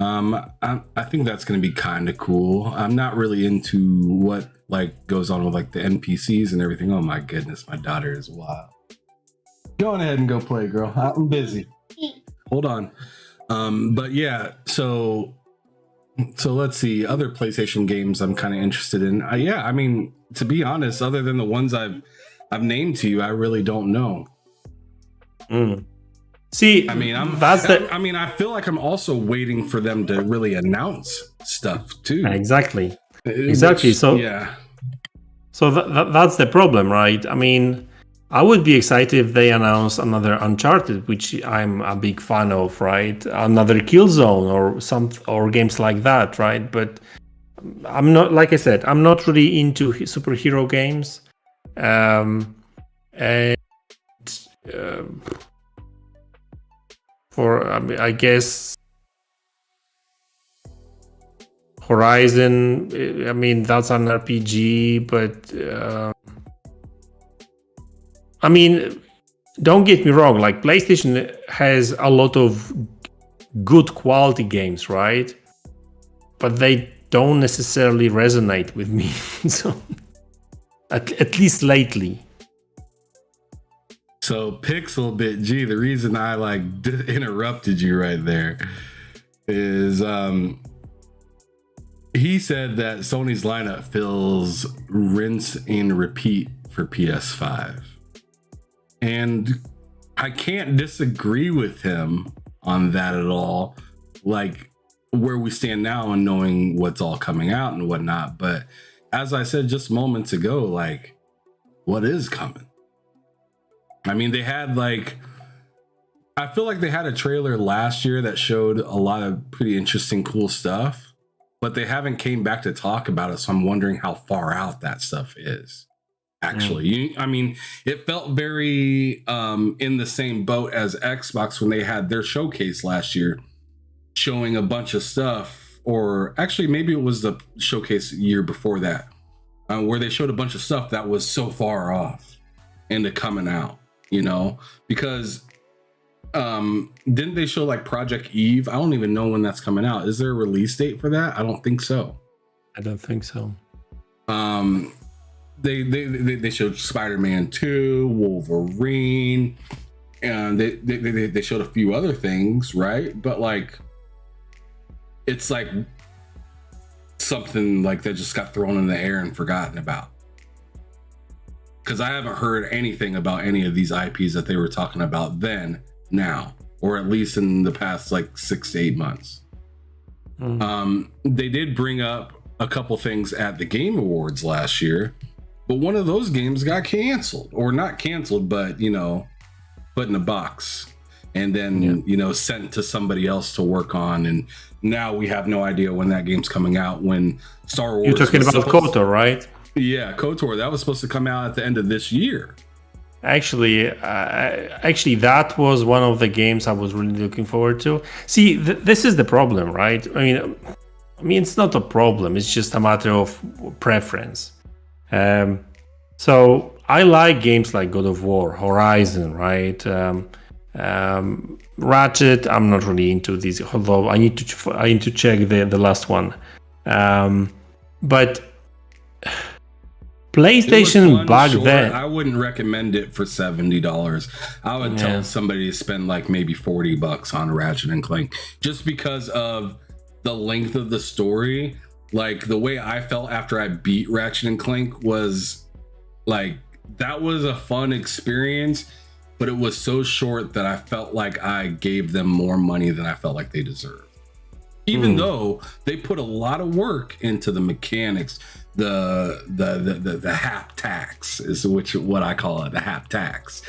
I think that's going to be kind of cool. I'm not really into what like goes on with like the NPCs and everything. Oh my goodness, my daughter is wild. Go on ahead and go play, girl. I'm busy. Hold on. But yeah, so let's see. Other PlayStation games I'm kind of interested in. Yeah, I mean, to be honest, other than the ones I've named to you, I really don't know. See, I mean, I feel like I'm also waiting for them to really announce stuff too. Exactly. Which, so yeah. So that's the problem, right? I mean, I would be excited if they announce another Uncharted, which I'm a big fan of, right? Another Killzone or games like that, right? But I'm not, like I said, I'm not really into superhero games. I guess Horizon, I mean, that's an RPG, but I mean, don't get me wrong, like PlayStation has a lot of good quality games, right? But they don't necessarily resonate with me. So at least lately. So Pixel Bit G, the reason I interrupted you right there is he said that Sony's lineup feels rinse and repeat for PS5. And I can't disagree with him on that at all. Like where we stand now and knowing what's all coming out and whatnot. But as I said just moments ago, like what is coming? I mean, they had I feel like they had a trailer last year that showed a lot of pretty interesting, cool stuff, but they haven't came back to talk about it. So I'm wondering how far out that stuff is. Actually, I mean, it felt very in the same boat as Xbox when they had their showcase last year, showing a bunch of stuff, or actually maybe it was the showcase year before that, where they showed a bunch of stuff that was so far off into coming out, because didn't they show like Project Eve? I don't even know when that's coming out. Is there a release date for that? I don't think so. I don't think so. They showed Spider-Man 2, Wolverine, and they showed a few other things, right? But like, it's like something like that just got thrown in the air and forgotten about. Because I haven't heard anything about any of these IPs that they were talking about then, now, or at least in the past like 6 to 8 months. They did bring up a couple things at the Game Awards last year. But one of those games got canceled, or not canceled, but, put in a box and then, sent to somebody else to work on. And now we have no idea when that game's coming out, when Star Wars. You're talking about KOTOR, right? Yeah, KOTOR. That was supposed to come out at the end of this year. Actually, that was one of the games I was really looking forward to. See, this is the problem, right? I mean, it's not a problem. It's just a matter of preference. So I like games like God of War, Horizon, right? Ratchet, I'm not really into these, although I need to check the last one. But PlayStation back then. I wouldn't recommend it for $70. I would tell somebody to spend like maybe $40 on Ratchet and Clank, just because of the length of the story. Like the way I felt after I beat Ratchet and Clank was like, that was a fun experience, but it was so short that I felt like I gave them more money than I felt like they deserved. Even though they put a lot of work into the mechanics, the haptax is what I call it, the haptax,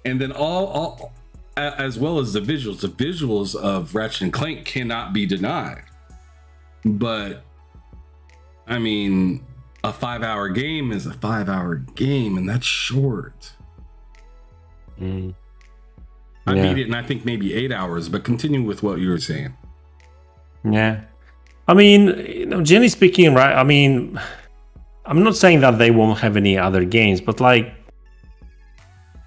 and then all as well as the visuals of Ratchet and Clank cannot be denied. But I mean, a 5-hour game is a 5-hour game, and that's short. I beat it in I think maybe 8 hours, but continue with what you were saying. Yeah. I mean, generally speaking, right? I mean, I'm not saying that they won't have any other games, but like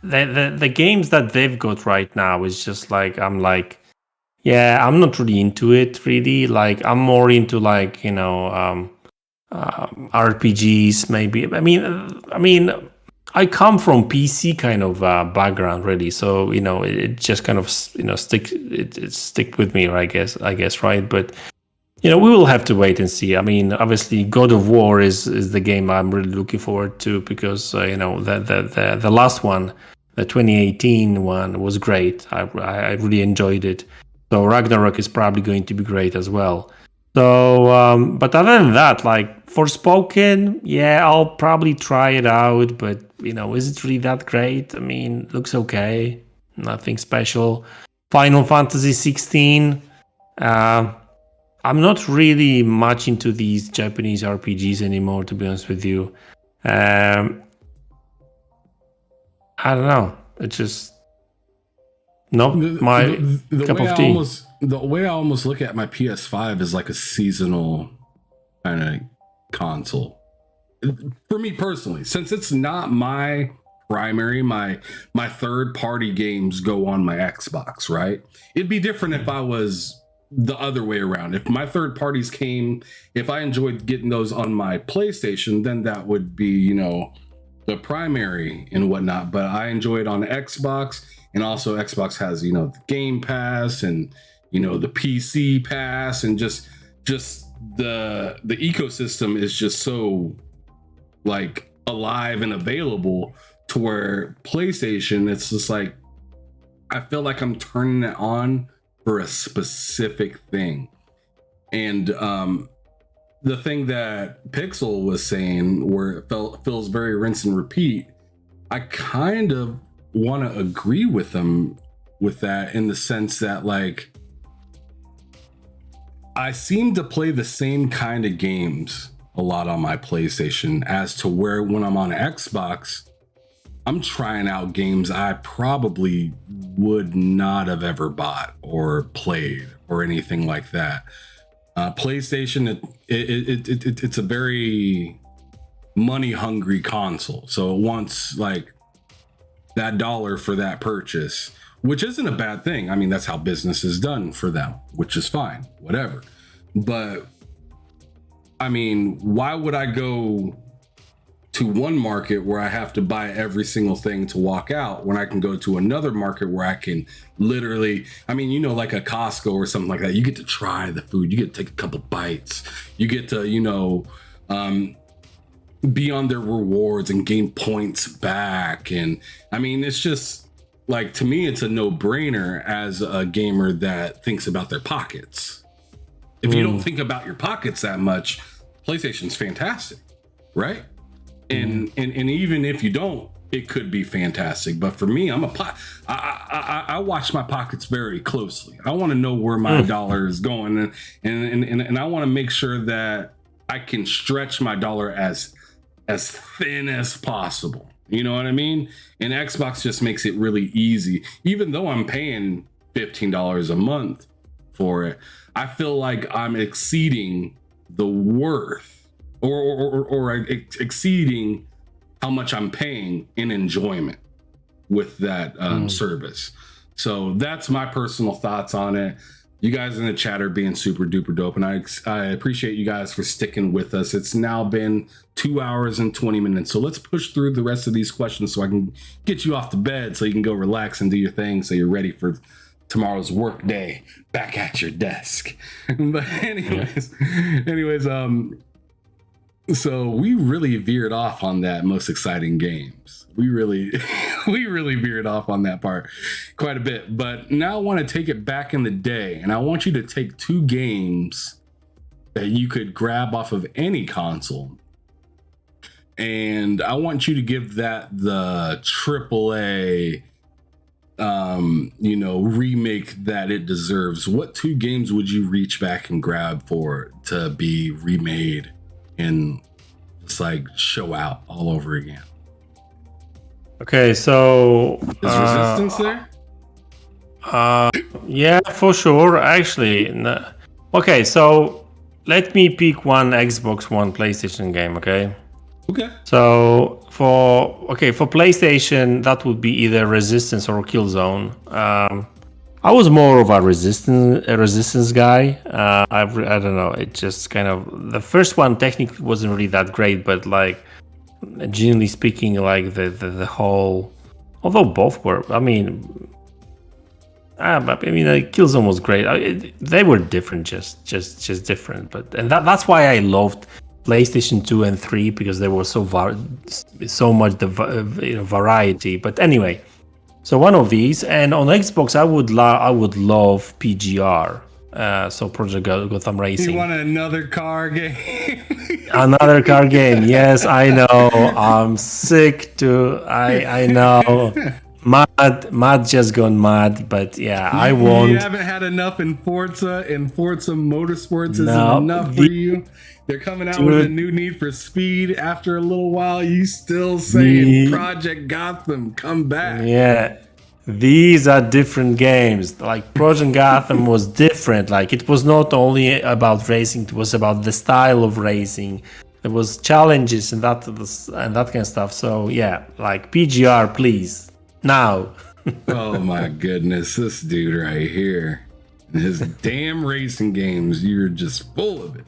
the games that they've got right now is just like, I'm like, yeah, I'm not really into it really. Like I'm more into like, RPGs maybe. I mean, I come from PC kind of background really, so it just kind of stick with me, I guess, right? But we will have to wait and see. I mean, obviously, God of War is the game I'm really looking forward to, because the last one, the 2018 one, was great. I really enjoyed it. So Ragnarok is probably going to be great as well. So, but other than that, like Forspoken, yeah, I'll probably try it out, but is it really that great? I mean, looks okay, nothing special. Final Fantasy 16, I'm not really much into these Japanese RPGs anymore, to be honest with you. I don't know. It's just not my cup of tea. The way I almost look at my PS5 is like a seasonal kind of console. For me personally, since it's not my primary, my third party games go on my Xbox, right? It'd be different if I was the other way around. If my third parties came, if I enjoyed getting those on my PlayStation, then that would be, the primary and whatnot. But I enjoy it on Xbox, and also Xbox has, the Game Pass and, the PC Pass, and just the ecosystem is just so like alive and available, to where PlayStation, it's just like, I feel like I'm turning it on for a specific thing. And the thing that Pixel was saying, where it feels very rinse and repeat, I kind of want to agree with them with that, in the sense that like, I seem to play the same kind of games a lot on my PlayStation, as to where when I'm on Xbox, I'm trying out games I probably would not have ever bought or played or anything like that. PlayStation, it's a very money hungry console, so it wants like that dollar for that purchase, which isn't a bad thing. I mean, that's how business is done for them, which is fine, whatever. But I mean, why would I go to one market where I have to buy every single thing to walk out, when I can go to another market where I can literally, I mean, like a Costco or something like that, you get to try the food, you get to take a couple bites, you get to, be on their rewards and gain points back. And I mean, it's just like, to me, it's a no-brainer as a gamer that thinks about their pockets. If you don't think about your pockets that much, PlayStation's fantastic, right? And even if you don't, it could be fantastic. But for me, I watch my pockets very closely. I want to know where my dollar is going, and I want to make sure that I can stretch my dollar as thin as possible. You know what I mean? And Xbox just makes it really easy. Even though I'm paying $15 a month for it, I feel like I'm exceeding the worth or exceeding how much I'm paying in enjoyment with that service. So that's my personal thoughts on it. You guys in the chat are being super duper dope, and I appreciate you guys for sticking with us. It's now been 2 hours and 20 minutes, so let's push through the rest of these questions so I can get you off the bed so you can go relax and do your thing so you're ready for tomorrow's work day back at your desk. But anyways, so we really veered off on that most exciting games. We really veered off on that part quite a bit. But now I want to take it back in the day, and I want you to take 2 games that you could grab off of any console, and I want you to give that the AAA remake that it deserves. What 2 games would you reach back and grab for to be remade and just like show out all over again? Okay, so is Resistance there? Yeah, for sure. Actually, okay. So let me pick one Xbox One, PlayStation game. Okay. Okay. So for PlayStation, that would be either Resistance or Killzone. I was more of a Resistance guy. I don't know. It just kind of, the first one technically wasn't really that great, but like, generally speaking, like the whole, although both were, Killzone was great. They were different, just different. But that's why I loved PlayStation 2 and 3, because there was so much variety. But anyway, so one of these, and on Xbox, I would love PGR. So Project Gotham Racing. You want another car game? Another car game. Yes, I know. I'm sick to. I know. Mad just gone mad, but yeah, I want. You haven't had enough in Forza, and Forza Motorsports isn't enough for you. They're coming out with a new Need for Speed. After a little while, you still saying Project Gotham, come back. Yeah. These are different games. Like Project Gotham was different. Like it was not only about racing; it was about the style of racing. There was challenges and that kind of stuff. So yeah, like PGR, please now. Oh my goodness, this dude right here, his damn racing games. You're just full of it.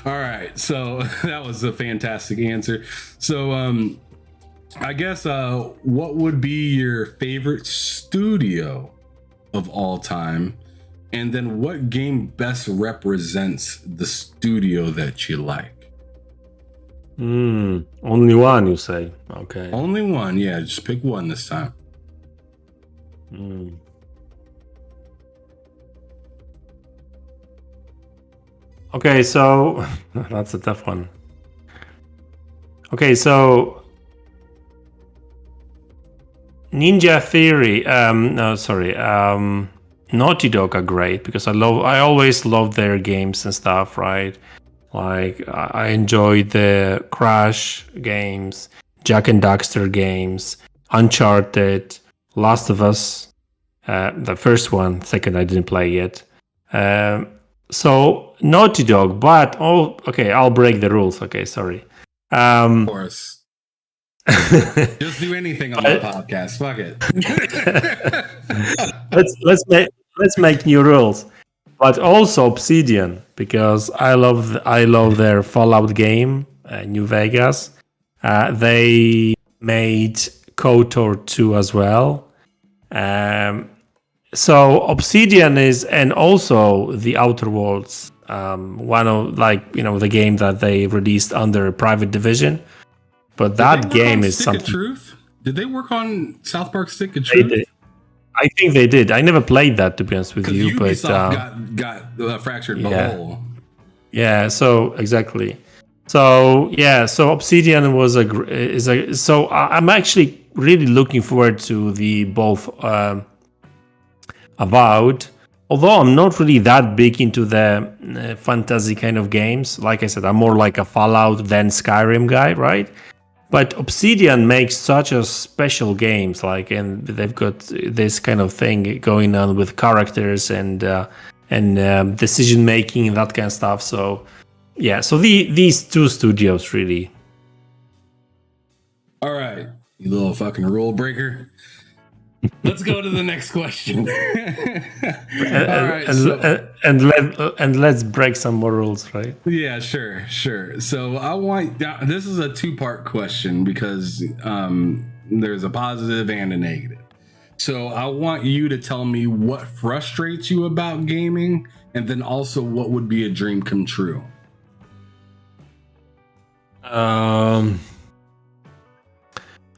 All right, so that was a fantastic answer. So I guess what would be your favorite studio of all time, and then what game best represents the studio that you like? Only one, you say? Okay. Only one, yeah. Just pick one this time. Okay, so that's a tough one. Okay, so Ninja Theory, Naughty Dog are great because I always love their games and stuff, right? Like I enjoy the Crash games, Jak and Daxter games, Uncharted, Last of Us, the first one, second I didn't play yet. So Naughty Dog, but I'll break the rules. Okay, sorry. Of course. Just do anything on the podcast. Fuck it. let's make new rules. But also Obsidian, because I love their Fallout game, New Vegas. They made KOTOR 2 as well. So Obsidian is, and also the Outer Worlds, one of the game that they released under Private Division. But that game is something. Stick of Truth? Did they work on South Park Stick of Truth? I think they did. I never played that, to be honest with you. Ubisoft got fractured the hole. Yeah. So exactly. So yeah. So Obsidian was So I'm actually really looking forward to the both Avowed. Although I'm not really that big into the fantasy kind of games. Like I said, I'm more like a Fallout than Skyrim guy, right? But Obsidian makes such a special games, and they've got this kind of thing going on with characters and decision making and that kind of stuff. So yeah, so these two studios really. All right, you little fucking rule breaker. Let's go to the next question. And let's break some more rules, right? Yeah, sure. So this is a two-part question because there's a positive and a negative. So I want you to tell me what frustrates you about gaming, and then also what would be a dream come true.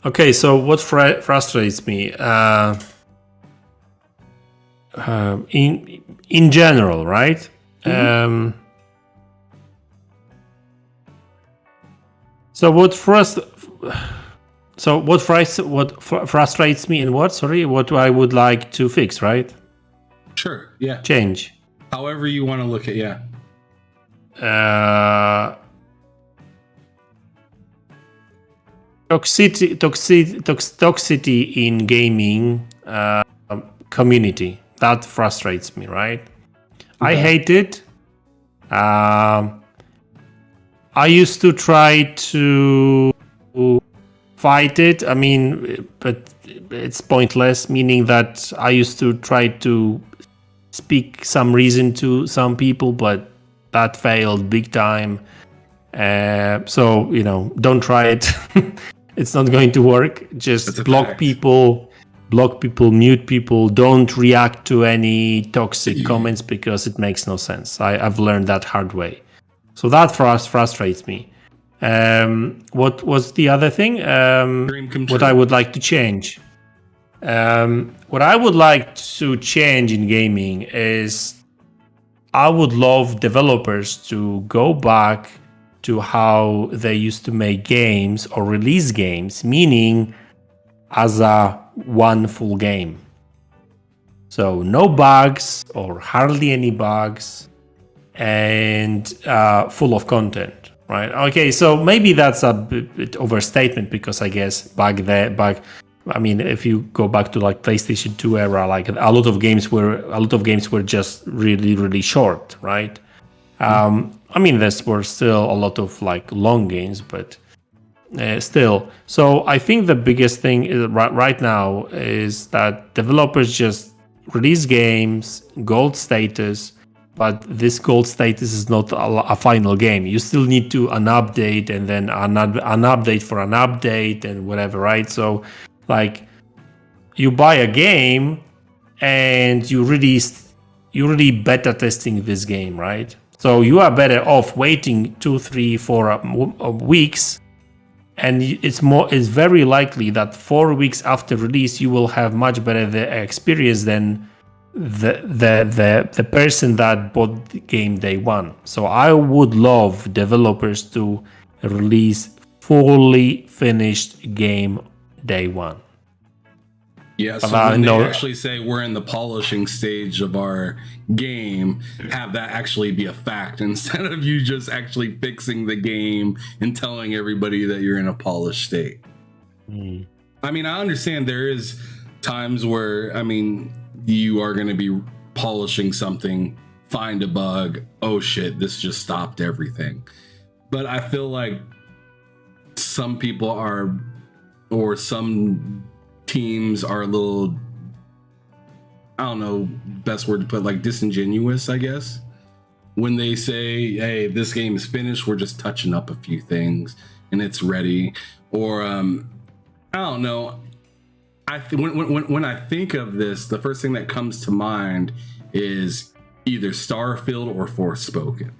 Okay, so what frustrates me in general, right? Mm-hmm. So what frustrates me and what? Sorry, what I would like to fix, right? Sure. Yeah. Change. However you want to look at, yeah. Toxicity in gaming community, that frustrates me, right? Okay. I hate it. I used to try to fight it, but it's pointless, meaning that I used to try to speak some reason to some people, but that failed big time. So, don't try it. It's not going to work. Just block people, mute people. Don't react to any toxic comments because it makes no sense. I've learned that hard way. So that frustrates me. What was the other thing? What I would like to change. What I would like to change in gaming is I would love developers to go back to how they used to make games or release games, meaning as a one full game. So no bugs or hardly any bugs and full of content, right? Okay, so maybe that's a bit overstatement because I guess if you go back to like PlayStation 2 era, like a lot of games were just really, really short, right? There were still a lot of like long games, but still. So I think the biggest thing is right now is that developers just release games, gold status, but this gold status is not a final game. You still need to an update and then an update for an update and whatever, right? So like you buy a game and you really beta testing this game, right? So you are better off waiting 2, 3, 4 weeks, and it's very likely that 4 weeks after release you will have much better experience than the person that bought the game day one. So I would love developers to release fully finished game day one. Yeah, so when they actually say we're in the polishing stage of our game, have that actually be a fact instead of you just actually fixing the game and telling everybody that you're in a polished state. I understand there is times where, you are going to be polishing something, find a bug, oh shit, this just stopped everything. But I feel like some people or some teams are a little, I don't know, best word to put, like disingenuous, I guess, when they say, hey, this game is finished, we're just touching up a few things and it's ready. Or I don't know, when I think of this, the first thing that comes to mind is either Starfield or Forspoken,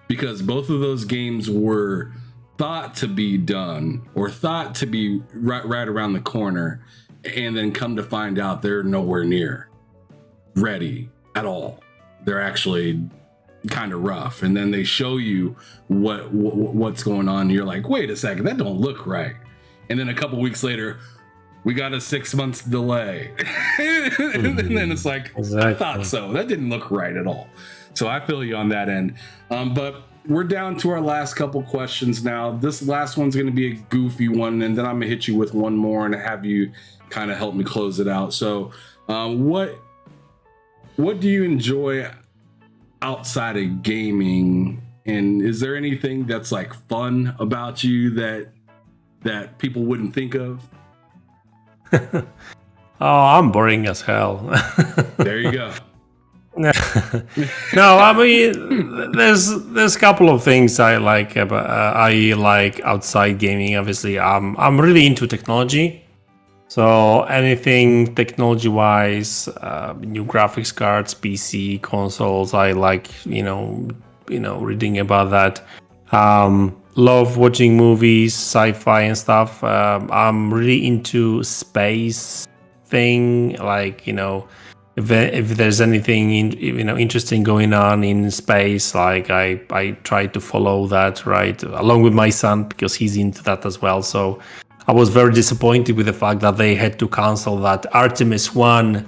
because both of those games were thought to be done or thought to be right around the corner, and then come to find out they're nowhere near ready at all. They're actually kind of rough, and then they show you what's going on, and you're like, wait a second, that don't look right. And then a couple weeks later, we got a 6 months delay. And then it's like, exactly. I thought so. That didn't look right at all. So I feel you on that end. But we're down to our last couple questions now. This last one's going to be a goofy one, and then I'm going to hit you with one more and have you kind of help me close it out. So what do you enjoy outside of gaming? And is there anything that's like fun about you that people wouldn't think of? I'm boring as hell. There you go. No, I mean, there's a couple of things I like about I like outside gaming. Obviously, I'm really into technology. So anything technology-wise, new graphics cards, PC, consoles, I like, reading about that. Love watching movies, sci-fi and stuff. I'm really into space thing, like, if there's anything interesting going on in space, like I try to follow that, right, along with my son, because he's into that as well. So I was very disappointed with the fact that they had to cancel that Artemis 1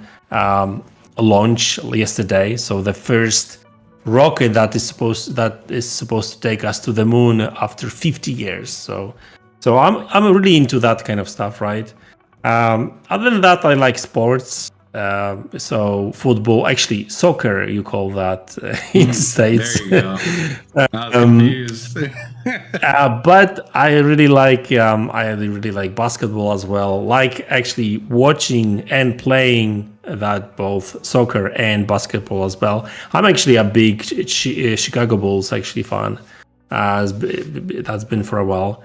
launch yesterday. So the first rocket that is supposed to take us to the moon after 50 years. So I'm really into that kind of stuff, right? Other than that, I like sports. So football, actually soccer, you call that in the States. There you go. I was confused. But I really like basketball as well. Like actually watching and playing that, both soccer and basketball as well. I'm actually a big Chicago Bulls actually fan. That's been for a while.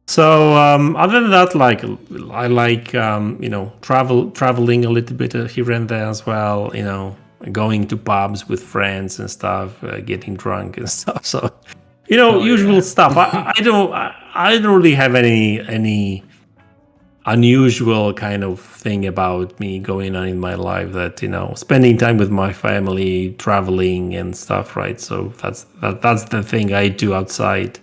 So other than that, like I like traveling a little bit here and there as well. Going to pubs with friends and stuff, getting drunk and stuff. So usual stuff. I don't really have any unusual kind of thing about me going on in my life. That spending time with my family, traveling and stuff, right? So that's the thing I do outside.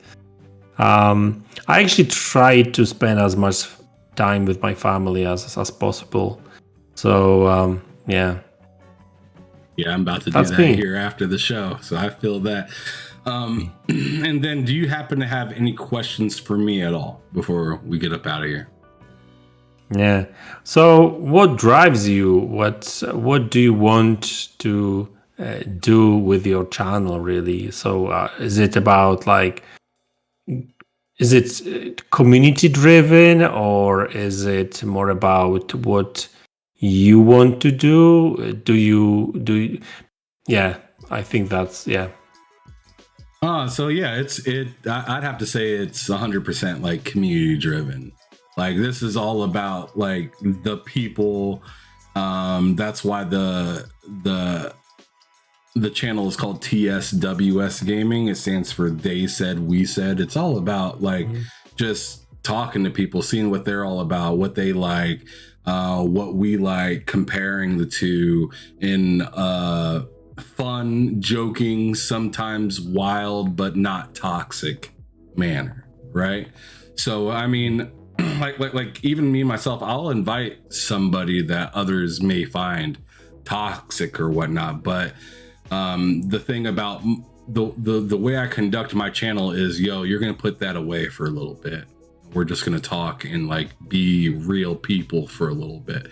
I actually try to spend as much time with my family as possible. So yeah. Yeah, I'm about to do that here after the show, so I feel that. And then, do you happen to have any questions for me at all before we get up out of here? Yeah. So, what drives you? What do you want to do with your channel, really? So, is it about like? Is it community driven, or is it more about what you want to do? Do you? Yeah, I think that's yeah. So yeah, I'd have to say it's 100% like community driven. Like this is all about like the people. That's why the channel is called TSWS Gaming. It stands for They Said, We Said. It's all about like just talking to people, seeing what they're all about, what they like, what we like, comparing the two in fun, joking, sometimes wild, but not toxic manner, right? So, I mean, like even me myself, I'll invite somebody that others may find toxic or whatnot, but the thing about the way I conduct my channel is, you're gonna put that away for a little bit. We're just gonna talk and like be real people for a little bit,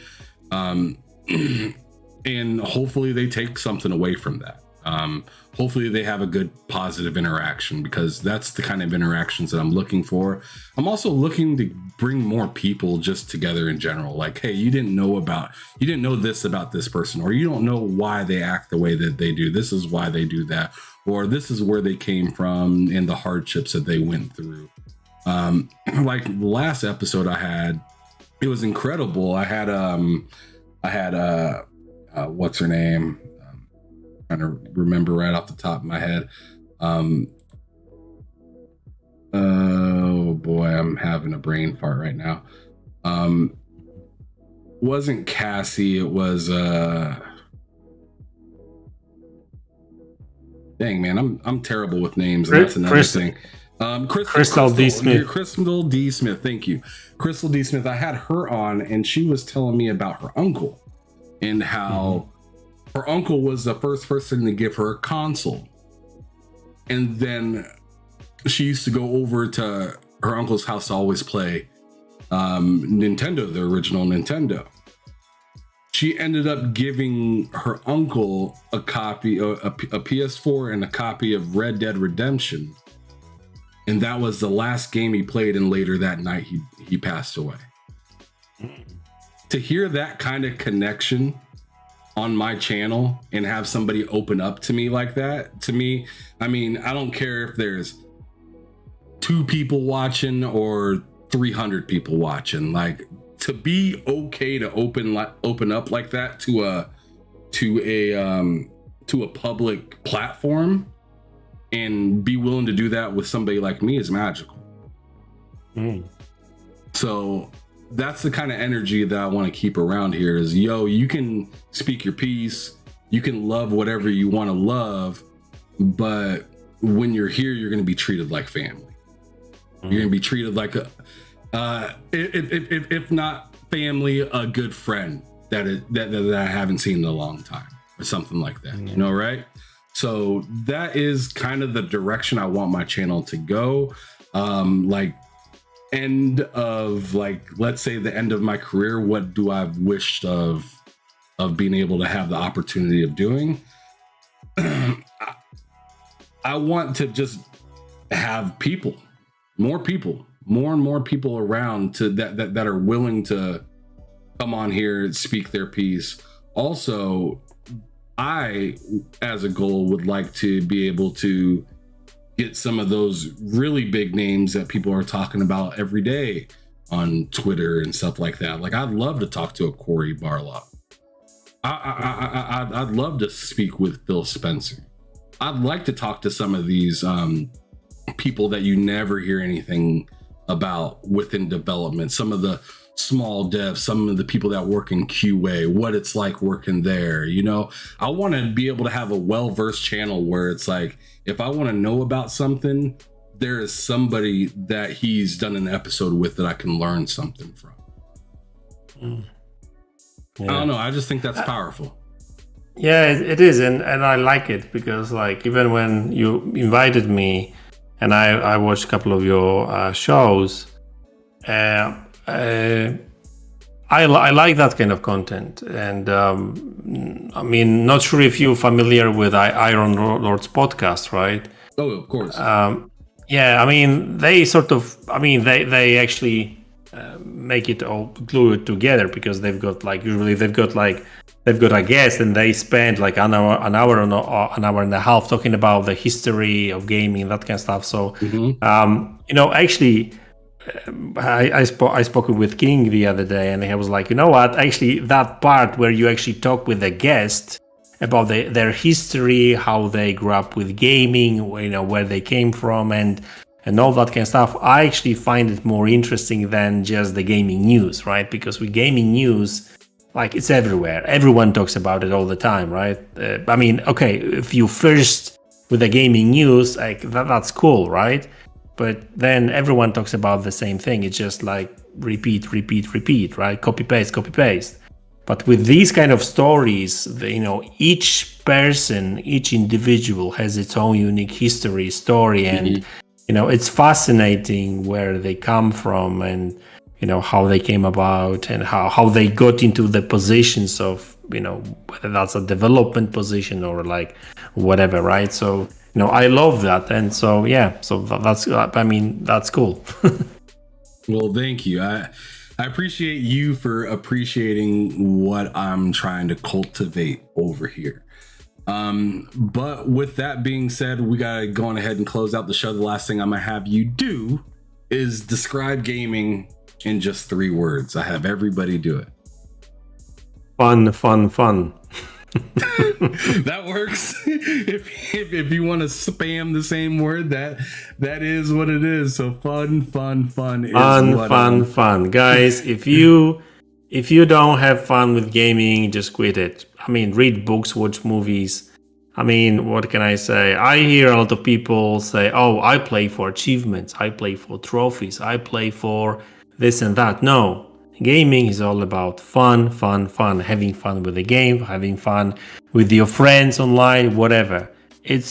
and hopefully they take something away from that. Hopefully they have a good positive interaction, because that's the kind of interactions that I'm looking for. I'm also looking to bring more people just together in general. Like, hey, you didn't know this about this person, or you don't know why they act the way that they do. This is why they do that, or this is where they came from and the hardships that they went through. Like the last episode I had, it was incredible. I had what's her name? Trying to remember right off the top of my head. Oh boy, I'm having a brain fart right now. Wasn't Cassie, it was dang man, I'm terrible with names, and that's another thing. Crystal D. Smith. Crystal D. Smith, thank you. Crystal D. Smith. I had her on, and she was telling me about her uncle and how her uncle was the first person to give her a console. And then she used to go over to her uncle's house to always play Nintendo, the original Nintendo. She ended up giving her uncle a copy of a PS4 and a copy of Red Dead Redemption. And that was the last game he played, and later that night he passed away. to hear that kind of connection on my channel and have somebody open up to me like that, to me, I mean, I don't care if there's 2 people watching or 300 people watching, like, to be okay to open up like that to a public platform and be willing to do that with somebody like me is magical. So that's the kind of energy that I want to keep around here is, yo, you can speak your piece, you can love whatever you want to love, but when you're here, you're going to be treated like family. You're going to be treated like a, if not family, a good friend that I haven't seen in a long time or something like that, you know, right? So that is kind of the direction I want my channel to go. Like, end of, like, let's say the end of my career, what do I wished of being able to have the opportunity of doing? I want to just have people, more and more people around to that are willing to come on here and speak their piece. Also, I, as a goal, would like to be able to get some of those really big names that people are talking about every day on Twitter and stuff like that. Like, I'd love to talk to a Corey Barlow. I'd love to speak with Phil Spencer. I'd like to talk to some of these people that you never hear anything about within development. Some of the small devs, some of the people that work in QA, what it's like working there. You know, I want to be able to have a well-versed channel where it's like, if I want to know about something, there is somebody that he's done an episode with that I can learn something from. Yeah. I don't know. I just think that's powerful. Yeah, it is. And I like it because, like, even when you invited me and I watched a couple of your shows, I like that kind of content. And I mean, not sure if you're familiar with Iron Lord's podcast, right? Oh, of course. Yeah, I mean, they actually make it all, glue it together, because they've got a guest and they spend like an hour and a half talking about the history of gaming, that kind of stuff. So, you know, actually, I spoke with King the other day, and he was like, you know what? Actually, that part where you actually talk with the guest about their history, how they grew up with gaming, you know, where they came from, and all that kind of stuff, I actually find it more interesting than just the gaming news, right? Because with gaming news, like, it's everywhere. Everyone talks about it all the time, right? I mean, okay, if you first with the gaming news, like that's cool, right? But then everyone talks about the same thing. It's just like repeat, right? Copy paste. But with these kind of stories, you know, each person, each individual has its own unique history, story, and you know, it's fascinating where they come from, and you know, how they came about, and how they got into the positions of, you know, whether that's a development position or like whatever, right? So, you know, I love that. And so, yeah, so that's cool. Well, thank you. I appreciate you for appreciating what I'm trying to cultivate over here. But with that being said, we gotta go on ahead and close out the show. The last thing I'm gonna have you do is describe gaming in just 3 words. I have everybody do it. Fun. That works. If you want to spam the same word, that is what it is. So fun is fun. Guys, if you don't have fun with gaming, just quit it. I mean, read books, watch movies. I mean, what can I say? I hear a lot of people say, oh, I play for achievements, I play for trophies, I play for this and that. No, gaming is all about fun, having fun with the game, having fun with your friends online, whatever. It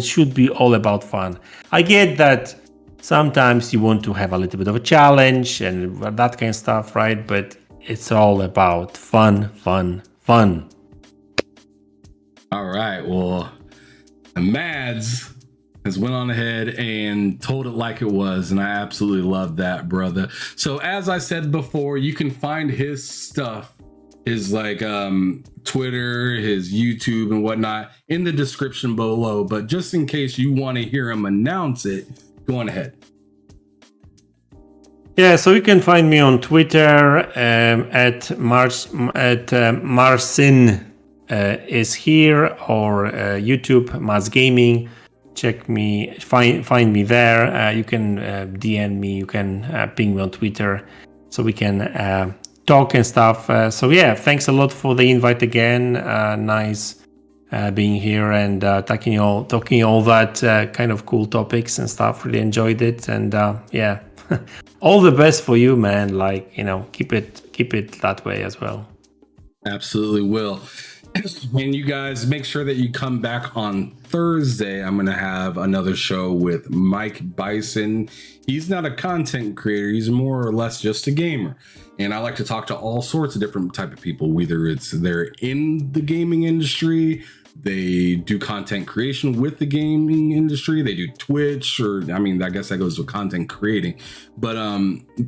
should be all about fun. I get that sometimes you want to have a little bit of a challenge and that kind of stuff, right? But it's all about fun. All right, well, MaDz, has went on ahead and told it like it was, and I absolutely love that, brother. So as I said before, you can find his stuff, his like Twitter, his YouTube and whatnot in the description below, but just in case you want to hear him announce it, go on ahead. Yeah, so you can find me on Twitter at Marcin is here, or YouTube MaDz Gaming. Check me, find me there. You can DM me, you can ping me on Twitter, so we can talk and stuff. So yeah, thanks a lot for the invite again. Nice being here and talking all that kind of cool topics and stuff. Really enjoyed it, and yeah. All the best for you, man. Like, keep it that way as well. Absolutely will. And you guys make sure that you come back on Thursday. I'm going to have another show with Mike Bison. He's not a content creator. He's more or less just a gamer. And I like to talk to all sorts of different type of people, whether it's they're in the gaming industry, they do content creation with the gaming industry, they do Twitch, or I mean, I guess that goes with content creating, but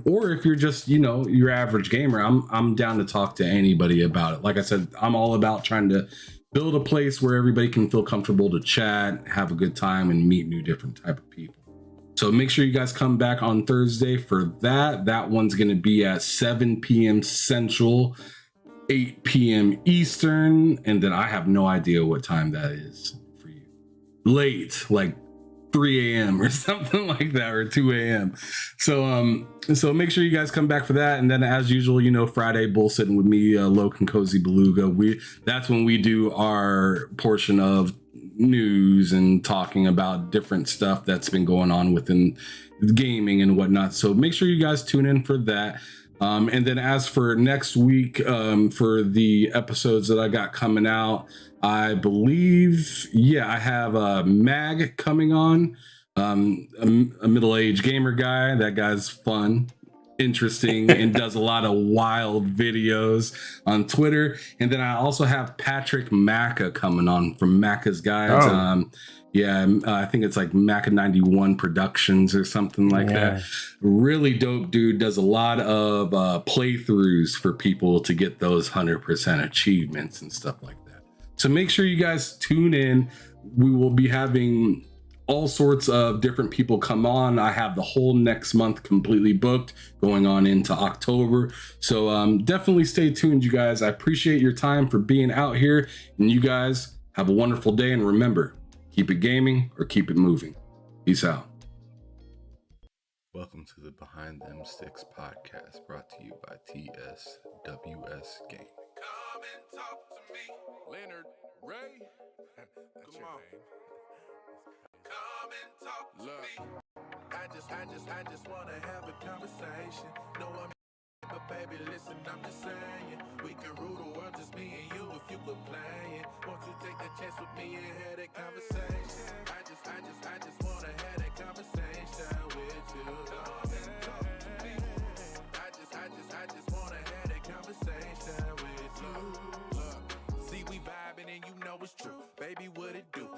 or if you're just, your average gamer, I'm down to talk to anybody about it. Like I said, I'm all about trying to build a place where everybody can feel comfortable to chat, have a good time, and meet new different type of people. So make sure you guys come back on Thursday for that. That one's going to be at 7 p.m. Central, 8 p.m. Eastern, and then I have no idea what time that is for you. Late, like 3 a.m. or something like that, or 2 a.m. So make sure you guys come back for that. And then as usual, Friday bullsitting with me, Loken Cozy Beluga. That's when we do our portion of news and talking about different stuff that's been going on within gaming and whatnot. So make sure you guys tune in for that. And then as for next week, for the episodes that I got coming out, I believe, I have Mag coming on, a middle-aged gamer guy. That guy's fun, interesting, and does a lot of wild videos on Twitter. And then I also have Patrick Macca coming on from Macca's Guides. Oh. I think it's like Maca 91 Productions or something like that. Really dope dude. Does a lot of playthroughs for people to get those 100% achievements and stuff like that. So make sure you guys tune in. We will be having all sorts of different people come on. I have the whole next month completely booked, going on into October. So definitely stay tuned, you guys. I appreciate your time for being out here, and you guys have a wonderful day. And remember, keep it gaming or keep it moving. Peace out. Welcome to the Behind Them Sticks podcast, brought to you by TSWS Gaming. Come and talk to me, Lennard Ray. That's your name. Come and talk to me. I just wanna have a conversation. No, but baby, listen, I'm just saying, we can rule the world, just me and you, if you could play it. Won't you take the chance with me and have that conversation? I just wanna have that conversation with you. Come and talk to me. I just wanna have that conversation with you. Look, see, we vibing and you know it's true. Baby, what it do?